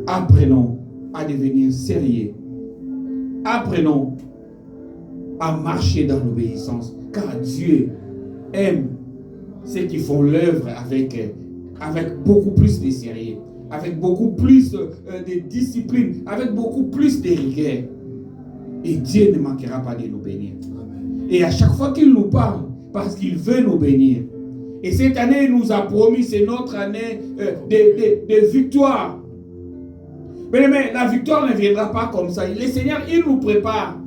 Apprenons à devenir sérieux. Apprenons à marcher dans l'obéissance. Car Dieu aime ceux qui font l'œuvre avec beaucoup plus de sérieux, avec beaucoup plus de discipline, avec beaucoup plus de rigueur. Et Dieu ne manquera pas de nous bénir. Et à chaque fois qu'il nous parle, parce qu'il veut nous bénir. Et cette année, il nous a promis, c'est notre année de victoire. Mais la victoire ne viendra pas comme ça. Le Seigneur, il nous prépare.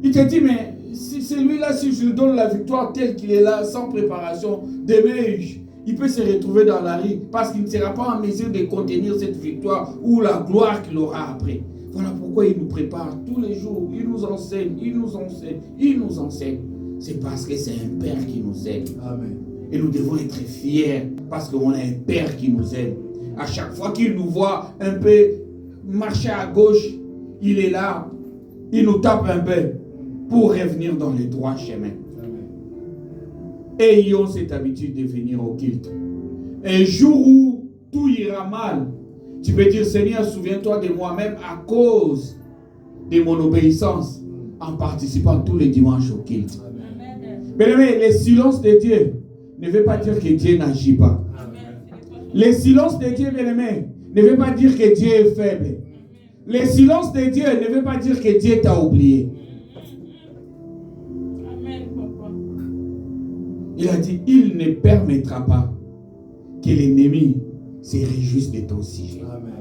Il te dit, mais si celui-là, si je lui donne la victoire telle qu'il est là, sans préparation, demain, il peut se retrouver dans la rue parce qu'il ne sera pas en mesure de contenir cette victoire ou la gloire qu'il aura après. Voilà pourquoi il nous prépare tous les jours. Il nous enseigne, il nous enseigne, il nous enseigne. C'est parce que c'est un Père qui nous aime. Amen. Et nous devons être fiers parce qu'on a un Père qui nous aime. À chaque fois qu'il nous voit un peu marcher à gauche, il est là. Il nous tape un peu pour revenir dans les droits chemins. Ayons cette habitude de venir au culte. Un jour où tout ira mal, tu peux dire, Seigneur, souviens-toi de moi-même à cause de mon obéissance en participant tous les dimanches au culte. Mais le silence de Dieu ne veut pas dire que Dieu n'agit pas. Le silence de Dieu, bien-aimé, ne veut pas dire que Dieu est faible. Le silence de Dieu ne veut pas dire que Dieu t'a oublié. Amen, papa. Il a dit, il ne permettra pas que l'ennemi se réjouisse de ton sujet. Amen.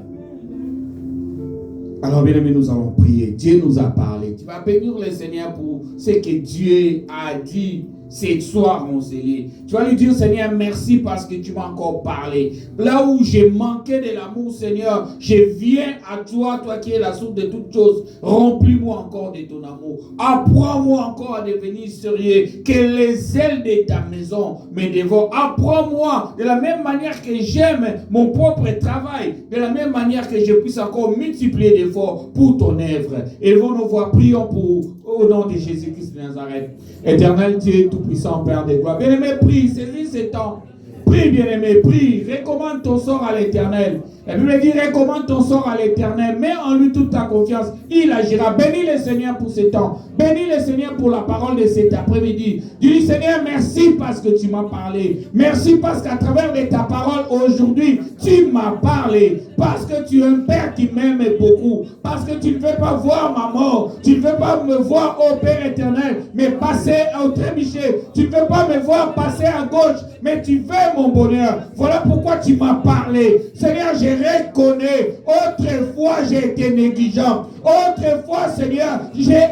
Alors, bien aimé, nous allons prier. Dieu nous a parlé. Tu vas bénir le Seigneur pour ce que Dieu a dit ce soir, mon Seigneur. Tu vas lui dire, Seigneur, merci parce que tu m'as encore parlé. Là où j'ai manqué de l'amour, Seigneur, je viens à toi, toi qui es la source de toutes choses. Remplis-moi encore de ton amour. Apprends-moi encore à devenir sérieux. Que les ailes de ta maison me dévorent. Apprends-moi de la même manière que j'aime mon propre travail, de la même manière que je puisse encore multiplier d'efforts pour ton œuvre. Élevons nos voix, prions au nom de Jésus-Christ de Nazareth. Éternel Dieu tout-puissant, Père de gloire. Bien-aimé, prie, saisis ce temps. Prie, bien-aimé, prie. Recommande ton sort à l'Éternel. La Bible dit, recommande ton sort à l'Éternel. Mets en lui toute ta confiance. Il agira. Bénis le Seigneur pour ce temps. Bénis le Seigneur pour la parole de cet après-midi. Dis, Seigneur, merci parce que tu m'as parlé. Merci parce qu'à travers de ta parole aujourd'hui, tu m'as parlé. Parce que tu es un Père qui m'aime beaucoup. Parce que tu ne veux pas voir ma mort. Tu ne veux pas me voir au Père éternel, mais passer au trébuchet. Tu ne veux pas me voir passer à gauche, mais tu veux mon bonheur. Voilà pourquoi tu m'as parlé. Seigneur, je reconnais. Autrefois, j'ai été négligent. Autrefois, Seigneur, j'ai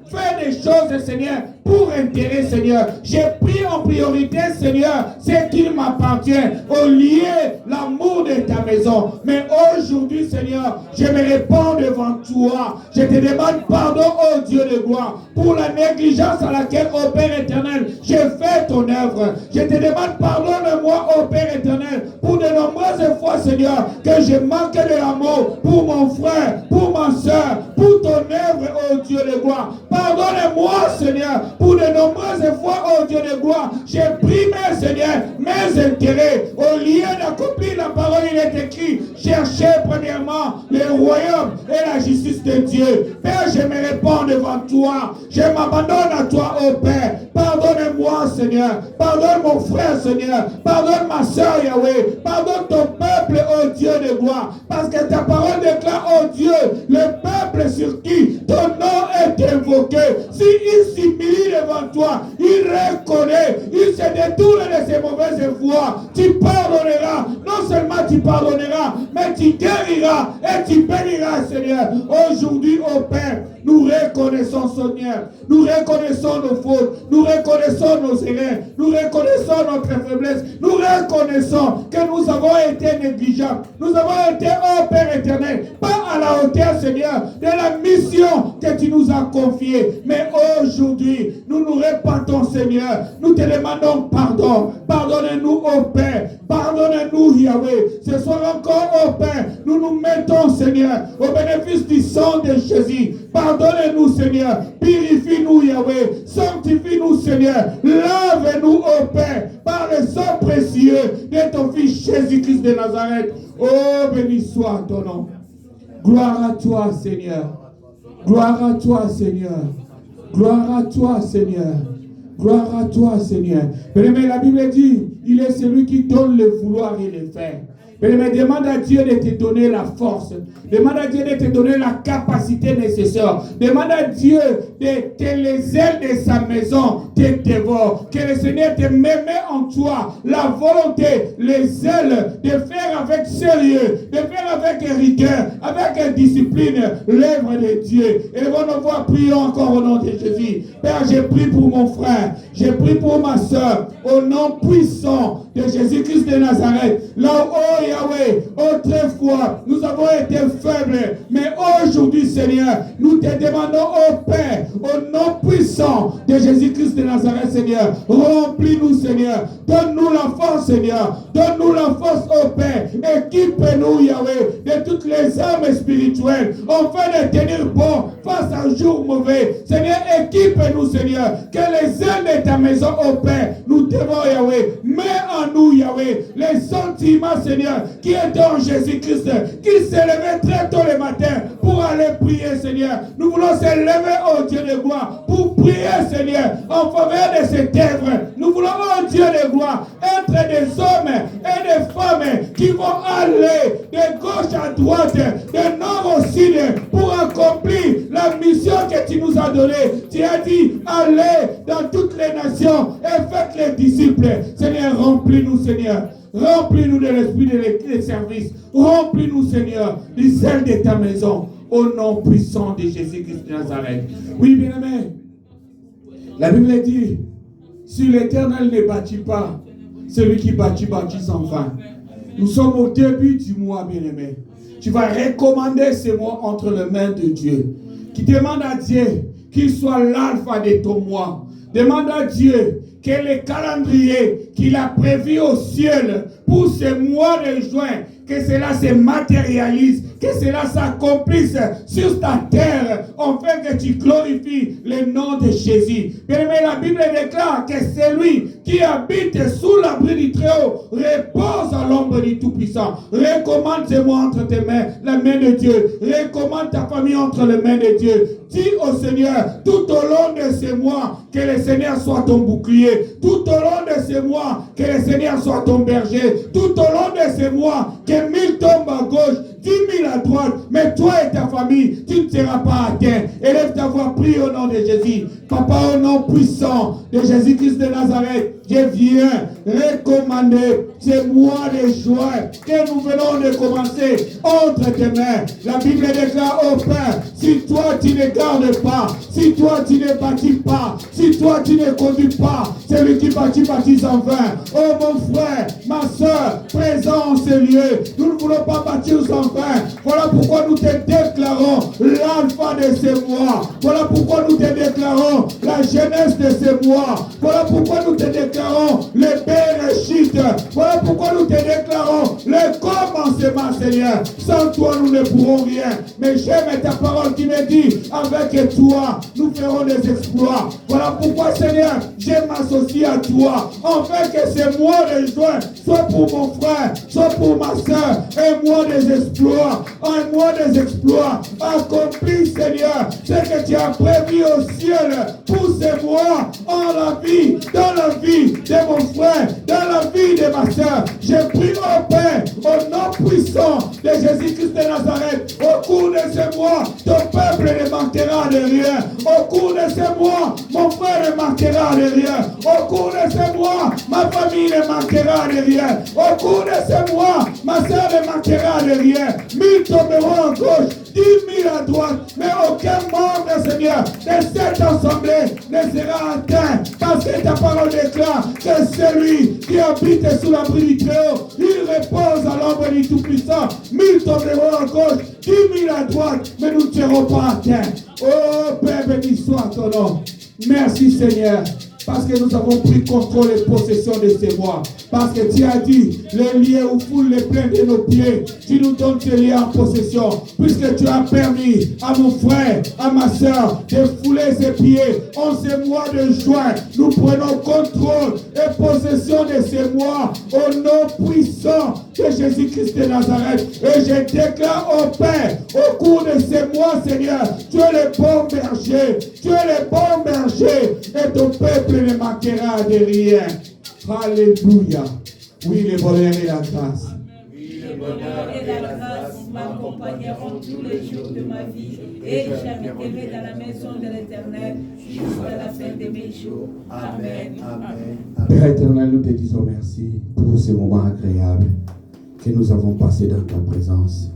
fait des choses, Seigneur, pour intérêt, Seigneur. J'ai pris en priorité, Seigneur, ce qui m'appartient, au lieu l'amour de ta maison. Mais aujourd'hui, Seigneur, je me répands devant toi. Je te demande pardon, oh Dieu de gloire, pour la négligence à laquelle, ô Père éternel, j'ai fait ton œuvre. Je te demande pardon de moi, ô Père éternel, pour de nombreuses fois, Seigneur, que j'ai manqué de l'amour pour mon frère, pour ma soeur, pour ton œuvre, ô Dieu de gloire. Pardonne-moi, Seigneur, pour de nombreuses fois, ô Dieu de gloire, j'ai pris, Seigneur, mes intérêts. Au lieu d'accomplir la parole, il est écrit, cherchez premièrement le royaume et la justice de Dieu. Père, je me répands devant toi. Je m'abandonne à toi, ô Père. Pardonne-moi, Seigneur. Pardonne mon frère, Seigneur. Pardonne ma soeur, Yahweh. Pardonne ton peuple, ô Dieu de gloire. Parce que ta parole déclare, ô Dieu, le peuple sur qui ton nom est invoqué. S'il s'humilie devant toi, il reconnaît, il se détourne de ses mauvaises voies. Tu pardonneras. Non seulement tu pardonneras, mais tu guériras et tu béniras, Seigneur. Aujourd'hui, ô Père, nous reconnaissons, Seigneur. Nous reconnaissons nos fautes. Nous reconnaissons nos erreurs. Nous reconnaissons notre faiblesse. Nous reconnaissons que nous avons été négligents. Nous avons été, ô Père éternel, pas à la hauteur, Seigneur, de la mission que tu nous as confiée. Mais aujourd'hui, nous nous repentons, Seigneur. Nous te demandons pardon. Pardonne-nous, ô Père. Pardonne-nous, Yahweh. Ce soir encore, oh Père, nous nous mettons, Seigneur, au bénéfice du sang de Jésus. Pardonne-nous, Seigneur. Purifie-nous, Yahweh. Sanctifie-nous, Seigneur. Lave-nous, oh Père, par le sang précieux de ton Fils Jésus-Christ de Nazareth. Oh, béni soit ton nom. Gloire à toi, Seigneur. Gloire à toi, Seigneur. Gloire à toi, Seigneur. Gloire à toi, Seigneur. Bien-aimé, la Bible dit, il est celui qui donne le vouloir et le faire. Bien-aimé, demande à Dieu de te donner la force. Demande à Dieu de te donner la capacité nécessaire. Demande à Dieu que les ailes de sa maison te dévorent. Que le Seigneur te mette en toi la volonté, les ailes de faire avec sérieux, de faire avec rigueur, avec discipline l'œuvre de Dieu. Et nous nos voix, prions encore au nom de Jésus. Père, j'ai prié pour mon frère, j'ai prié pour ma soeur, au nom puissant de Jésus-Christ de Nazareth. Là où, oh Yahweh, autrefois, nous avons été faibles, mais aujourd'hui, Seigneur, nous te demandons, oh Père, au nom puissant de Jésus-Christ de Nazareth, Seigneur, remplis-nous, Seigneur, donne-nous la force, Seigneur, donne-nous la force, oh Père, équipe-nous, Yahweh, de toutes les armes spirituelles, afin de tenir bon face à un jour mauvais. Seigneur, équipe-nous, Seigneur, que les ailes de ta maison, oh Père, nous devons, Yahweh, mets en nous, Yahweh, les sentiments, Seigneur, qui est en Jésus-Christ, qui s'est levé très tôt le matin pour aller prier, Seigneur. Nous voulons se lever, oh Dieu de gloire, pour prier, Seigneur, en faveur de cette œuvre. Nous voulons, oh Dieu de gloire, être des hommes et des femmes qui vont aller de gauche à droite, de nord au sud, pour accomplir la mission que tu nous as donnée. Tu as dit, allez dans toutes les nations et faites les disciples. Seigneur, remplis-nous, Seigneur. Remplis-nous de l'esprit de service. Remplis-nous, Seigneur, du sel de ta maison. Au nom puissant de Jésus-Christ de Nazareth. Oui, bien-aimé. La Bible dit, si l'Éternel ne bâtit pas, celui qui bâtit sans fin. Nous sommes au début du mois, bien-aimé. Tu vas recommander ce mois entre les mains de Dieu. Qui demande à Dieu qu'il soit l'alpha de ton mois. Demande à Dieu que le calendrier qu'il a prévu au ciel pour ce mois de juin, que cela se matérialise, que cela s'accomplisse sur ta terre, afin que tu glorifies le nom de Jésus. Bien-aimé, la Bible déclare que celui qui habite sous l'abri du Très-Haut repose à l'ombre du Tout-Puissant. Recommande ce mois entre tes mains, la main de Dieu. Recommande ta famille entre les mains de Dieu. Dis au Seigneur, tout au long de ces mois, que le Seigneur soit ton bouclier. Tout au long de ces mois, que le Seigneur soit ton berger. Tout au long de ces mois, que 1000 tombent à gauche, 10 000 à droite, mais toi et ta famille, tu ne seras pas atteint. Élève ta voix, prie au nom de Jésus. Papa, au nom puissant de Jésus-Christ de Nazareth, je viens recommander ce mois de juin que nous venons de commencer entre tes mains. La Bible déclare, oh Père, si toi tu ne gardes pas, si toi tu ne bâtis pas, si toi tu ne conduis pas, celui qui bâtit en vain. Oh mon frère, ma soeur, présent en ce lieu, nous ne voulons pas bâtir en vain. Voilà pourquoi nous te déclarons l'alpha de ce mois. Voilà pourquoi nous te déclarons la jeunesse de ce mois. Voilà pourquoi nous te déclarons le Bereshit. Voilà pourquoi nous te déclarons le commencement, Seigneur. Sans toi, nous ne pourrons rien. Mais j'aime ta parole qui me dit, avec toi, nous ferons des exploits. Voilà pourquoi, Seigneur, je m'associe à toi, afin que ce mois de juin soit pour mon frère, soit pour ma soeur, un mois des exploits, un mois des exploits. Accomplis, Seigneur, ce que tu as prévu au ciel pour ce mois, en la vie, dans la vie de mon frère, dans la vie de ma soeur. Je prie au Père, au nom puissant de Jésus-Christ de Nazareth, au cours de ce mois, ton peuple ne manquera de rien. Au cours de ce mois, mon frère ne manquera de rien. Au cours de ce mois, ma famille ne manquera de rien. Au cours de ce mois, ma soeur ne manquera de rien. 1000 tomberont à gauche, 10 000 à droite, mais aucun membre, Seigneur, de cette assemblée ne sera atteint, parce que ta parole déclare que celui qui habite sous l'abri du Très-Haut, il repose à l'ombre du Tout-Puissant. 1000 tomberont à gauche, 10 000 à droite, mais nous ne serons pas atteints. Oh Père, béni soit ton nom. Merci Seigneur, parce que nous avons pris contrôle et possession de ces mois. Parce que tu as dit, les liens où foulent les pleins de nos pieds, tu nous donnes tes liens en possession. Puisque tu as permis à mon frère, à ma soeur, de fouler ses pieds en ces mois de juin, nous prenons contrôle et possession de ces mois au nom puissant de Jésus-Christ de Nazareth. Et je déclare au Père, au cours de ces mois, Seigneur, tu es le bon berger, tu es le bon berger, et ton peuple ne manquera de rien. Alléluia. Oui, le bonheur et la grâce. Oui, le bonheur et la grâce m'accompagneront tous les jours de ma vie, et j'habiterai dans la maison de l'Éternel jusqu'à la fin de mes jours. Amen. Amen. Père éternel, nous te disons merci pour ce moment agréable que nous avons passé dans ta présence.